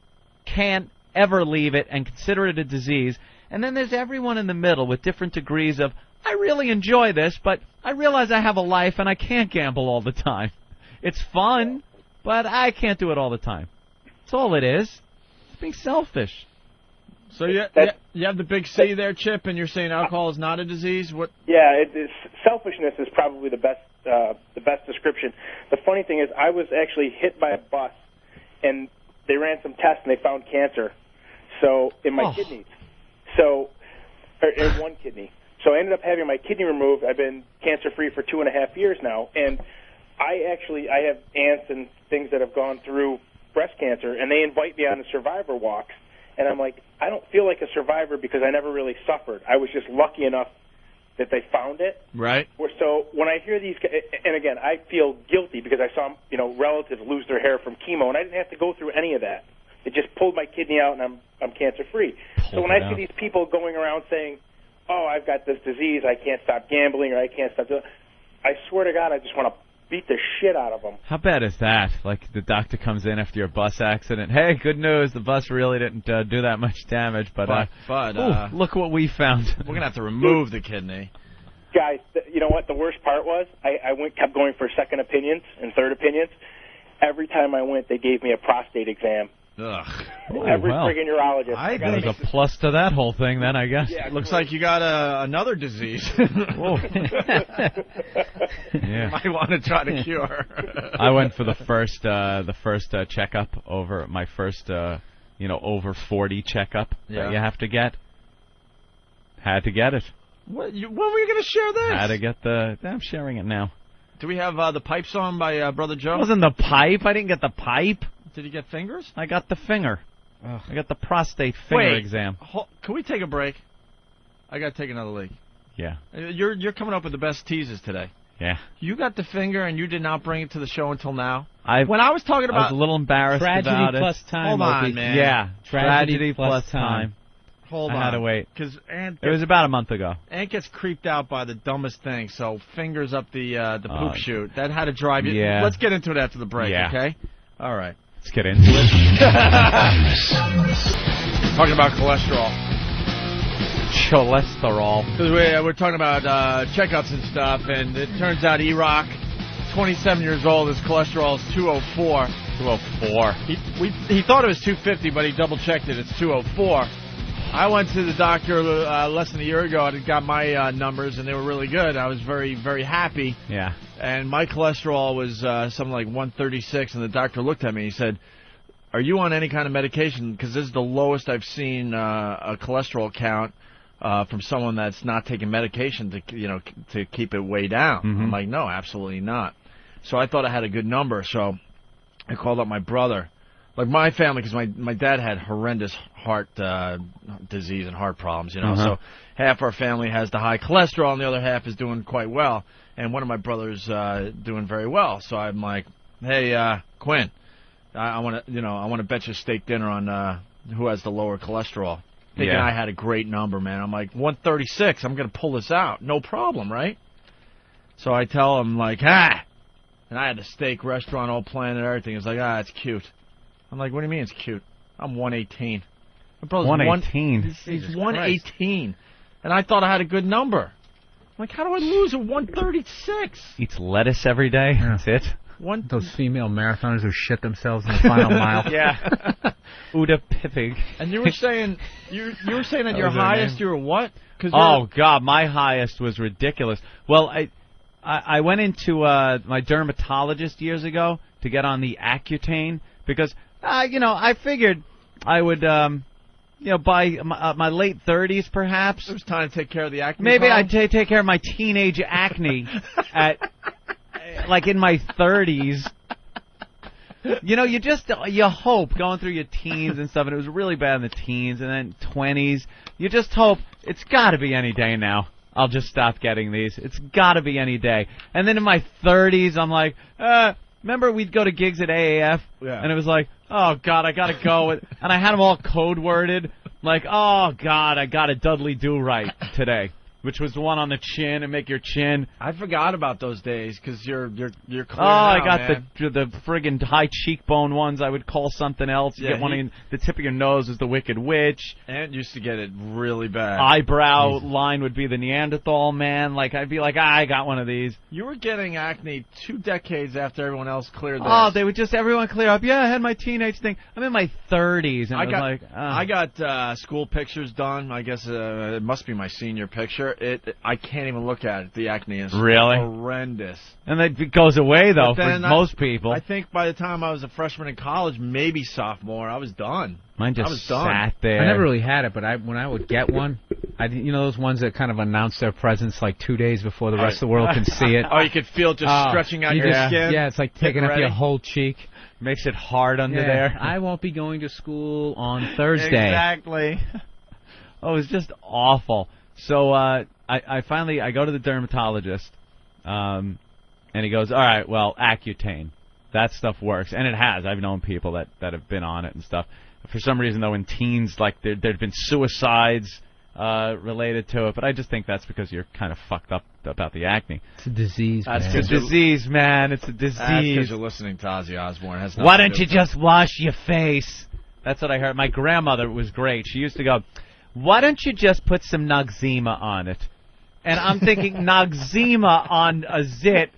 can't ever leave it and consider it a disease. And then there's everyone in the middle with different degrees of, I really enjoy this, but I realize I have a life and I can't gamble all the time. It's fun, but I can't do it all the time. That's all it is. It's being selfish. So you have the big C there, Chip, and you're saying alcohol is not a disease? What? Yeah, selfishness is probably the best description. The funny thing is, I was actually hit by a bus, and they ran some tests and they found cancer. So in my kidneys, or in one kidney. So I ended up having my kidney removed. I've been cancer-free for 2.5 years now, and I have aunts and things that have gone through breast cancer, and they invite me on the survivor walks. And I'm like, I don't feel like a survivor because I never really suffered. I was just lucky enough that they found it. Right. So when I hear these, and again, I feel guilty because I saw relatives lose their hair from chemo, and I didn't have to go through any of that. It just pulled my kidney out, and I'm cancer-free. So when I see these people going around saying, oh, I've got this disease, I can't stop gambling, or I can't stop doing, I swear to God, I just want to beat the shit out of them. How bad is that? Like the doctor comes in after your bus accident. Hey, good news, the bus really didn't do that much damage, but look what we found. We're going to have to remove the kidney. Guys, you know what the worst part was? I kept going for second opinions and third opinions. Every time I went, they gave me a prostate exam. Ugh. Every friggin' urologist. There's a plus to that whole thing then, I guess. Yeah, looks like you got another disease. Whoa. Yeah. Might want to try to cure. I went for the first checkup over my first over 40 checkup that you have to get. Had to get it. When were you going to share this? Had to get I'm sharing it now. Do we have the pipe song by Brother Joe? It wasn't the pipe. I didn't get the pipe. Did you get fingers? I got the finger. Ugh. I got the prostate finger exam. Can we take a break? I got to take another leak. Yeah. You're coming up with the best teases today. Yeah. You got the finger, and you did not bring it to the show until now. When I was talking about, I was a little embarrassed about it. Tragedy plus time. Hold on, Opie. man. Yeah. Tragedy plus time. Hold on. I had to wait. Because it was about a month ago. Ant gets creeped out by the dumbest thing. So fingers up the poop chute. That had to drive you. Yeah. Let's get into it after the break. Yeah. Okay. All right. Let's get into it. Talking about cholesterol. Cholesterol. Because we're talking about checkups and stuff, and it turns out E-Rock, 27 years old, his cholesterol is 204. 204. He thought it was 250, but he double-checked it. It's 204. I went to the doctor less than a year ago and got my numbers, and they were really good. I was very, very happy. Yeah. And my cholesterol was something like 136, and the doctor looked at me and he said, "Are you on any kind of medication? Because this is the lowest I've seen a cholesterol count from someone that's not taking medication to keep it way down." Mm-hmm. I'm like, "No, absolutely not." So I thought I had a good number, so I called up my brother. Like my family, because my dad had horrendous heart disease and heart problems, So half our family has the high cholesterol, and the other half is doing quite well. And one of my brothers doing very well. So I'm like, "Hey, Quinn, I want to bet you a steak dinner on who has the lower cholesterol." Thinking I had a great number, man. I'm like 136. I'm gonna pull this out, no problem, right? So I tell him like, and I had the steak restaurant all planned and everything. He's like, it's cute. I'm like, what do you mean it's cute? I'm 118. My brother's 118. He's 118. And I thought I had a good number. I'm like, how do I lose at 136? Eats lettuce every day. That's it. Those female marathoners who shit themselves in the final mile. Yeah. Uda Pippig. And you were saying you were saying that your highest you were what? Oh God, my highest was ridiculous. Well, I went into my dermatologist years ago to get on the Accutane because I figured I would by my late 30s perhaps. It was time to take care of the acne. Maybe problem? I'd take care of my teenage acne at like in my 30s. You hope going through your teens and stuff, and it was really bad in the teens, and then 20s. You just hope it's got to be any day now. I'll just stop getting these. It's got to be any day. And then in my 30s, I'm like, remember we'd go to gigs at AAF, and it was like, oh God, I gotta go, and I had them all code worded, like, oh God, I got a Dudley Do Right today. Which was the one on the chin and make your chin. I forgot about those days because you're clear now, I got man. the friggin' high cheekbone ones. I would call something else. You Yeah, get one in the tip of your nose is the Wicked Witch. Ant used to get it really bad. Eyebrow line would be the Neanderthal man. Like I'd be like, I got one of these. You were getting acne 2 decades after everyone else cleared theirs. Oh, they would just everyone clear up. Yeah, I had my teenage thing. I'm in my 30s, and I got school pictures done. I guess it must be my senior picture. I can't even look at it. The acne is really horrendous. And it goes away though for most people. I think by the time I was a freshman in college, maybe sophomore, I was done. Mine just I was done. sat there. I never really had it, but when I would get one, those ones that kind of announce their presence like 2 days before the rest of the world can see it. Oh, you could feel it just stretching out your skin. Yeah, it's like taking up your whole cheek. Makes it hard under there. I won't be going to school on Thursday. Exactly. Oh, it was just awful. So I finally go to the dermatologist, and he goes, all right, well, Accutane, that stuff works, and it has. I've known people that have been on it and stuff. For some reason, though, in teens, like there'd been suicides related to it, but I just think that's because you're kind of fucked up about the acne. It's a disease, man. It's a disease, man. It's a disease. That's because you're listening to Ozzy Osbourne. Why don't you just wash your face? That's what I heard. My grandmother was great. She used to go, why don't you just put some Noxzema on it? And I'm thinking Noxzema on a zit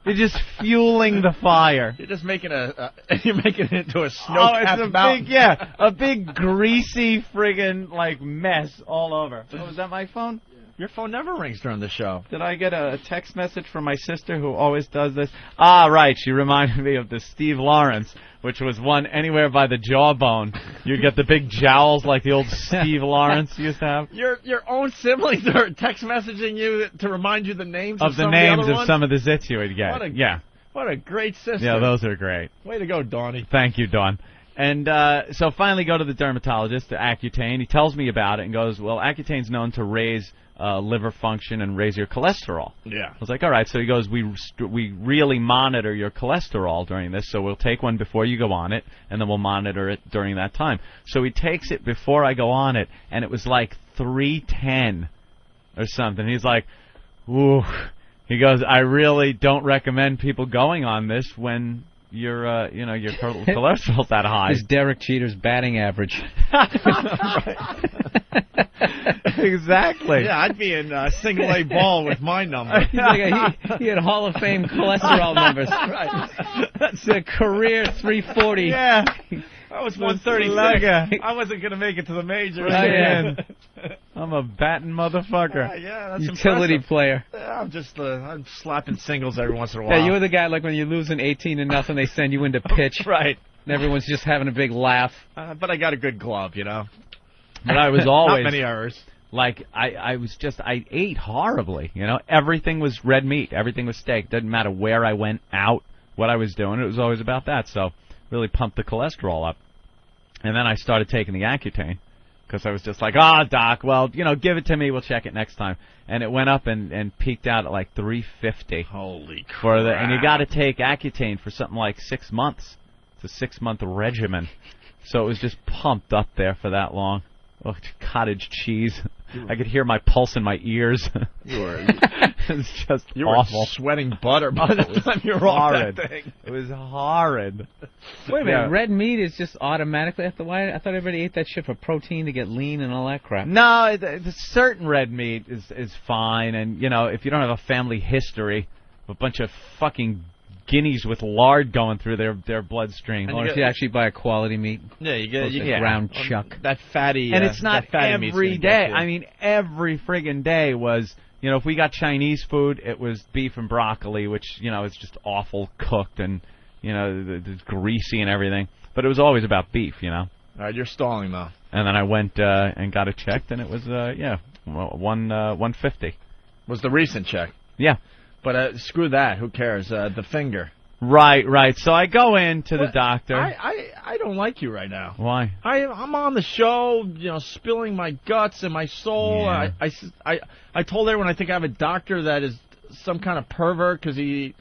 you're just fueling the fire. You're just making you're making it into a snow-capped mountain. A big greasy friggin' like mess all over. Oh, was that my phone? Your phone never rings during the show. Did I get a text message from my sister who always does this? Ah, right. She reminded me of the Steve Lawrence, which was one anywhere by the jawbone. You'd get the big jowls like the old Steve Lawrence used to have. Your own siblings are text messaging you to remind you the names of some some of the zits you would get. What a great sister. Yeah, those are great. Way to go, Donnie. Thank you, Dawn. And so finally go to the dermatologist, to Accutane. He tells me about it and goes, well, Accutane's known to raise liver function and raise your cholesterol. Yeah. I was like, all right. So he goes, we really monitor your cholesterol during this, so we'll take one before you go on it, and then we'll monitor it during that time. So he takes it before I go on it, and it was like 310 or something. He's like, ooh. He goes, I really don't recommend people going on this when your cholesterol's that high. It's Derek Jeter's batting average. Exactly. Yeah, I'd be in single A ball with my number. He had Hall of Fame cholesterol numbers. Right. It's a career 340. Yeah. I was 136. I wasn't going to make it to the majors. I'm a batting motherfucker. Yeah, that's utility impressive. player. Yeah, I'm slapping singles every once in a while. Yeah, you were the guy like when you're losing 18-0, they send you into pitch. Right. And everyone's just having a big laugh. But I got a good glove, you know. But I was always not many errors. Like I ate horribly, you know. Everything was red meat. Everything was steak. Doesn't matter where I went out, what I was doing. It was always about that. So really pumped the cholesterol up. And then I started taking the Accutane because I was just like, doc, well, give it to me. We'll check it next time. And it went up and peaked out at like 350. Holy crap. And you got to take Accutane for something like 6 months. It's a 6-month regimen. So it was just pumped up there for that long. Oh, cottage cheese. I could hear my pulse in my ears. It's just awful. Were sweating butter by the time you were off that thing. It was horrid. Wait a minute, red meat is just automatically after why? I thought everybody ate that shit for protein to get lean and all that crap. No, the certain red meat is fine, and if you don't have a family history, a bunch of fucking guineas with lard going through their bloodstream. Or if you actually buy a quality meat. Yeah, you get ground chuck. That fatty. And it's not every day. I mean, every friggin' day was, if we got Chinese food, it was beef and broccoli, which, is just awful cooked and, it's greasy and everything. But it was always about beef, All right, you're stalling, though. And then I went and got it checked, and it was, 150. Was the recent check? Yeah. But screw that. Who cares? The finger. Right. So I go in to the doctor. I don't like you right now. Why? I'm on the show, spilling my guts and my soul. Yeah. I told everyone I think I have a doctor that is some kind of pervert because the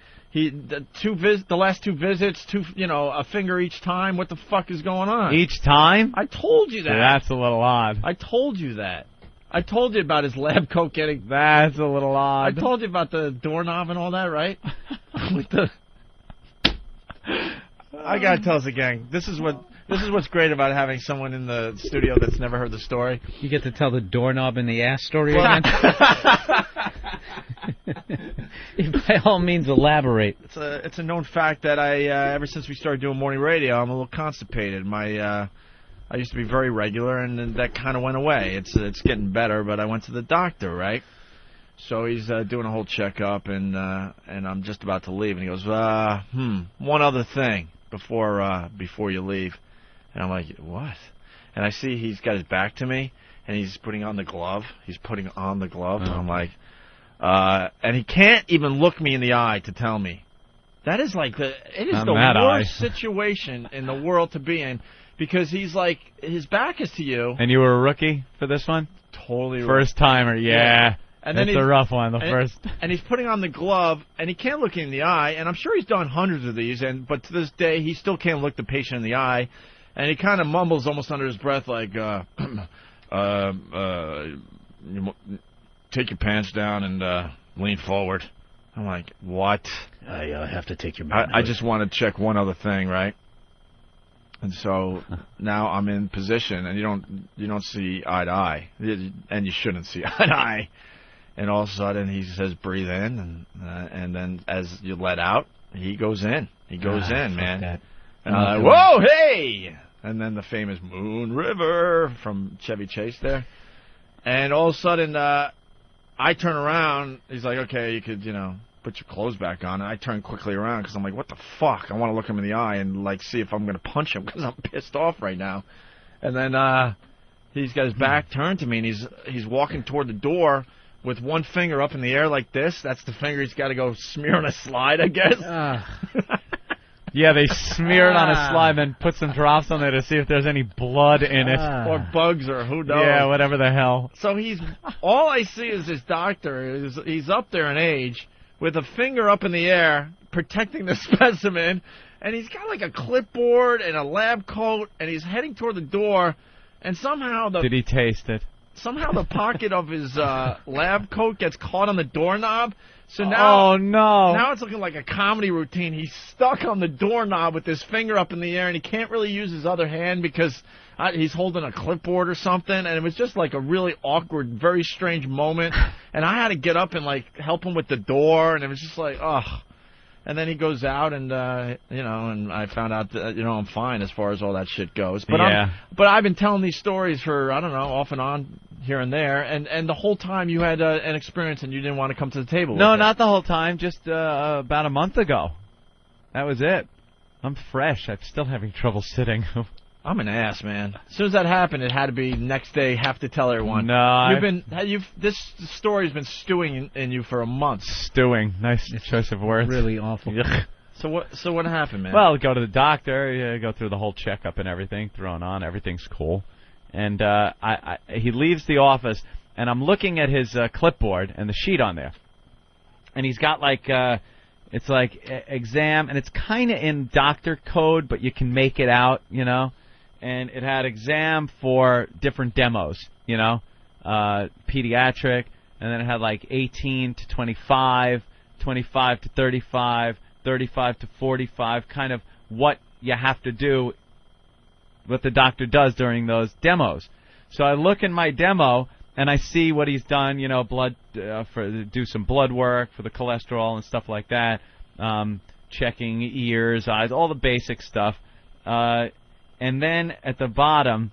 last 2 visits, a finger each time. What the fuck is going on? Each time? I told you that. That's a little odd. I told you that. I told you about his lab coat getting... That's a little odd. I told you about the doorknob and all that, right? I gotta tell us again. This is what's great about having someone in the studio that's never heard the story. You get to tell the doorknob and the ass story again? By all means, elaborate. It's a known fact that I ever since we started doing morning radio, I'm a little constipated. I used to be very regular, and then that kind of went away. It's getting better, but I went to the doctor, right? So he's doing a whole checkup, and I'm just about to leave, and he goes, one other thing before you leave. And I'm like, what? And I see he's got his back to me, and he's putting on the glove. And I'm like, and he can't even look me in the eye to tell me. That is like the worst situation in the world to be in. Because he's like, his back is to you. And you were a rookie for this one? Totally. First timer, yeah. And then it's a rough one, first. And he's putting on the glove, and he can't look in the eye. And I'm sure he's done hundreds of these, but to this day, he still can't look the patient in the eye. And he kind of mumbles almost under his breath, like, take your pants down and lean forward. I'm like, what? I have to take your I just want to check one other thing, right? And so now I'm in position, and you don't see eye to eye, and you shouldn't see eye to eye. And all of a sudden he says, "Breathe in," and then as you let out, he goes in. He goes in, man. That. And I'm like, whoa, hey! And then the famous Moon River from Chevy Chase there. And all of a sudden, I turn around. He's like, "Okay, you could, put your clothes back on." And I turn quickly around because I'm like, what the fuck? I want to look him in the eye and see if I'm going to punch him because I'm pissed off right now. And then he's got his back turned to me, and he's walking toward the door with one finger up in the air like this. That's the finger he's got to go smear on a slide, I guess. Yeah, they smear it on a slime and put some drops on there to see if there's any blood in it. Or bugs or who knows. Yeah, whatever the hell. So all I see is this doctor. He's up there in age with a finger up in the air protecting the specimen, and he's got like a clipboard and a lab coat, and he's heading toward the door, and somehow Did he taste it? Somehow the pocket of his lab coat gets caught on the doorknob. So now, oh no! Now it's looking like a comedy routine. He's stuck on the doorknob with his finger up in the air, and he can't really use his other hand because he's holding a clipboard or something. And it was just like a really awkward, very strange moment. And I had to get up and like help him with the door, and it was just like, ugh. And then he goes out, and and I found out that I'm fine as far as all that shit goes. But yeah. But I've been telling these stories for I don't know, off and on, here and there, and the whole time you had an experience, and you didn't want to come to the table. No, not the whole time. Just about a month ago. That was it. I'm fresh. I'm still having trouble sitting. I'm an ass, man. As soon as that happened, it had to be next day. Have to tell everyone. No, this story's been stewing in you for a month. Stewing, nice choice of words. Really awful. So what happened, man? Well, go to the doctor, go through the whole checkup and everything, thrown on, everything's cool, and he leaves the office, and I'm looking at his clipboard and the sheet on there, and he's got like it's like exam, and it's kind of in doctor code, but you can make it out, And it had exam for different demos, pediatric, and then it had like 18 to 25, 25 to 35, 35 to 45, kind of what you have to do, what the doctor does during those demos. So I look in my demo, and I see what he's done, blood do some blood work for the cholesterol and stuff like that, checking ears, eyes, all the basic stuff. And then at the bottom,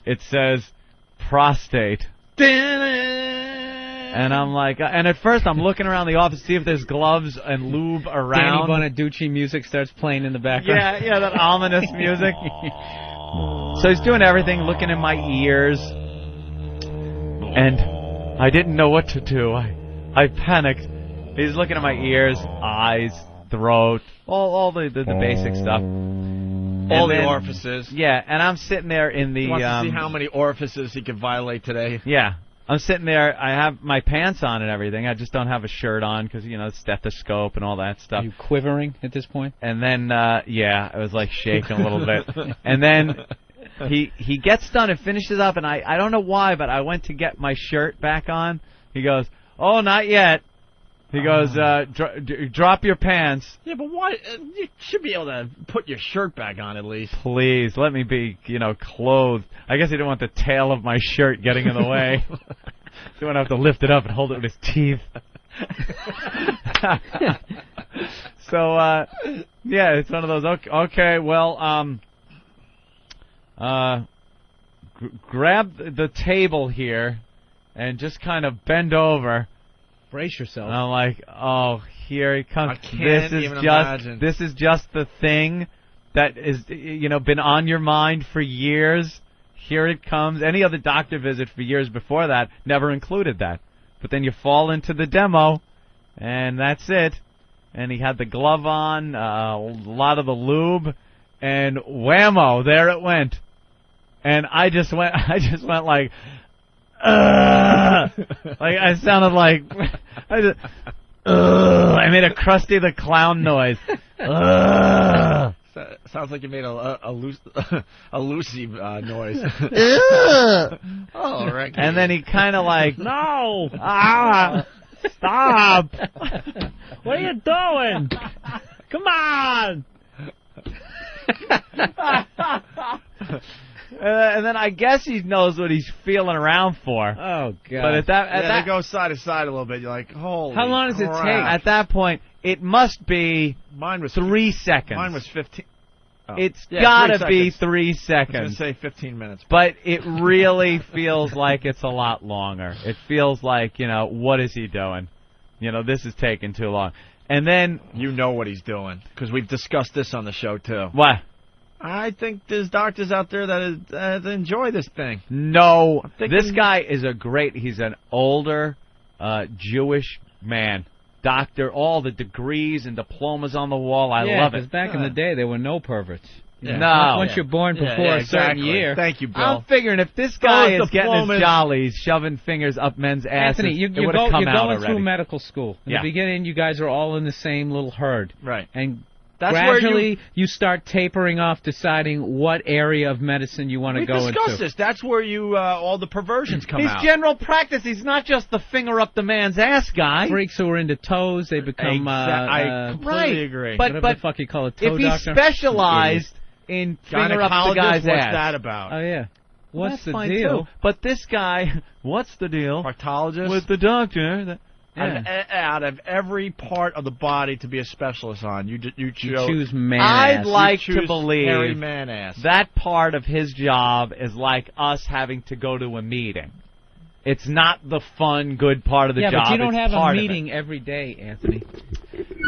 it says prostate. And I'm like, and at first I'm looking around the office to see if there's gloves and lube around. Danny Bonaducci music starts playing in the background. Yeah, that ominous music. So he's doing everything, looking in my ears. And I didn't know what to do. I panicked. He's looking at my ears, eyes, throat, all the basic stuff. All the orifices. Yeah, and I'm sitting there in the... He wants to see how many orifices he can violate today. Yeah. I'm sitting there. I have my pants on and everything. I just don't have a shirt on because, stethoscope and all that stuff. Are you quivering at this point? And then, I was like shaking a little bit. And then he gets done and finishes up, and I don't know why, but I went to get my shirt back on. He goes, "Oh, not yet." He goes, drop your pants. Yeah, but why? You should be able to put your shirt back on at least. Please, let me be, clothed. I guess he didn't want the tail of my shirt getting in the way. He wouldn't have to lift it up and hold it with his teeth. So, yeah, it's one of those, okay, well, grab the table here and just kind of bend over. Brace yourself. And I'm like, oh, here it comes. I can't even imagine. This is just the thing that is, been on your mind for years. Here it comes. Any other doctor visit for years before that never included that. But then you fall into the demo, and that's it. And he had the glove on, a lot of the lube, and whammo, there it went. And I just went like, like I sounded like I made a Krusty the Clown noise. Sounds like you made a Lucy noise. Oh, Ricky. And then he kind of like, no, stop. What are you doing? Come on. And then I guess he knows what he's feeling around for. Oh, God. But at that they go side to side a little bit. You're like, holy How long does it take? At that point, it must be Mine was 3 seconds. Mine was 15. Oh. It's Yeah, gotta 3 be seconds. 3 I was seconds. going to say 15 minutes. But it really feels like it's a lot longer. It feels like, what is he doing? This is taking too long. And then... You know what he's doing, because we've discussed this on the show, too. What? I think there's doctors out there that enjoy this thing. No, this guy is he's an older Jewish man. doctor, all the degrees and diplomas on the wall. I love it. Because back in the day, there were no perverts. Yeah. No. Once you're born before a certain year. Thank you, Bill. I'm figuring if this guy is getting his jollies, shoving fingers up men's asses, Anthony, it would have come out you're going already. through medical school. In the beginning, you guys are all in the same little herd. Right. And That's gradually, you start tapering off, deciding what area of medicine you want to go into. We discussed this. That's where you all the perversions come out. He's general practice. He's not just the finger up the man's ass guy. Freaks who are into toes, they become... I completely agree. But the fuck you call a toe if doctor? he specialized in finger up the guy's what's ass. that about? Oh, yeah. What's That's the fine deal? Too. But this guy, what's the deal? Proctologist? With the doctor. Out of every part of the body to be a specialist on, you choose man I'd ass. like You choose to believe hairy man ass. that part of his job is like us having to go to a meeting. It's not the fun, good part of the job. Yeah, but you don't it's have a part of meeting every day, Anthony.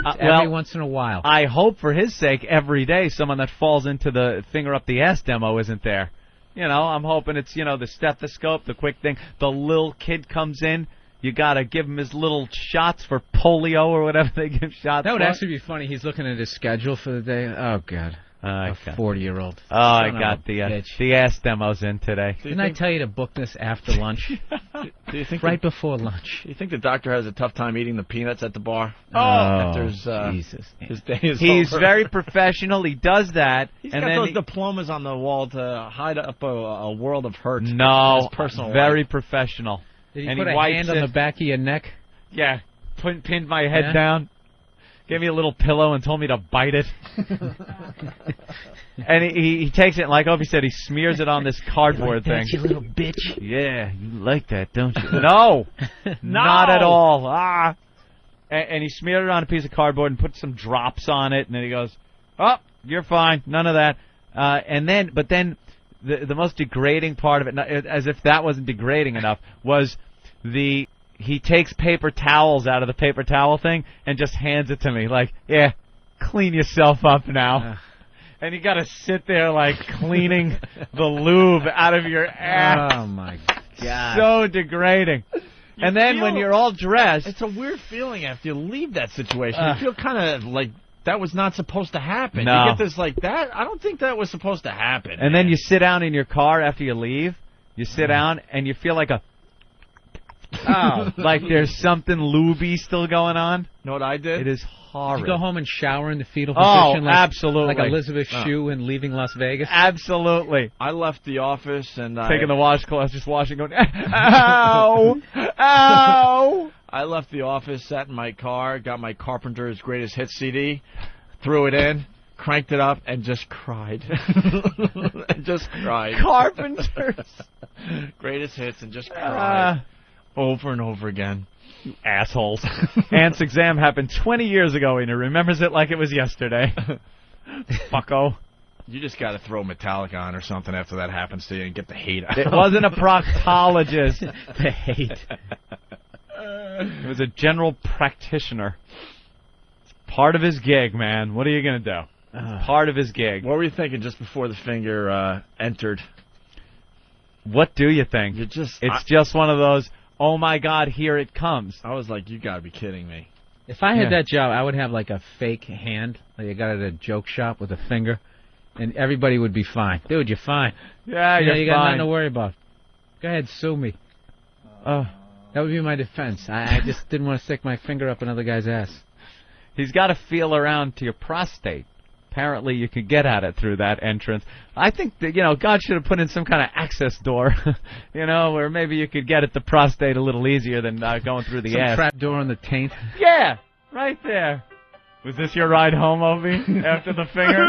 well, every once in a while. I hope for his sake every day someone that falls into the finger up the ass demo isn't there. You know, I'm hoping it's, the stethoscope, the quick thing. The little kid comes in. You got to give him his little shots for polio or whatever they give shots That would for. actually be funny. He's looking at his schedule for the day. Oh, God. A 40-year-old. Oh, I got the ass demos in today. Didn't I tell you to book this after lunch? Do you think right before lunch. Do you think the doctor has a tough time eating the peanuts at the bar? Oh, Jesus. His day is He's over. very professional. He does that. He's and got then those diplomas on the wall to hide up a world of hurt. No, in his personal very life. professional. Did he and put he a wipes hand on the back of your neck? Yeah, pinned my head Yeah? down, gave me a little pillow and told me to bite it. And he takes it, and like Opie said, he smears it on this cardboard You like that, thing. you little bitch? Yeah, you like that, don't you? No, not at all. And he smeared it on a piece of cardboard and put some drops on it, and then he goes, "Oh, you're fine, none of that." But then the most degrading part of it, as if that wasn't degrading enough, was he takes paper towels out of the paper towel thing and just hands it to me, like, "Yeah, clean yourself up now." And you got to sit there like cleaning the lube out of your ass. Oh, my God. So degrading. And then when you're all dressed... It's a weird feeling after you leave that situation. You feel kind of like that was not supposed to happen. No. You get this like, that. I don't think that was supposed to happen. And then you sit down in your car after you leave. You sit down and you feel like like there's something lubey still going on. You know what I did? It is horrid. Did you go home and shower in the fetal Oh, position? Like, absolutely. Like Elizabeth Shue in Leaving Las Vegas? Absolutely. I left the office and taking the washcloth, just washing, going, ow, ow. I left the office, sat in my car, got my Carpenter's Greatest Hits CD, threw it in, cranked it up, and just cried. Carpenter's Greatest Hits, and just cried over and over again. You assholes. Ant's exam happened 20 years ago, and he remembers it like it was yesterday. Fucko. You just got to throw Metallica on or something after that happens to you and get the hate out. It wasn't a proctologist. The hate. It was a general practitioner. It's part of his gig, man. What are you going to do? Part of his gig. What were you thinking just before the finger entered? What do you think? It's just one of those, oh my God, here it comes. I was like, you got to be kidding me. If I had that job, I would have like a fake hand, like I got at a joke shop with a finger, and everybody would be fine. Dude, you're fine. Yeah, you got fine. nothing to worry about. Go ahead, sue me. That would be my defense. I just didn't want to stick my finger up another guy's ass. He's got to feel around to your prostate. Apparently, you could get at it through that entrance. I think that, God should have put in some kind of access door, where maybe you could get at the prostate a little easier than going through the ass. Some trap door on the taint. Yeah, right there. Was this your ride home, Opie, after the finger?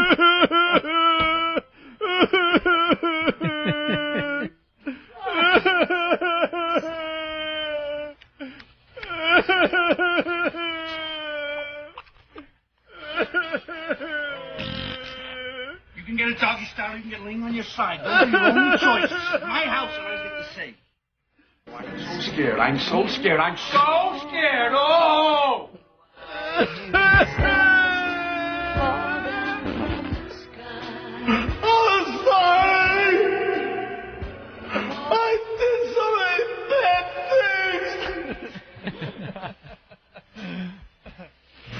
You can get a doggy style, you can get laying on your side. Those are your only choices. My house, and I get to say. I'm so scared. I'm so scared. I'm so scared. Oh! I'm sorry. I did so many bad things.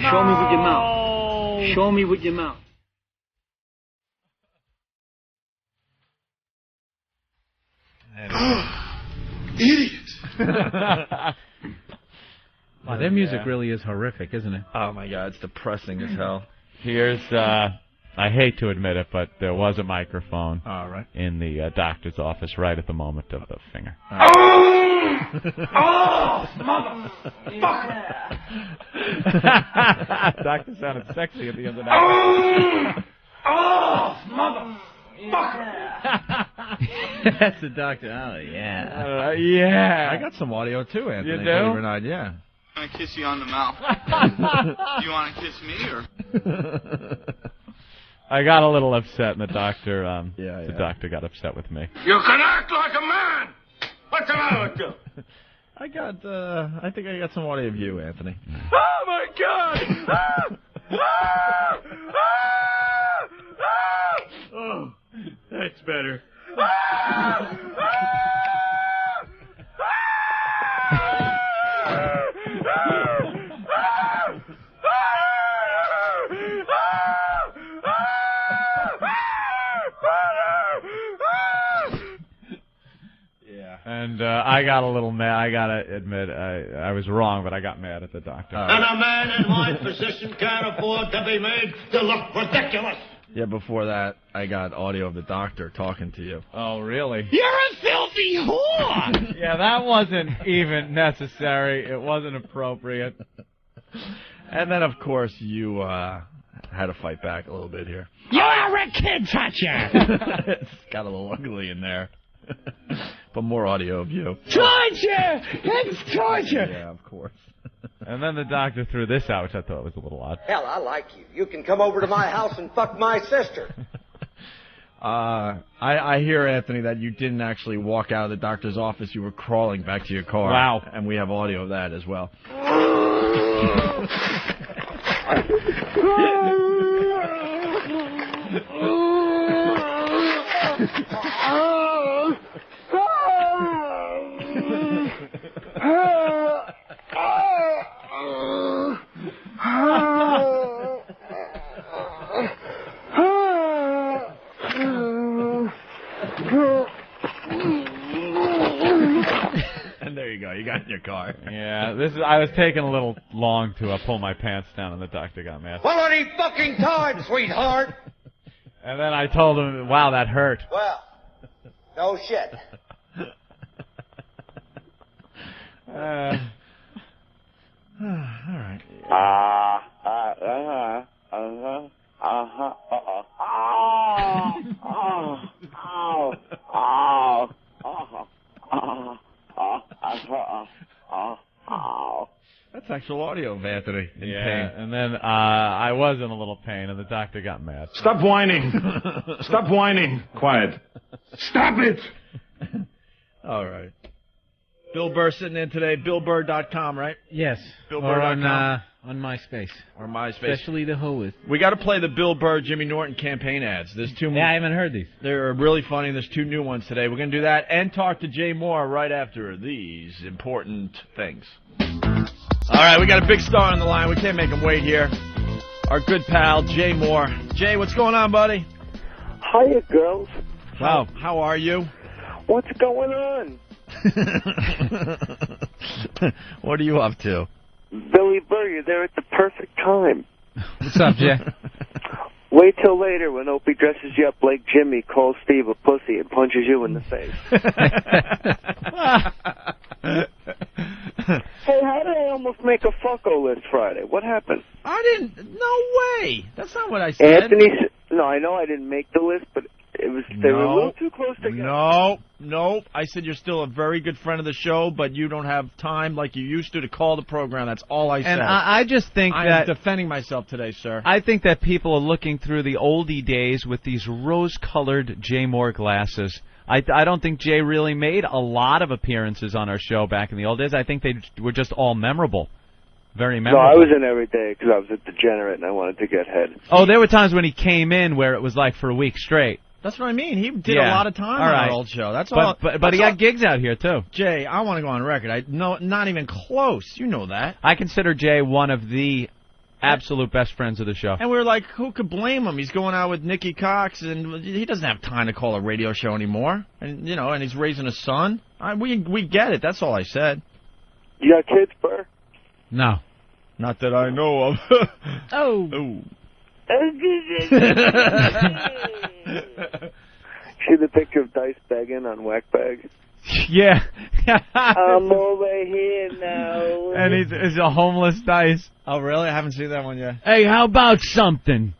Show me with your mouth. Show me with your mouth. Idiot! Wow, their music really is horrific, isn't it? Oh my God, it's depressing as hell. Here's, I hate to admit it, but there was a microphone in the doctor's office right at the moment of the finger. Oh, motherfucker! Doctor sounded sexy at the end of that. Oh, motherfucker! That's the doctor. Oh, yeah. Yeah. I got some audio too, Anthony. You do? Believe it or not, yeah. I want to kiss you on the mouth. You want to kiss me, or? I got a little upset, and the doctor, the doctor got upset with me. You can act like a man! What's the matter with you? I think I got some audio of you, Anthony. Oh, my God! Oh, that's better. And I got a little mad. I gotta admit, I was wrong, but I got mad at the doctor. And a man in my position can't afford to be made to look ridiculous. Yeah, before that, I got audio of the doctor talking to you. Oh, really? You're a filthy whore! Yeah, that wasn't even necessary. It wasn't appropriate. And then, of course, you had to fight back a little bit here. You're a kid toucher! It's got a little ugly in there. But more audio of you. Torture! It's torture! Yeah, of course. And then the doctor threw this out, which I thought was a little odd. Hell, I like you. You can come over to my house and fuck my sister. I hear, Anthony, that you didn't actually walk out of the doctor's office. You were crawling back to your car. Wow. And we have audio of that as well. And there you go. You got it in your car. Yeah, I was taking a little long to pull my pants down, and the doctor got mad. Well, any fucking time, sweetheart. And then I told him, wow, that hurt. Well, no shit. All right. That's actual audio of Anthony in pain. And then I was in a little pain, and the doctor got mad. Stop whining. Stop whining. Quiet. Stop it. All right. Bill Burr sitting in today. BillBurr.com, right? Yes. BillBurr.com. On MySpace. Or MySpace. Especially the hoest. We got to play the Bill Burr, Jimmy Norton campaign ads. There's two. Yeah, I haven't heard these. They're really funny. There's two new ones today. We're going to do that and talk to Jay Moore right after these important things. All right, we got a big star on the line. We can't make him wait here. Our good pal, Jay Moore. Jay, what's going on, buddy? Hiya, girls. Wow. How are you? What's going on? What are you up to? Billy Burr, you're there at the perfect time. What's up, Jay? Wait till later when Opie dresses you up like Jimmy, calls Steve a pussy, and punches you in the face. Hey, how did I almost make a fucko list Friday? What happened? I didn't. No way. That's not what I said. Anthony, no, I know I didn't make the list, but they were a little too close together. No. I said you're still a very good friend of the show, but you don't have time like you used to call the program. That's all I said. And I just think I'm defending myself today, sir. I think that people are looking through the oldie days with these rose-colored Jay Moore glasses. I don't think Jay really made a lot of appearances on our show back in the old days. I think they were just all memorable. Very memorable. No, I was in every day because I was a degenerate and I wanted to get head. Oh, there were times when he came in where it was like for a week straight. That's what I mean. He did a lot of time on our old show. That's all. But he got gigs out here, too. Jay, I want to go on record. No, not even close. You know that. I consider Jay one of the absolute best friends of the show. And we were like, who could blame him? He's going out with Nikki Cox, and he doesn't have time to call a radio show anymore. And and he's raising a son. We get it. That's all I said. You got kids, Burr? No. Not that I know of. Oh. See the picture of Dice begging on Whackbag? Yeah. I'm over here now. And he's a homeless Dice. Oh, really? I haven't seen that one yet. Hey, how about something?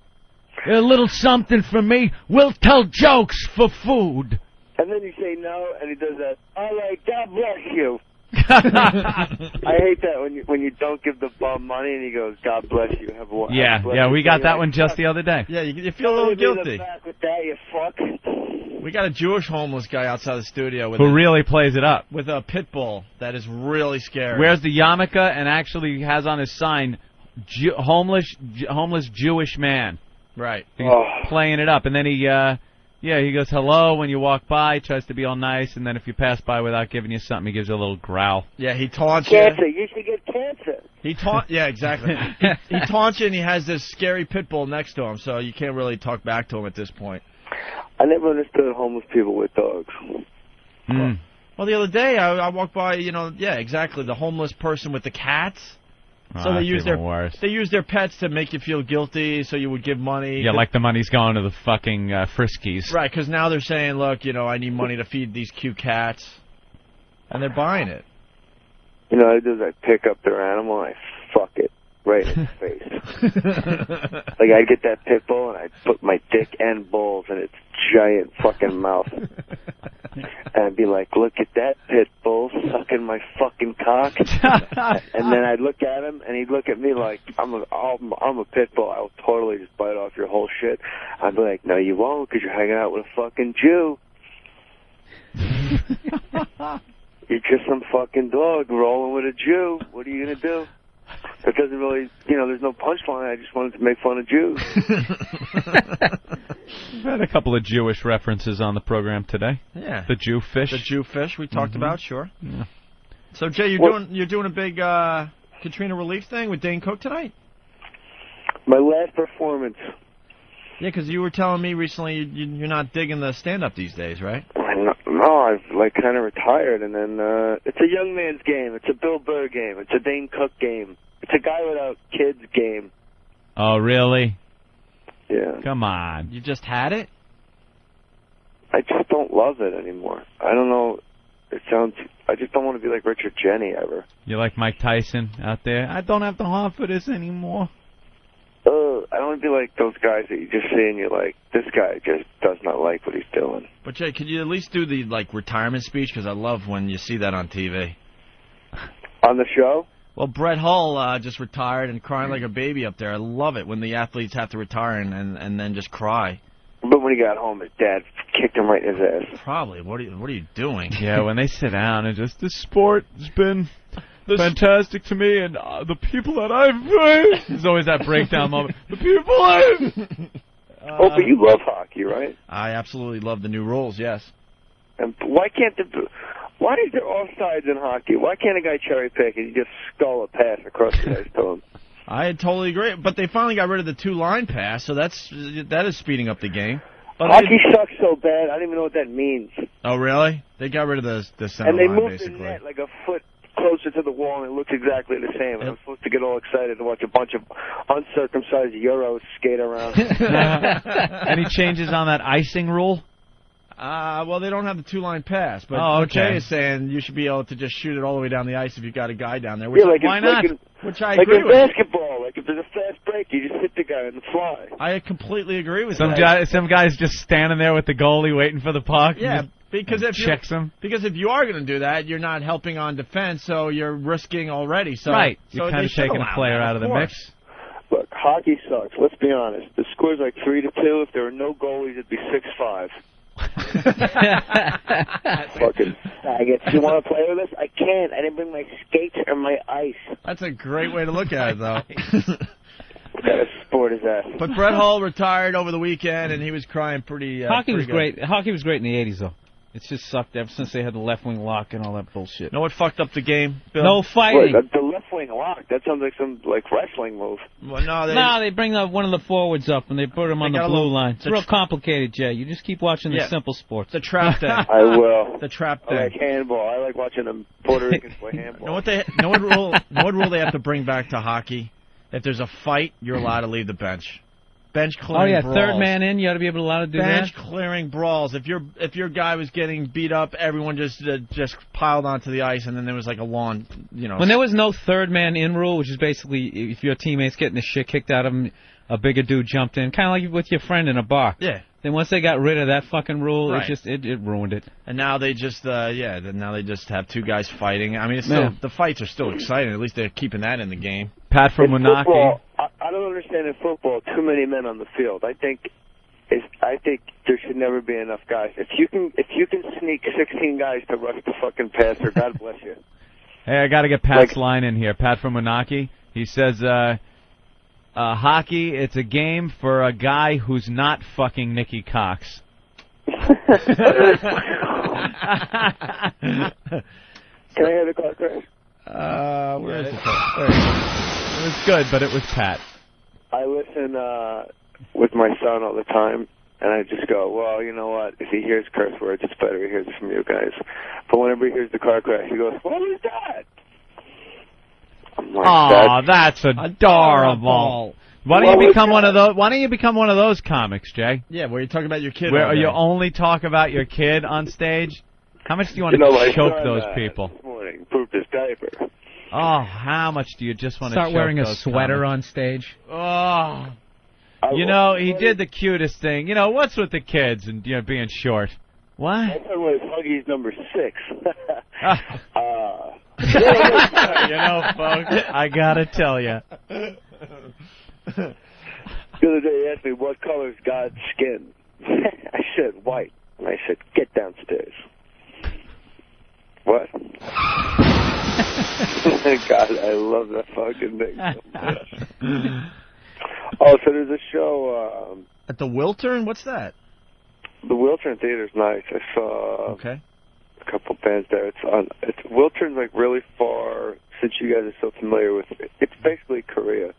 A little something for me. We'll tell jokes for food. And then you say no, and he does that. All right, God bless you. I hate that when you don't give the bum money and he goes, God bless you. Have a Yeah, we got that one just the other day. Yeah, you feel a little guilty. Back with that, you fuck. We got a Jewish homeless guy outside the studio who really plays it up with a pit bull that is really scary. Wears the yarmulke and actually has on his sign, homeless Jewish man. Right. He's playing it up, and then he goes hello when you walk by, tries to be all nice, and then if you pass by without giving you something, he gives you a little growl. Yeah, he taunts cancer. you. You should get cancer. Yeah, exactly. he taunts you, and he has this scary pit bull next to him, so you can't really talk back to him at this point. I never understood homeless people with dogs. Well, the other day I walked by, exactly, the homeless person with the cats. So they use their pets to make you feel guilty, so you would give money. Yeah, like the money's going to the fucking Friskies. Right, because now they're saying, look, I need money to feed these cute cats, and they're buying it. I do is I pick up their animal and I fuck it right in its face. Like I'd get that pit bull and I'd put my dick and balls in its giant fucking mouth. And I'd be like, look at that pit bull sucking my fucking cock. And then I'd look at him and he'd look at me like, I'm a pit bull. I'll totally just bite off your whole shit. I'd be like, no, you won't, because you're hanging out with a fucking Jew. You're just some fucking dog rolling with a Jew. What are you going to do? It doesn't really, there's no punchline. I just wanted to make fun of Jews. We've had a couple of Jewish references on the program today. Yeah. The Jew fish. The Jew fish we talked about, sure. Yeah. So, Jay, you're doing a big Katrina relief thing with Dane Cook tonight? My last performance. Yeah, because you were telling me recently you're not digging the stand-up these days, right? No, I've kind of retired, and then it's a young man's game. It's a Bill Burr game. It's a Dane Cook game. It's a guy without kids game. Oh, really? Yeah. Come on. You just had it? I just don't love it anymore. I don't know. I just don't want to be like Richard Jeni ever. You like Mike Tyson out there? I don't have the heart for this anymore. I don't want to be like those guys that you just see and you're like, this guy just does not like what he's doing. But, Jay, could you at least do the, retirement speech? Because I love when you see that on TV. On the show? Well, Brett Hull just retired and crying like a baby up there. I love it when the athletes have to retire and then just cry. But when he got home, his dad kicked him right in his ass. Probably. What are you doing? Yeah, when they sit down and just, this sport has been fantastic to me, and the people that I've faced. There's always that breakdown moment. The people I've... but you love hockey, right? I absolutely love the new rules, yes. And why is there offsides in hockey? Why can't a guy cherry pick and you just skull a pass across the ice to him? I totally agree, but they finally got rid of the two-line pass, so that is speeding up the game. But hockey sucks so bad, I don't even know what that means. Oh, really? They got rid of the center and they line, moved basically. the net like a foot closer to the wall, and it looks exactly the same. And I'm supposed to get all excited to watch a bunch of uncircumcised Euros skate around. Any changes on that icing rule? Well, they don't have the two-line pass, but Jay is saying you should be able to just shoot it all the way down the ice if you've got a guy down there. Which, why not? Which I agree with. Like in basketball, like if there's a fast break, you just hit the guy on the fly. I completely agree with some guys just standing there with the goalie waiting for the puck. Yeah. Because if you are going to do that, you're not helping on defense, so you're risking already. So right, you're kind of taking a player out of the mix. Look, hockey sucks. Let's be honest. The score's like 3-2. If there were no goalies, it'd be 6-5. Fucking faggots. You want to play with us? I can't. I didn't bring my skates or my ice. That's a great way to look at it, though. What kind of sport is that? But Brett Hull retired over the weekend, and he was crying pretty. Hockey pretty was good. great. Hockey was great in the '80s, though. It's just sucked ever since they had the left-wing lock and all that bullshit. You know what fucked up the game, Bill? No fighting. Wait, the left wing lock. That sounds like some wrestling move. Well, no, they bring one of the forwards up and they put him on the blue line. It's real complicated, Jay. You just keep watching the simple sports. The trap thing. I will. The trap thing. I like handball. I like watching them Puerto Ricans play handball. Know what rule they have to bring back to hockey? If there's a fight, you're allowed to leave the bench. Bench clearing brawls. Third man in, you ought to be able to allow to do bench that. clearing brawls. If your guy was getting beat up, everyone just piled onto the ice, and then there was like a lawn, When there was no third man in rule, which is basically if your teammate's getting the shit kicked out of him, a bigger dude jumped in, kind of like with your friend in a bar. Yeah. Then once they got rid of that fucking rule, Right. it ruined it. And now they just now they just have two guys fighting. I mean, it's still, the fights are still exciting. At least they're keeping that in the game. Pat from Moonachie. Football, I don't understand in football too many men on the field. I think there should never be enough guys. If you can sneak 16 guys to rush the fucking passer, God bless you. Hey, I got to get Pat's line in here. Pat from Moonachie. He says, hockey, it's a game for a guy who's not fucking Nikki Cox. Can I hear the call, Chris? Where is it? It was good, but it was Pat. I listen with my son all the time, and I just go, well, you know what? If he hears curse words, it's better he hears it from you guys. But whenever he hears the car crash, he goes, what was that? I'm like, oh, that's adorable. Why don't you become one of those? Why don't you become one of those comics, Jay? Yeah, where you talk about your kid. Where you only talk about your kid on stage? How much do you want to choke those people? This morning, pooped his diaper. Oh, how much do you just want to start wearing those a sweater comics? on stage? Oh, he did the cutest thing. What's with the kids and being short? What? I thought it was Huggy's number 6. Folks, I gotta tell you. The other day he asked me, what color's God's skin? I said, white. And I said, get downstairs. What? God, I love that fucking thing so much. Oh, so there's a show... at the Wiltern? What's that? The Wiltern Theater's nice. I saw a couple bands there. Wiltern's like really far, since you guys are so familiar with it. It's basically Korea.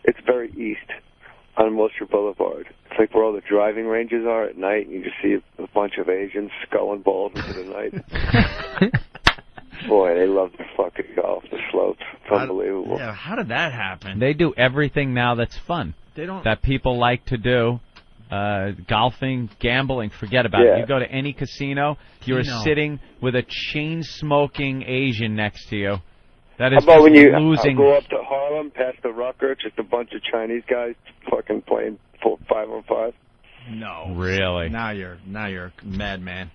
It's very east on Wilshire Boulevard. It's like where all the driving ranges are at night, and you just see a bunch of Asians sculling balls into the night. Boy, they love to fucking golf the slopes. It's unbelievable. Yeah, how did that happen? They do everything now that's fun. That people like to do. Golfing, gambling, forget about it. You go to any casino, you're sitting with a chain-smoking Asian next to you. That is How about when you losing. go up to Harlem, past the Rucker, just a bunch of Chinese guys fucking playing 5-on-5? No. Really? Now you're a madman.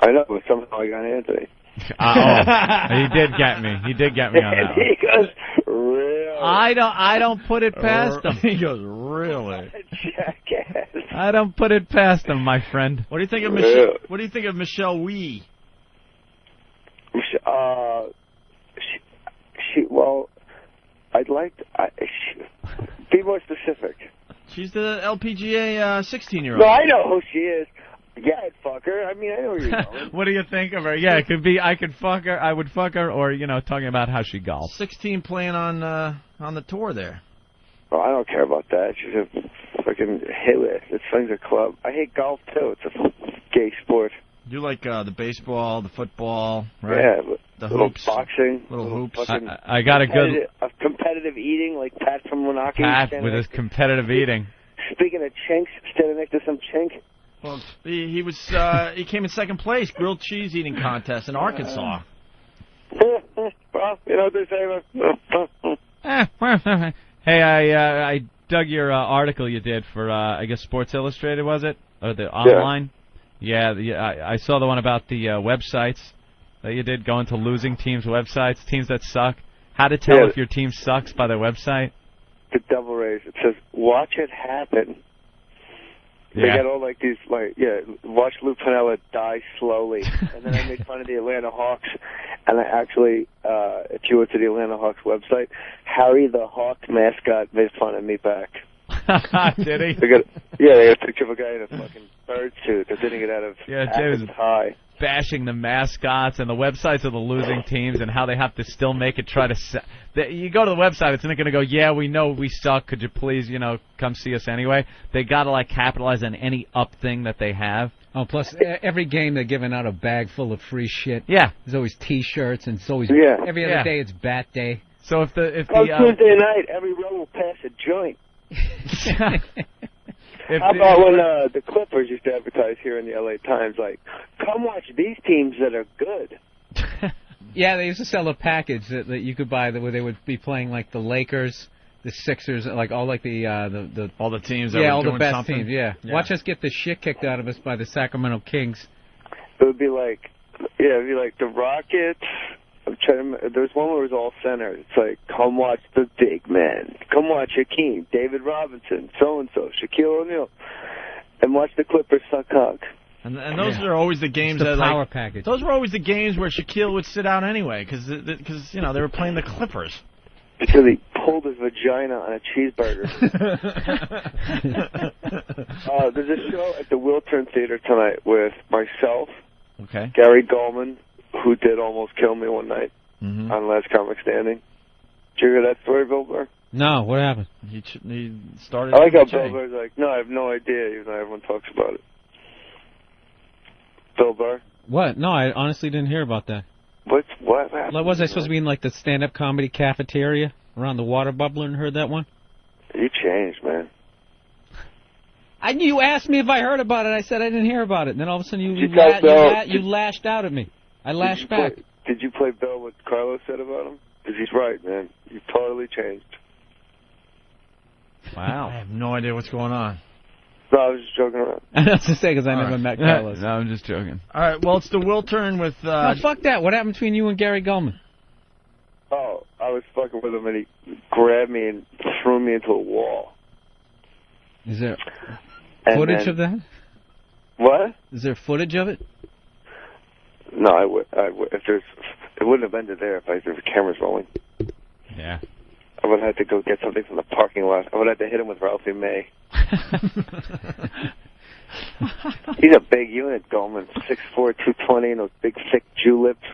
I know, but somehow I got Anthony. He did get me. He did get me on that one. He goes, really? I don't put it past him. He goes, really? Jackass. I don't put it past him, my friend. What do you think of Michelle? What do you think of Michelle Wee? Well, I'd like to, be more specific. She's the LPGA 16-year-old. No, I know who she is. Yeah, I'd fuck her. I mean, I know where you're going. What do you think of her? Yeah, it could be I could fuck her, I would fuck her, or, talking about how she golfs. 16 playing on the tour there. Well, I don't care about that. She's a fucking hitless. It's thing's a club. I hate golf, too. It's a gay sport. You like the baseball, the football, right? Yeah, but the little hoops. boxing. Little hoops. I got a good... competitive eating like Pat from Moonachie. Pat with his competitive eating. Speaking of chinks, standing next to some chink. Well, he was he came in second place, grilled cheese eating contest in Arkansas. Well, you know what they say. Hey, I dug your article you did for I guess Sports Illustrated, was it, or the online? Yeah, I saw the one about the websites that you did, going to losing teams' websites, teams that suck. How to tell if your team sucks by their website? The Devil Rays. It says, "Watch it happen." They got all like these, watch Lou Piniella die slowly. And then I made fun of the Atlanta Hawks. And I actually, if you went to the Atlanta Hawks website, Harry the Hawk mascot made fun of me back. Did he? They got a picture of a guy in a fucking bird suit. I didn't get out of Yeah, Jay was high. bashing the mascots and the websites of the losing teams and how they have to still make it try to... You go to the website, it's not going to go, yeah, we know we suck. Could you please, come see us anyway? They got to, capitalize on any up thing that they have. Oh, plus every game they're giving out a bag full of free shit. Yeah. There's always T-shirts and it's always every other day it's Bat Day. So if Tuesday night, every row will pass a joint. How about when the Clippers used to advertise here in the LA Times, come watch these teams that are good. Yeah, they used to sell a package that you could buy where they would be playing the Lakers, the Sixers, all all the teams that yeah, were all doing the best something. teams. Yeah. Watch us get the shit kicked out of us by the Sacramento Kings. It would be it'd be like the Rockets. There's one where it was all centered. It's come watch the big men. Come watch Hakeem, David Robinson, so-and-so, Shaquille O'Neal. And watch the Clippers suck cock. And those are always the games it's the power package. Those were always the games where Shaquille would sit out anyway, because they were playing the Clippers. Because he pulled his vagina on a cheeseburger. There's a show at the Wiltern Theater tonight with myself, Gary Goldman, who did almost kill me one night on Last Comic Standing. Did you hear that story, Bill Burr? No, what happened? He started. I like how Bill Burr's no, I have no idea, even though everyone talks about it. Bill Burr? What? No, I honestly didn't hear about that. What happened? Was I supposed to be in the stand-up comedy cafeteria around the water bubbler and heard that one? You changed, man. You asked me if I heard about it. I said I didn't hear about it. And then all of a sudden you lashed out at me. I lashed back. Did you play Bill what Carlos said about him? Because he's right, man. You've totally changed. Wow. I have no idea what's going on. No, I was just joking around. I was to say because I never met Carlos. No, I'm just joking. All right, well, it's the Wiltern with... No, fuck that. What happened between you and Gary Goldman? Oh, I was fucking with him and he grabbed me and threw me into a wall. Is there footage of that? What? Is there footage of it? No, it wouldn't have ended there if the camera's rolling. Yeah. I would have had to go get something from the parking lot. I would have had to hit him with Ralphie May. He's a big unit, Goldman. 6'4", 220, and those big, thick Jew lips.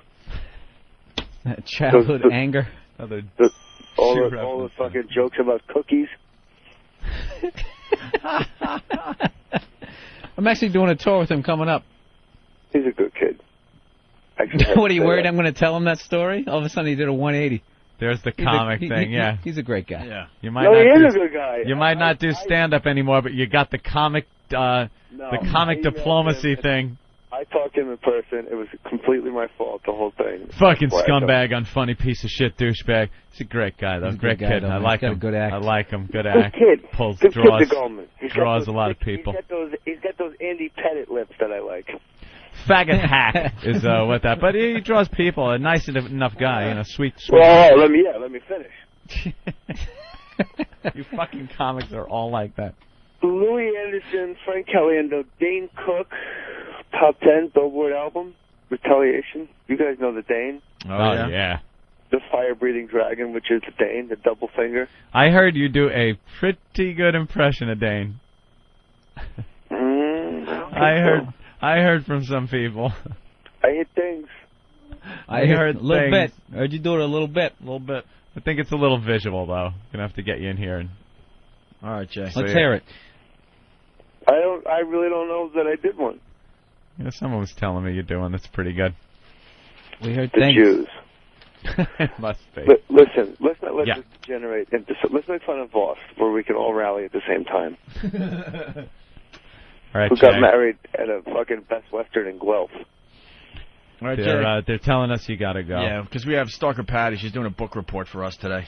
That childhood anger. All the fucking jokes about cookies. I'm actually doing a tour with him coming up. He's a good kid. What, are you worried I'm going to tell him that story? All of a sudden he did a 180. There's the comic thing, yeah. He's a great guy. Yeah. He is a good guy. You might not do stand-up anymore, but you got the comic diplomacy thing. I talked to him in person. It was completely my fault, the whole thing. Fucking scumbag, unfunny piece of shit douchebag. He's a great guy, though. Great kid. I like him. Good act. I like him. Good act. Good kid. Pulls, Good draws, kid to Goldman. draws a lot of people. He's got those Andy Pettit lips that I like. Faggot hack is what that. But he draws people. A nice enough guy, sweet. Well, let me finish. You fucking comics are all like that. Louis Anderson, Frank Kelly, and the Dane Cook top 10 Billboard album, Retaliation. You guys know the Dane? Oh yeah. The fire-breathing dragon, which is the Dane, the double finger. I heard you do a pretty good impression of Dane. I heard from some people. I hit things. I heard a little things. bit. Heard you do it a little bit. I think it's a little visual, though. Gonna have to get you in here. All right, Jay. Let's hear it. I really don't know that I did one. Someone was telling me you're doing that's pretty good. We heard the things. Jews. It must be. Listen, let's not let this degenerate into. Let's make fun of Voss, where we can all rally at the same time. All right, who got married at a fucking Best Western in Guelph. All right, Jay. They're telling us you gotta go. Yeah, because we have Stalker Patty. She's doing a book report for us today.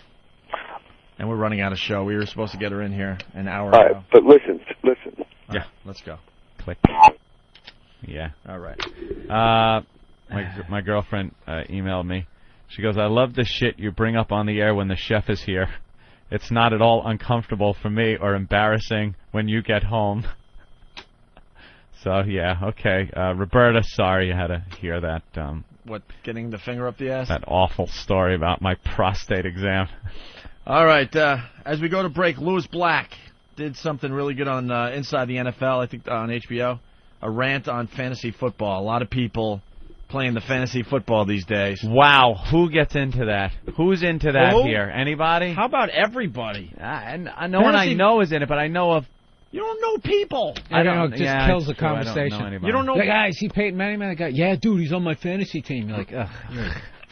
And we're running out of show. We were supposed to get her in here an hour ago. All right, but listen. Yeah, let's go. Click. Yeah. All right. My girlfriend emailed me. She goes, I love the shit you bring up on the air when the chef is here. It's not at all uncomfortable for me or embarrassing when you get home. So, yeah, okay. Roberta, sorry you had to hear that. What, getting the finger up the ass? That awful story about my prostate exam. All right. As we go to break, Louis Black did something really good on Inside the NFL, I think, on HBO. a rant on fantasy football. A lot of people playing the fantasy football these days. Wow, who gets into that? Who's into that Who? here? Anybody? How about everybody? No one I know is in it, but I know of. You don't know people. I don't know. It just kills the conversation. I don't know anybody. You don't know. Like, guys, he Peyton Manning. The guy, yeah, dude, he's on my fantasy team. You're like, ugh.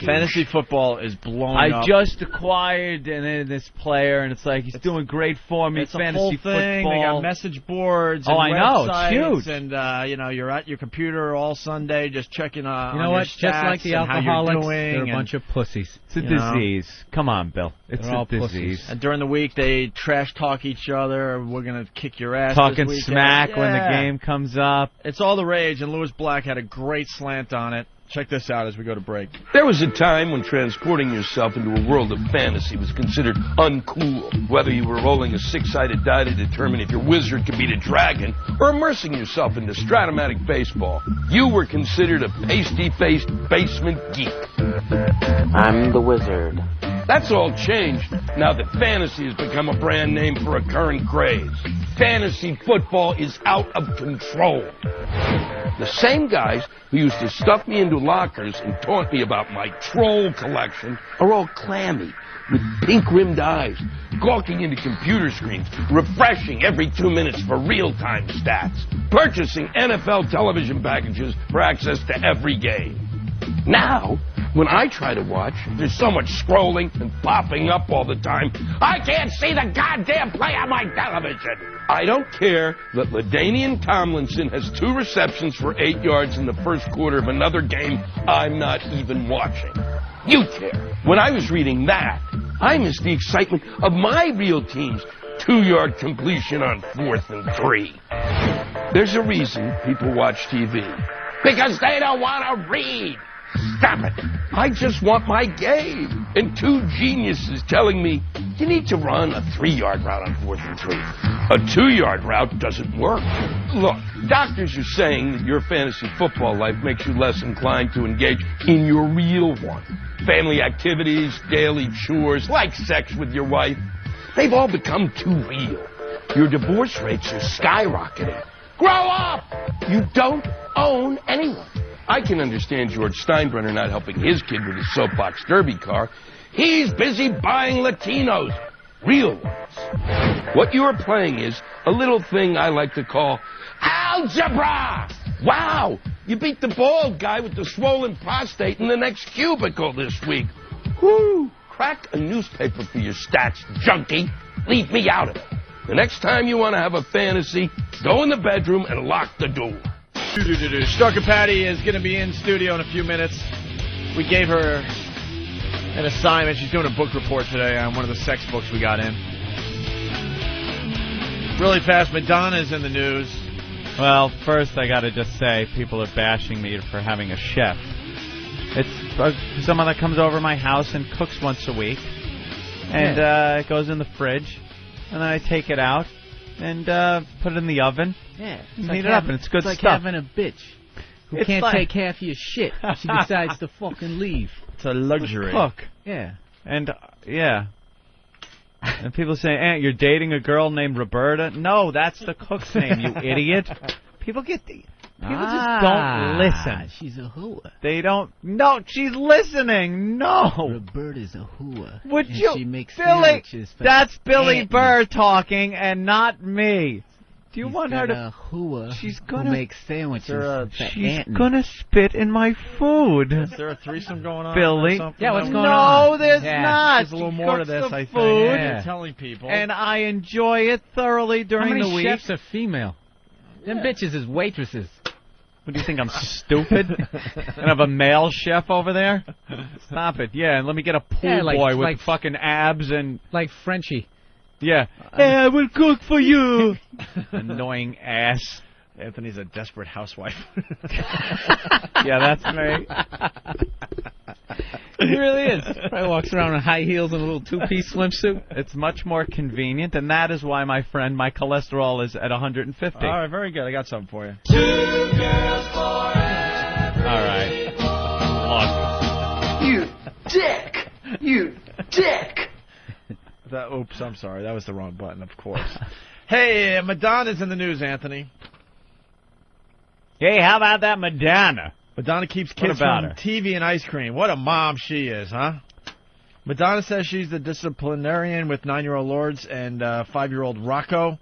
Fantasy football is blowing up. I just acquired this player, and it's like he's doing great for me. It's fantasy a whole thing. football. They got message boards. Oh, and I know. websites, It's huge. And you're at your computer all Sunday just checking. You on know what? your Just like the stats and how you're alcoholics, doing, they're a and bunch of pussies. It's a disease. Come on, Bill. It's They're all a disease. pussies. And during the week, they trash talk each other. We're gonna kick your ass. Talking this weekend. smack when the Yeah. game comes up. It's all the rage, and Lewis Black had a great slant on it. Check this out as we go to break. There was a time when transporting yourself into a world of fantasy was considered uncool. Whether you were rolling a six-sided die to determine if your wizard could beat a dragon, or immersing yourself into Stratomatic baseball, you were considered a pasty-faced basement geek. I'm the wizard. That's all changed now that fantasy has become a brand name for a current craze. Fantasy football is out of control. The same guys who used to stuff me into lockers and taunt me about my troll collection are all clammy, with pink-rimmed eyes, gawking into computer screens, refreshing every 2 minutes for real-time stats, purchasing NFL television packages for access to every game. Now, when I try to watch, there's so much scrolling and popping up all the time, I can't see the goddamn play on my television. I don't care that LaDainian Tomlinson has 2 receptions for 8 yards in the first quarter of another game I'm not even watching. You care. When I was reading that, I missed the excitement of my real team's 2-yard completion on 4th and 3. There's a reason people watch TV. Because they don't want to read. Stop it. I just want my game. And 2 geniuses telling me, you need to run a 3-yard route on 4th and 3. A 2-yard route doesn't work. Look, doctors are saying that your fantasy football life makes you less inclined to engage in your real one. Family activities, daily chores, like sex with your wife, they've all become too real. Your divorce rates are skyrocketing. Grow up! You don't own anyone. I can understand George Steinbrenner not helping his kid with his soapbox derby car. He's busy buying Latinos. Real ones. What you're playing is a little thing I like to call algebra. Wow! You beat the bald guy with the swollen prostate in the next cubicle this week. Whoo! Crack a newspaper for your stats, junkie. Leave me out of it. The next time you want to have a fantasy, go in the bedroom and lock the door. Starker Patty is going to be in studio in a few minutes. We gave her an assignment. She's doing a book report today on one of the sex books we got in. Really fast, Madonna's in the news. Well, first I got to just say, people are bashing me for having a chef. It's someone that comes over my house and cooks once a week, and it goes in the fridge, and then I take it out and put it in the oven. Yeah, and heat it up, and it's good stuff. It's stuff. like having a bitch who can't take half your shit. She decides to fucking leave. It's a luxury. Cook. Yeah. And, And people say, Aunt, you're dating a girl named Roberta? No, that's the cook's name, you idiot. People just don't listen. She's a hooah. They don't. No, she's listening. No. Roberta's a hooah. Would and you? She makes Billy, sandwiches for that's Billy Aunt Burr talking and not me. Do you want her to? Hooah She's gonna make sandwiches. She's gonna spit in my food. Is there a threesome going on? Billy. Yeah, what's going on? No, there's not. There's a little more to this, I think. Food, You're telling people. and I enjoy it thoroughly during How the many week. chefs are female? Them bitches is waitresses. What do you think? I'm stupid? And have a male chef over there? Stop it! Yeah, and let me get a pool boy with fucking abs and like Frenchie. Yeah. Hey, I will cook for you. Annoying ass. Anthony's a desperate housewife. Yeah, that's me. He really is. Probably walks around in high heels and a little two-piece swimsuit. It's much more convenient, and that is why, my friend, my cholesterol is at 150. All right, very good. I got something for you. 2 girls forever. All right. You dick! You dick! Oops, I'm sorry. That was the wrong button, of course. Hey, Madonna's in the news, Anthony. Hey, how about that Madonna? Madonna keeps kids about from her? TV and ice cream. What a mom she is, huh? Madonna says she's the disciplinarian with 9-year-old Lourdes and 5-year-old Rocco.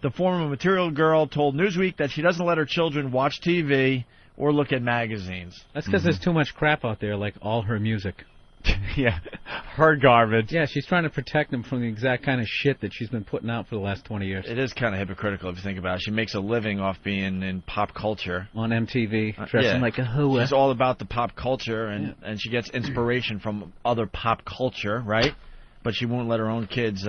The former Material Girl told Newsweek that she doesn't let her children watch TV or look at magazines. That's because there's too much crap out there, like all her music. Yeah, her garbage. Yeah, she's trying to protect them from the exact kind of shit that she's been putting out for the last 20 years. It is kind of hypocritical if you think about it. She makes a living off being in pop culture. On MTV, dressing like a hooah. She's all about the pop culture, and she gets inspiration from other pop culture, right? But she won't let her own kids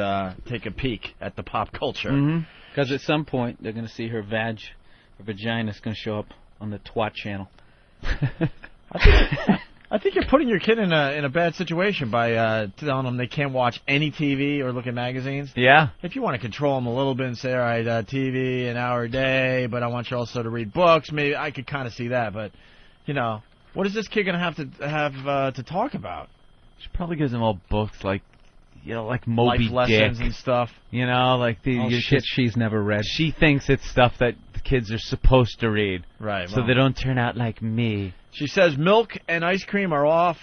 take a peek at the pop culture. Because at some point, they're going to see her vagina's going to show up on the twat channel. I think you're putting your kid in a bad situation by telling them they can't watch any TV or look at magazines. Yeah. If you want to control them a little bit and say, all right, TV an hour a day, but I want you also to read books, maybe I could kind of see that. But, you know, what is this kid going to have to talk about? She probably gives them all books like, you know, like Moby Life lessons Dick and stuff. You know, like the shit she's never read. She thinks it's stuff that the kids are supposed to read. Right. So they don't turn out like me. She says milk and ice cream are off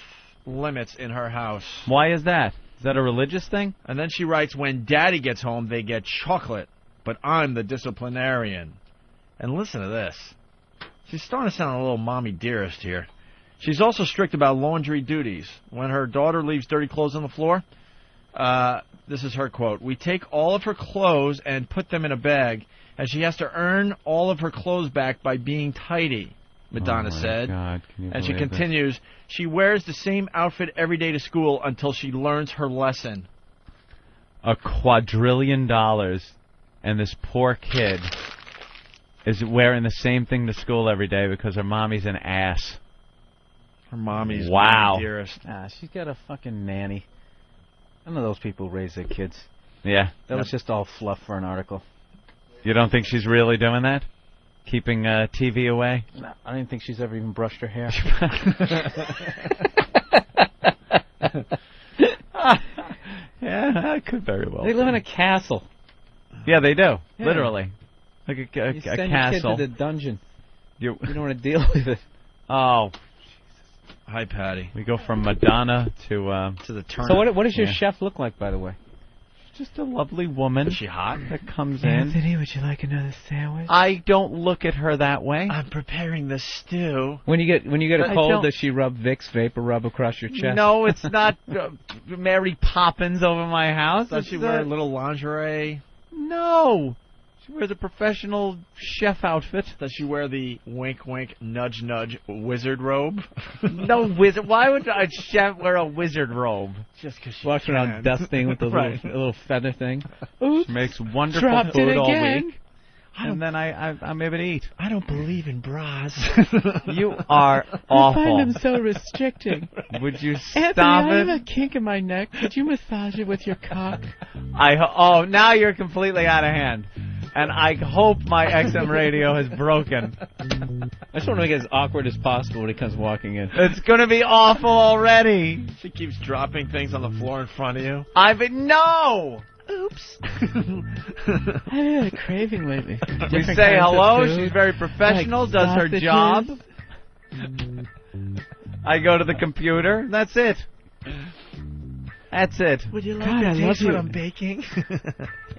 limits in her house. Why is that? Is that a religious thing? And then she writes, when Daddy gets home, they get chocolate, but I'm the disciplinarian. And listen to this. She's starting to sound a little mommy dearest here. She's also strict about laundry duties. When her daughter leaves dirty clothes on the floor, this is her quote, we take all of her clothes and put them in a bag, and she has to earn all of her clothes back by being tidy. Madonna said. God, and she continues, she wears the same outfit every day to school until she learns her lesson. $1 quadrillion, and this poor kid is wearing the same thing to school every day because her mommy's an ass. Her mommy's wow. dearest. She's got a fucking nanny. None of those people raise their kids. Yeah. That was just all fluff for an article. You don't think she's really doing that? Keeping TV away? No, I don't think she's ever even brushed her hair. Yeah, that could very well. They live in a castle. Yeah, they do. Yeah. Literally. Like a you castle. send your kid to the dungeon. You don't want to deal with it. Oh. Hi, Patty. We go from Madonna to the turn. So what does your chef look like, by the way? Just a lovely woman. Is she hot? That comes in. Anthony, would you like another sandwich? I don't look at her that way. I'm preparing the stew. When you get a cold, does she rub Vicks Vapor Rub across your chest? No, it's not Mary Poppins over my house. Does she wear a little lingerie? No. She wears a professional chef outfit. Does she wear the wink, wink, nudge, nudge wizard robe? No wizard. Why would a chef wear a wizard robe? Just because she walks around dusting with a little feather thing. Oops. She makes wonderful Dropped food it all again. week. And then I'm able to eat. I don't believe in bras. You are awful. I find them so restricting. Would you Anthony, stop I have it? a kink in my neck. Could you massage it with your cock? Now you're completely out of hand. And I hope my XM radio has broken. I just want to make it as awkward as possible when he comes walking in. It's going to be awful already. She keeps dropping things on the floor in front of you. No! Oops. I've had a craving lately. We say hello. She's very professional, like does her sausages. job. I go to the computer. That's it. That's it. Would you like God, to I love taste what you. I'm baking?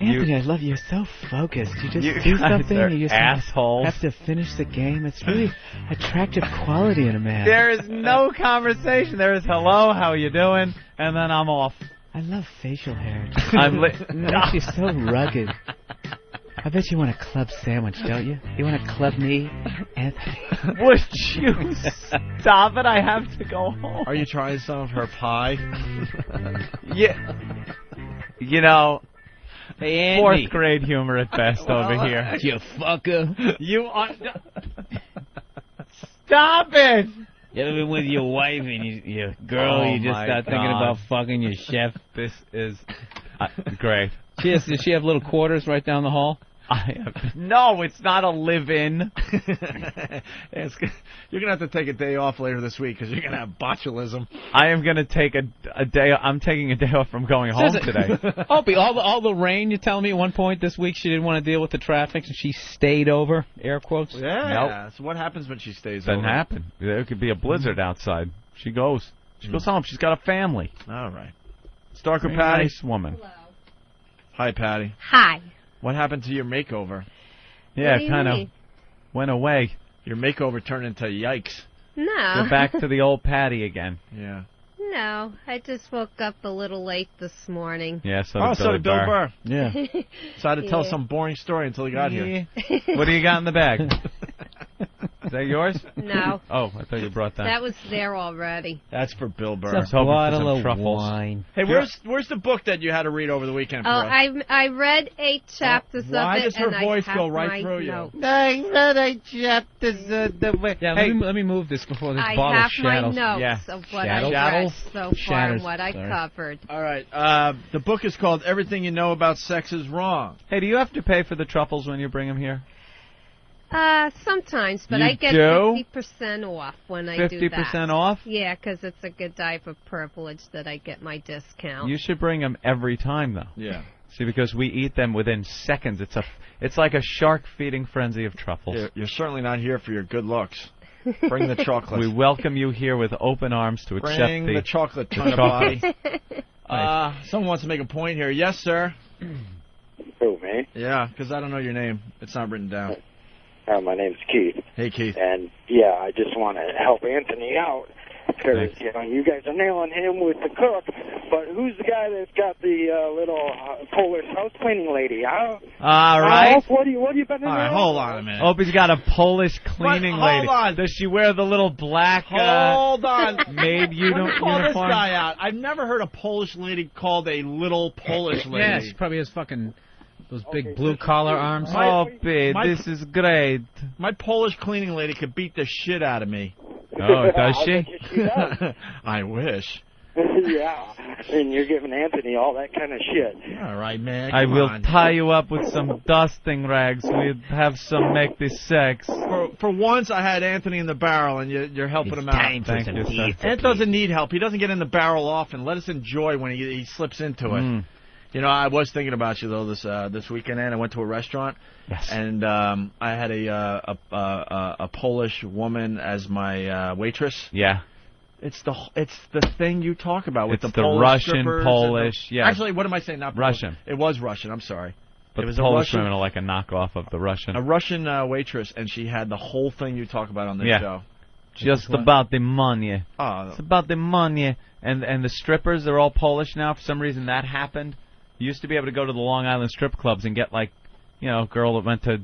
Anthony, I love you. You're so focused. You just You do guys something. are You just assholes. have to finish the game. It's really attractive quality in a man. There is no conversation. There is hello, how you doing, and then I'm off. I love facial hair. I'm It makes you so rugged. I bet you want a club sandwich, don't you? You want to club me, Anthony? Would you stop it? I have to go home. Are you trying some of her pie? Yeah. You know, hey, Andy. 4th grade humor at best over here. You fucker. You are... Stop it! You ever been with your wife and your girl, Oh you just my start thinking God. about fucking your chef? This is great. Does she have little quarters right down the hall? No, it's not a live-in. You're going to have to take a day off later this week because you're going to have botulism. I am going to take a day. I'm taking a day off from going home today. Opie, all the rain. You telling me at one point this week she didn't want to deal with the traffic, and she stayed over. Air quotes. Yeah. Nope. So what happens when she stays Doesn't over? happen. There could be a blizzard outside. She goes. She goes home. She's got a family. All right. Stalker Very Patty. nice woman. Hi, Patty. Hi. What happened to your makeover? Yeah, What do you kind of mean? went away. Your makeover turned into yikes. No. Go back to the old Patty again. Yeah. No, I just woke up a little late this morning. Yeah, so so did Bill Burr. Yeah. So I had to tell Yeah. some boring story until he got here. What do you got in the bag? Is that yours? No. Oh, I thought you brought that. That was there already. That's for Bill Burr. I was hoping for bottle some of truffles. wine. Hey, where's the book that you had to read over the weekend for Oh, us? I read 8 chapters Why of it, does her and voice I have go right my through you? notes. I read 8 chapters of the way. Yeah, Hey, let me move this before this I bottle have my shatters. notes Yeah. of what Shadows? I read so far Shatters. and what I Sorry. covered. All right. The book is called Everything You Know About Sex Is Wrong. hey, do you have to pay for the truffles when you bring them here? Sometimes, but You I get do? 50% off when I do that. 50% off? Yeah, because it's a good type of privilege that I get my discount. You should bring them every time, though. Yeah. See, because we eat them within seconds. It's like a shark feeding frenzy of truffles. You're certainly not here for your good looks. Bring the chocolate. We welcome you here with open arms to accept Bring the chocolate, turn body. Someone wants to make a point here. Yes, sir. Who, me? Yeah, because I don't know your name. It's not written down. My name's Keith. Hey, Keith. And, yeah, I just want to help Anthony out. Because, you know, you guys are nailing him with the cook. But who's the guy that's got the little Polish house cleaning lady, huh? All right. What do you been in All right, there? hold on a minute. Opie's got a Polish cleaning Hold lady. on. Does she wear the little black Hold on. maid Let me call uniform? this guy out. I've never heard a Polish lady called a little Polish lady. Yeah, she probably has fucking those big blue collar arms. Opie, this is great. My Polish cleaning lady could beat the shit out of me. Oh, does she? I wish. Yeah, and you're giving Anthony all that kind of shit. All right, man. I come will on. tie you up with some dusting rags. We'll have some make this sex. For once, I had Anthony in the barrel, and you're helping him out. Thank you, sir. Ant doesn't need help. He doesn't get in the barrel often. Let us enjoy when he slips into it. You know, I was thinking about you though this weekend, and I went to a restaurant, and I had a Polish woman as my waitress. Yeah. It's the thing you talk about with It's the the Polish Russian, strippers Polish, and the, yeah. Actually, what am I saying? Not Polish. Russian. It was Russian. I'm sorry. But it was the a Polish Russian, women are like a knockoff of the Russian. a Russian waitress, and she had the whole thing you talk about on this show. Just about the money. Oh. It's about the money. And the strippers, they're all Polish now. For some reason, that happened. You used to be able to go to the Long Island strip clubs and get, like, you know, a girl that went to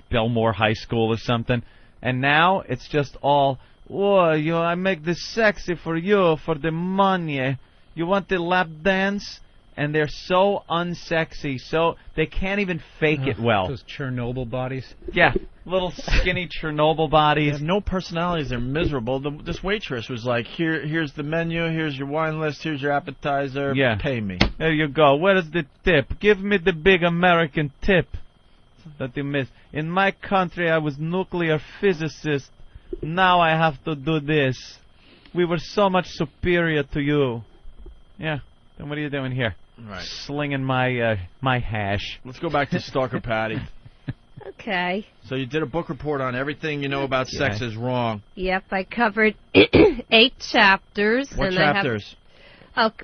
Belmore High School or something. And now it's just all, oh, I make this sexy for you, for the money. You want the lap dance? And they're so unsexy, so they can't even fake it well. Those Chernobyl bodies. Yeah, little skinny Chernobyl bodies. They have no personalities. They're miserable. This waitress was like, here's the menu. Here's your wine list. Here's your appetizer. Yeah. Pay me. There you go. Where's the tip? Give me the big American tip that you miss. In my country, I was nuclear physicist. Now I have to do this. We were so much superior to you. Yeah. Then what are you doing here? Right. Slinging my my hash. Let's go back to Stalker Patty. Okay. So you did a book report on Everything You Know About Sex Is Wrong. Yep, I covered 8 chapters. What chapters?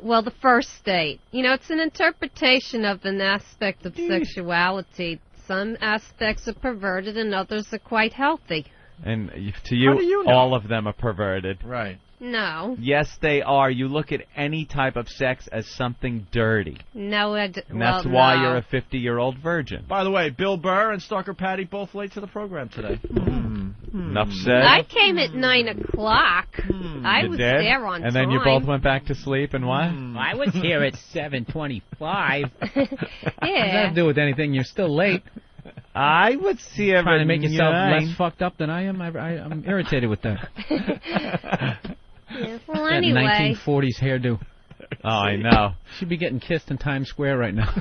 Well, the first 8. You know, it's an interpretation of an aspect of sexuality. Some aspects are perverted and others are quite healthy. And to How do you, you know? all of them are perverted. Right. No. Yes, they are. You look at any type of sex as something dirty. No, And that's why you're a 50-year-old virgin. By the way, Bill Burr and Stalker Patty both late to the program today. Enough said. I came at 9 o'clock. I You was did? there on time. And then you both went back to sleep, and what? I was here at 7:25. Yeah. Doesn't have to do with anything. You're still late. I would see everything. Trying to make yourself less fucked up than I am. I'm irritated with that. Yeah, well, That anyway. 1940s hairdo. Oh, I know. She'd be getting kissed in Times Square right now.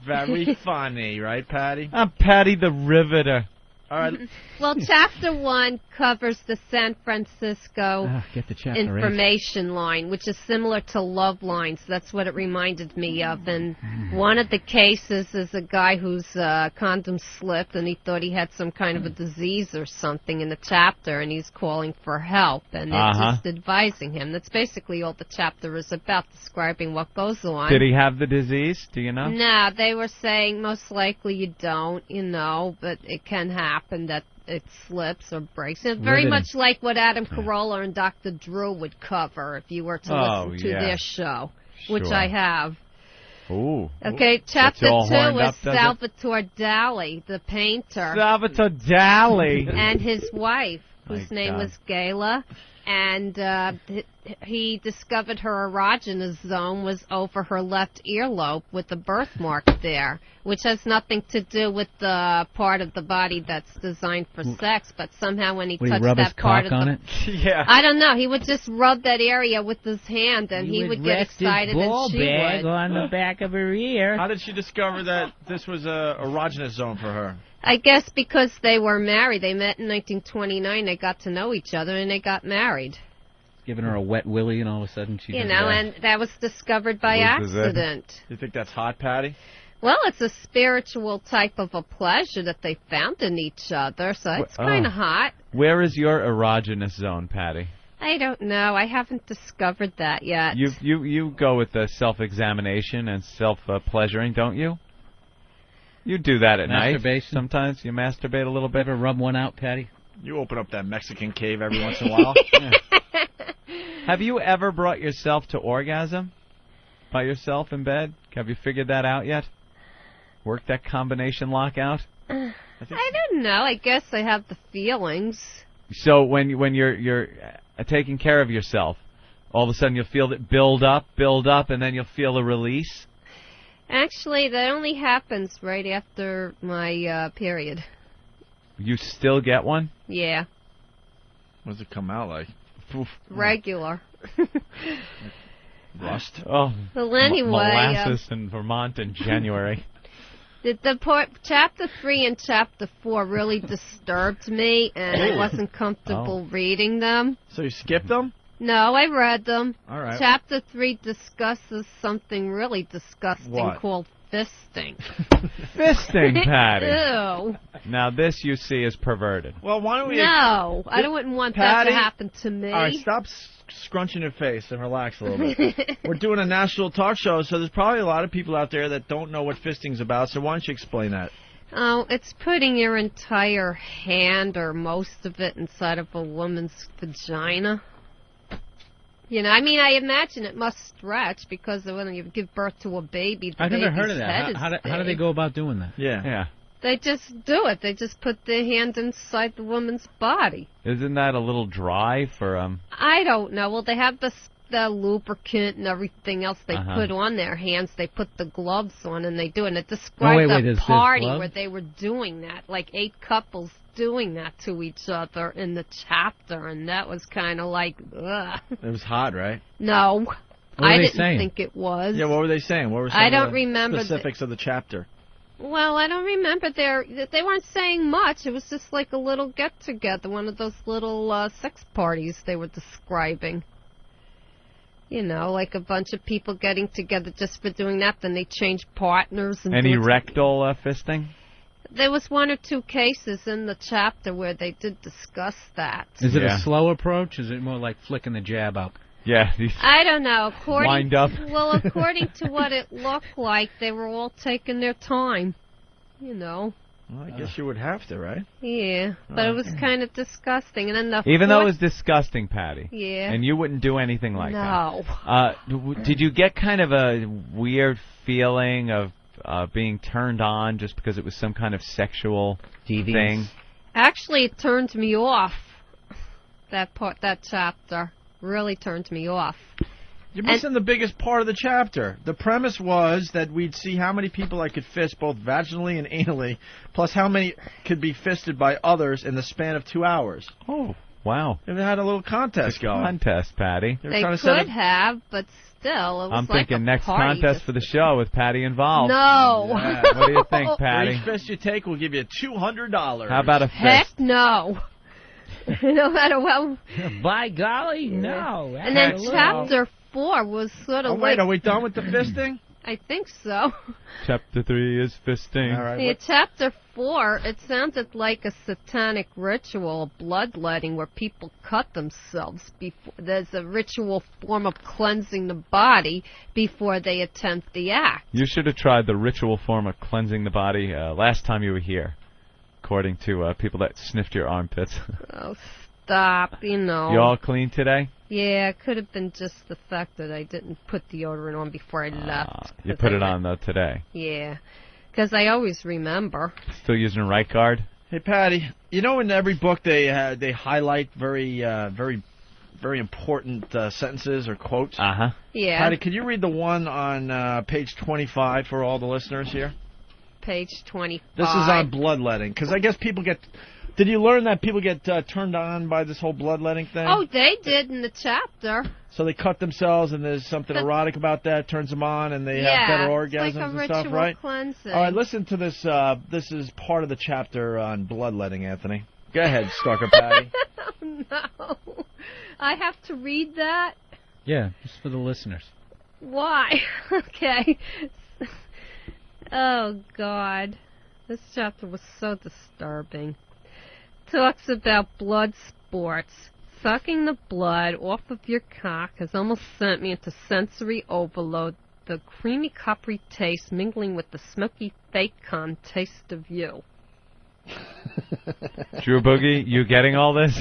Very funny, right, Patty? I'm Patty the Riveter. All right. Well, Chapter 1 covers the San Francisco Get the chapter information line, which is similar to Love Lines. That's what it reminded me of. And one of the cases is a guy whose condom slipped, and he thought he had some kind of a disease or something in the chapter, and he's calling for help. And they're just advising him. That's basically all the chapter is about, describing what goes on. Did he have the disease? Do you know? No, they were saying most likely you don't, but it can happen that it slips or breaks. It's very much like what Adam Carolla and Dr. Drew would cover if you were to listen to their show, which I have. Ooh. Okay, Chapter 2 is Salvatore Dali, the painter. Salvatore Dali. And his wife, whose name was Gayla. And he discovered her erogenous zone was over her left earlobe with a birthmark there, which has nothing to do with the part of the body that's designed for sex, but somehow when he touched that part of the... Yeah. I don't know. He would just rub that area with his hand, and he would get excited, and she would. On the back of her ear. How did she discover that this was a erogenous zone for her? I guess because they were married. They met in 1929. They got to know each other, and they got married. Giving her a wet willy, and all of a sudden she... and that was discovered by accident. You think that's hot, Patty? Well, it's a spiritual type of a pleasure that they found in each other, so it's kind of hot. Where is your erogenous zone, Patty? I don't know. I haven't discovered that yet. You go with the self-examination and self-pleasuring, don't you? You do that at night. Sometimes you masturbate a little bit. Ever rub one out, Patty? You open up that Mexican cave every once in a while. Have you ever brought yourself to orgasm by yourself in bed? Have you figured that out yet? Worked that combination lock out? I don't know. I guess I have the feelings. So when you're taking care of yourself, all of a sudden you'll feel it build up, and then you'll feel a release? Actually, that only happens right after my period. You still get one? Yeah. What does it come out like? Poof. Regular. Rust. Oh. Well, anyway, molasses in Vermont in January. Chapter 3 and Chapter 4 really disturbed me, and I wasn't comfortable reading them. So you skipped them? No, I read them. All right. Chapter 3 discusses something really disgusting called fisting. Fisting, Patty. Ew. Now this you see is perverted. Well, why don't we... No, I wouldn't want that to happen to me. All right, stop scrunching your face and relax a little bit. We're doing a national talk show, so there's probably a lot of people out there that don't know what fisting's about, so why don't you explain that? Oh, it's putting your entire hand or most of it inside of a woman's vagina. I imagine it must stretch because when you give birth to a baby, the baby's heard of that. head is How do they go about doing that? Yeah. They just do it. They just put their hand inside the woman's body. Isn't that a little dry for I don't know. Well, they have the lubricant and everything else they put on their hands. They put the gloves on and they do it. And it described a party where they were doing that, like 8 couples doing that to each other in the chapter, and that was kind of like, ugh. It was hot, right? No, I didn't think it was. Yeah, what were they saying? What were some I of don't the remember specifics of the chapter? Well, I don't remember. They weren't saying much. It was just like a little get-together, one of those little sex parties they were describing. Like a bunch of people getting together just for doing that. Then they change partners. And any rectal fisting? There was 1 or 2 cases in the chapter where they did discuss that. Is it a slow approach? Is it more like flicking the jab out? Yeah. I don't know. Wind up. Well, according to what it looked like, they were all taking their time. Well, I guess you would have to, right? Yeah, but it was kind of disgusting. And then even though it was disgusting, Patty. Yeah. And you wouldn't do anything like that. No. Did you get kind of a weird feeling of being turned on just because it was some kind of sexual thing? Actually, it turned me off. That chapter really turned me off. You're missing the biggest part of the chapter. The premise was that we'd see how many people I could fist both vaginally and anally, plus how many could be fisted by others in the span of 2 hours. Oh. Wow. They had a little contest going. Contest, Patty. They could have, but still, it was I'm like thinking a next party. contest for the show with Patty involved. No. Yeah. What do you think, For Patty? each fist you take, we'll give you $200. How about a fist? Heck no. No matter what. By golly, no. And then chapter 4 was sort of wait, are we done with the fisting? I think so. Chapter 3 is fisting. All right. See, chapter 4, it sounded like a satanic ritual of bloodletting where people cut themselves before. There's a ritual form of cleansing the body before they attempt the act. You should have tried the ritual form of cleansing the body last time you were here, according to people that sniffed your armpits. Oh, stop, you know. You all clean today? Yeah, it could have been just the fact that I didn't put deodorant on before I left. You put it on, though, today. Yeah, because I always remember. Still using right guard? Hey, Patty, you know in every book they highlight very important sentences or quotes? Uh-huh. Yeah. Patty, could you read the one on page 25 for all the listeners here? Page 25. This is on bloodletting, because I guess people get... Did you learn that people get turned on by this whole bloodletting thing? Oh, they did in the chapter. So they cut themselves, and there's something erotic about that, turns them on, and they have better orgasms it's like a and stuff, ritual right? Cleansing. All right, listen to this. This is part of the chapter on bloodletting, Anthony. Go ahead, Stalker Patty. No. I have to read that? Yeah, just for the listeners. Why? Okay. Oh, God. This chapter was so disturbing. Talks about blood sports. Sucking the blood off of your cock has almost sent me into sensory overload. The creamy, coppery taste mingling with the smoky, fake con taste of you. Drew Boogie, you getting all this?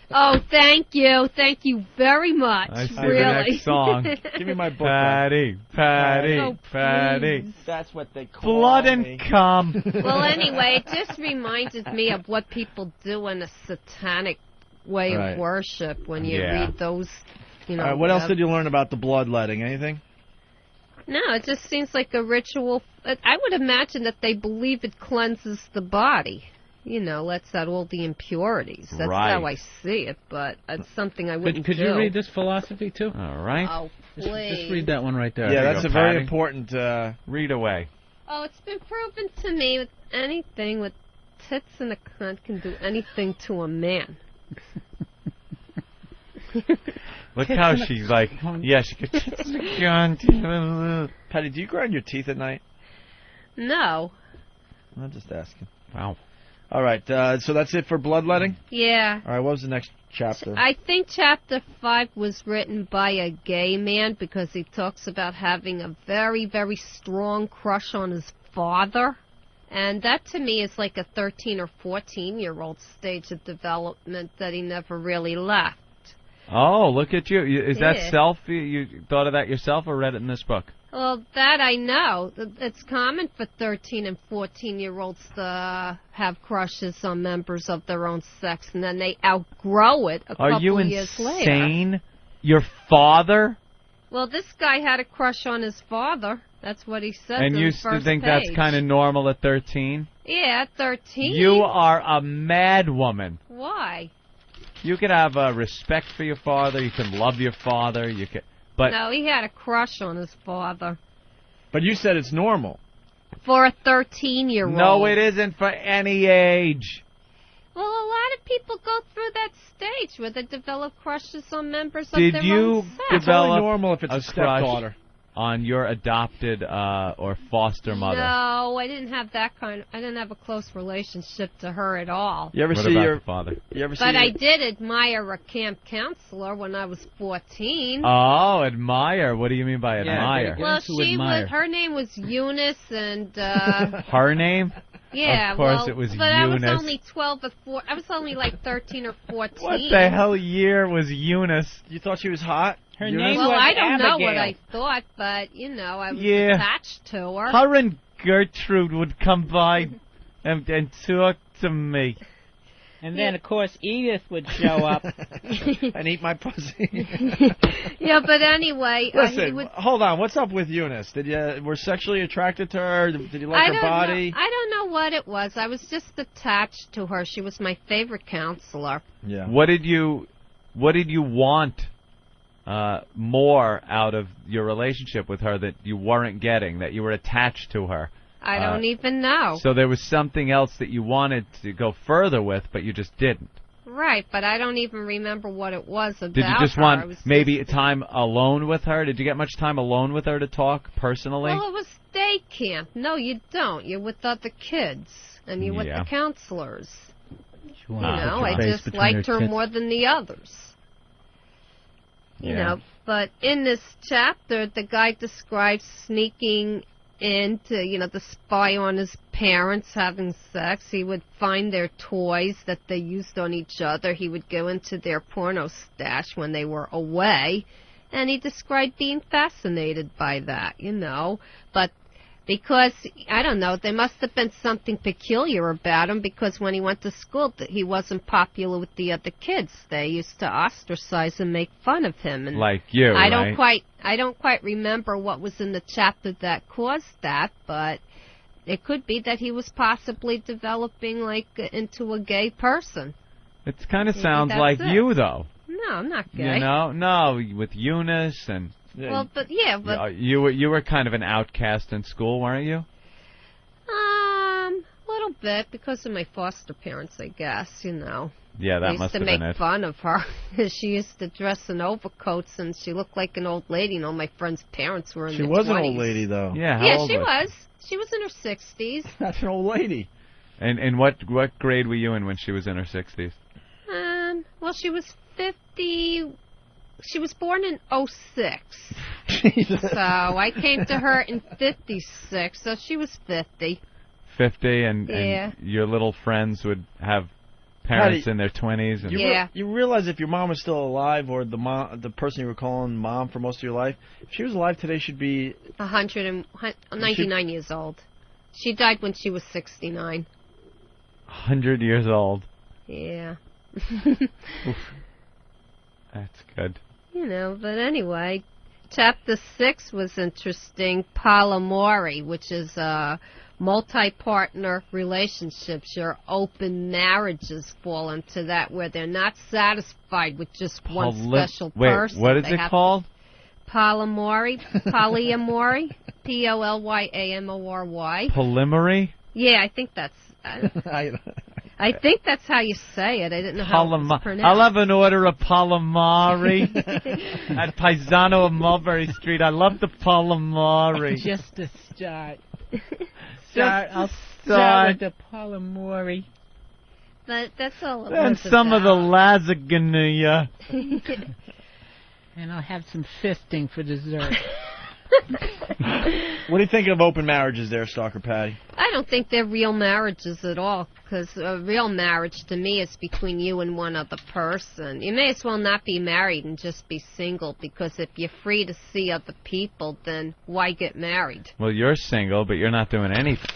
Oh, thank you. Thank you very much. I see really. the next song. Give me my book. Patty. Oh, Patty. That's what they call Blood me. and cum. Well, anyway, it just reminded me of what people do in a satanic way of worship when you read those, you know. All right, what else did you learn about the bloodletting? Anything? No, it just seems like a ritual. I would imagine that they believe it cleanses the body. You know, lets out all the impurities. That's how I see it, but it's something I wouldn't Could do. you read this philosophy, too? All right. Oh, please. Just read that one right there. Yeah, There you that's go, a very Patty. important... Read away. Oh, it's been proven to me with anything with tits and a cunt can do anything to a man. Look how she's like, yeah, she could tits and a cunt. Patty, do you grind your teeth at night? No. I'm just asking. Wow. All right, so that's it for bloodletting? Yeah. All right, what was the next chapter? I think chapter 5 was written by a gay man because he talks about having a very, very strong crush on his father. And that to me is like a 13 or 14-year-old stage of development that he never really left. Oh, look at you. Is that Yeah. self? You thought of that yourself or read it in this book? Well, that I know. It's common for 13 and 14-year-olds to have crushes on members of their own sex, and then they outgrow it a Are couple you years later. insane? Your father? Well, this guy had a crush on his father. That's what he said. And you still think that's kind of normal at 13? Yeah, at 13. You are a mad woman. Why? You can have respect for your father. You can love your father. You can, but No, he had a crush on his father. But you said it's normal. For a 13-year-old. no, it isn't for any age. Well, a lot of people go through that stage where they develop crushes on members of Did their you own sex. develop It's only normal if it's a crush stepdaughter. on your adopted or foster mother? No, I didn't have that kind. I didn't have a close relationship to her at all. You ever What see about your the father? You ever see But your, I did admire a camp counselor when I was 14. Oh, admire. What do you mean by admire? Well, into admire. her name was Eunice, and Her name? yeah, Of course well, it was but I was Eunice. only 12 or 4. I was only like 13 or 14. What the hell year was Eunice? You thought she was hot? Her Eunice? name Well, was I don't know what Abigail. I thought, but you know, I was Yeah. attached to her. Her and Gertrude would come by and talk to me. And then, of course, Edith would show up. and eat my pussy. Yeah, but anyway, Listen, hold on. What's up with Eunice? Did you were sexually attracted to her? Did you like her body? I don't know what it was. I was just attached to her. She was my favorite counselor. Yeah. What did you want more out of your relationship with her that you weren't getting, that you were attached to her? I don't even know. So there was something else that you wanted to go further with, but you just didn't. Right, but I don't even remember what it was about. Did you just her. want maybe time alone with her? Did you get much time alone with her to talk personally? Well, it was day camp. No, you don't. You're with other kids, and you're with the counselors. You know, I just liked her more than the others. You know, but in this chapter, the guy describes sneaking in to spy on his parents having sex. He would find their toys that they used on each other. He would go into their porno stash when they were away, and he described being fascinated by that, But because, I don't know, there must have been something peculiar about him, because when he went to school, he wasn't popular with the other kids. They used to ostracize and make fun of him. And like you, I don't quite remember what was in the chapter that caused that, but it could be that he was possibly developing into a gay person. It kind of sounds like you, though. No, I'm not gay. No, with Eunice and... Well, but you were kind of an outcast in school, weren't you? A little bit because of my foster parents, I guess. Yeah, that must have been it. Used to make fun of her. She used to dress in overcoats, and she looked like an old lady. And all my friends' parents were in their 20s. She was an old lady, though. Yeah, she was. She was in her 60s. That's an old lady. And what grade were you in when she was in her 60s? Well, she was 50. She was born in 06. So I came to her in 56, so she was 50. 50, and your little friends would have parents in their 20s. And you realize if your mom was still alive, or the person you were calling mom for most of your life, if she was alive today, she'd be 99 years old. She died when she was 69. 100 years old. Yeah. That's good. But anyway, chapter 6 was interesting. Polyamory, which is multi-partner relationships. Your open marriages fall into that, where they're not satisfied with just one special person. What is it called? Polyamory. Polyamory. Polyamory. Polyamory? Yeah, I think that's... I think that's how you say it. I didn't know how it was pronounced. I'll have an order of Polyamory at Paisano of Mulberry Street. I love the Polyamory. Just to start. I'll start with the Polyamory. But that's all it and was some about. of the lasagna. And I'll have some fisting for dessert. What do you think of open marriages there, Stalker Patty? I don't think they're real marriages at all, because a real marriage to me is between you and one other person. You may as well not be married and just be single, because if you're free to see other people, then why get married? Well, you're single, but you're not doing anything.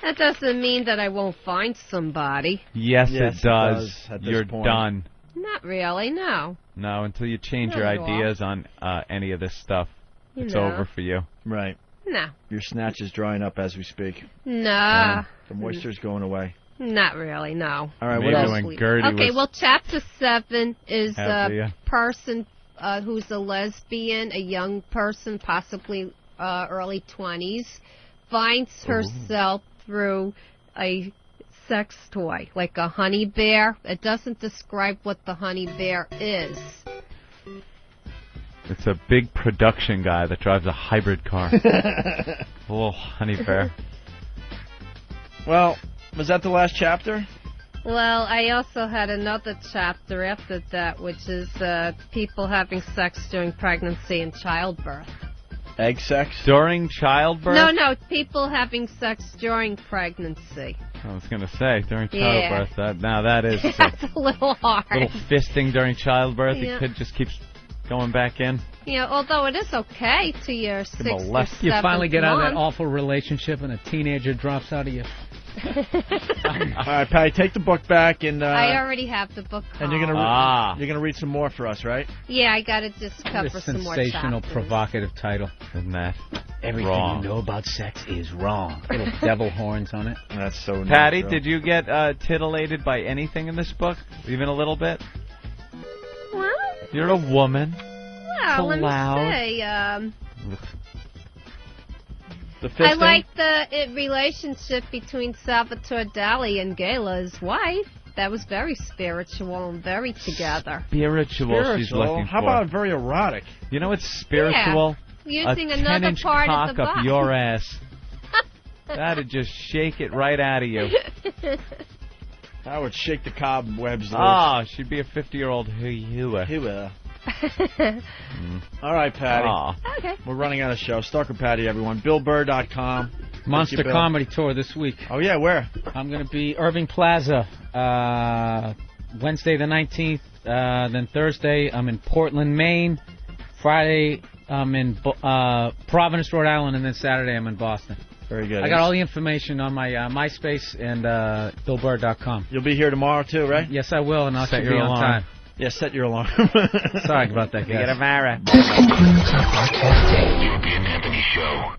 That doesn't mean that I won't find somebody. Yes, it does. At this You're point. done. Not really, no. No, until you change Not your at all. ideas on any of this stuff. It's No. over for you. Right. No. Your snatch is drying up as we speak. Nah. The moisture's going away. Not really, no. All right, Maybe what else? when Gertie Okay, was well, chapter 7 is happy, a person who's a lesbian, a young person, possibly early 20s, finds herself through a sex toy, like a honey bear. It doesn't describe what the honey bear is. It's a big production guy that drives a hybrid car. A little honey bear. Well, was that the last chapter? Well, I also had another chapter after that, which is people having sex during pregnancy and childbirth. Egg sex? During childbirth? No, people having sex during pregnancy. I was going to say, during Yeah. childbirth. That is That's a little hard. little fisting during childbirth. Yeah. The kid just keeps going back in. Although it is okay to your 6th or 7th You finally get out of that month. awful relationship and a teenager drops out of your All right, Patty, take the book back, and I already have the book. And you're gonna read some more for us, right? Yeah, I gotta just cover some more sensational, chapters. provocative title. Isn't that Everything wrong? you know about sex is wrong. Little devil horns on it. That's so. Patty, natural. did you get titillated by anything in this book, even a little bit? Well, You're a woman. well, let allowed. me say, The I fisting? like the relationship between Salvatore Dali and Gala's wife. That was very spiritual and very together. Spiritual, she's looking How for. about very erotic? You know what's spiritual? Yeah, using a another 10-inch part cock of the up box. your ass. That'd just shake it right out of you. I would shake the cobwebs loose. Oh, she'd be a 50-year-old hooah. All right, Patty. Aw. Okay. We're running out of show. Stalker Patty, everyone. BillBurr.com. Monster Thank you, Bill. Comedy Tour this week. Oh, yeah, where? I'm going to be Irving Plaza Wednesday the 19th. Then Thursday, I'm in Portland, Maine. Friday, I'm in Providence, Rhode Island. And then Saturday, I'm in Boston. Very good. I got all the information on my MySpace and BillBurr.com. You'll be here tomorrow, too, right? Yes, I will, and I'll Set be your on alarm. time. Yeah, set your alarm. Sorry about that, guys. Get a Mara. This concludes our broadcast day. The Opie and Anthony Show.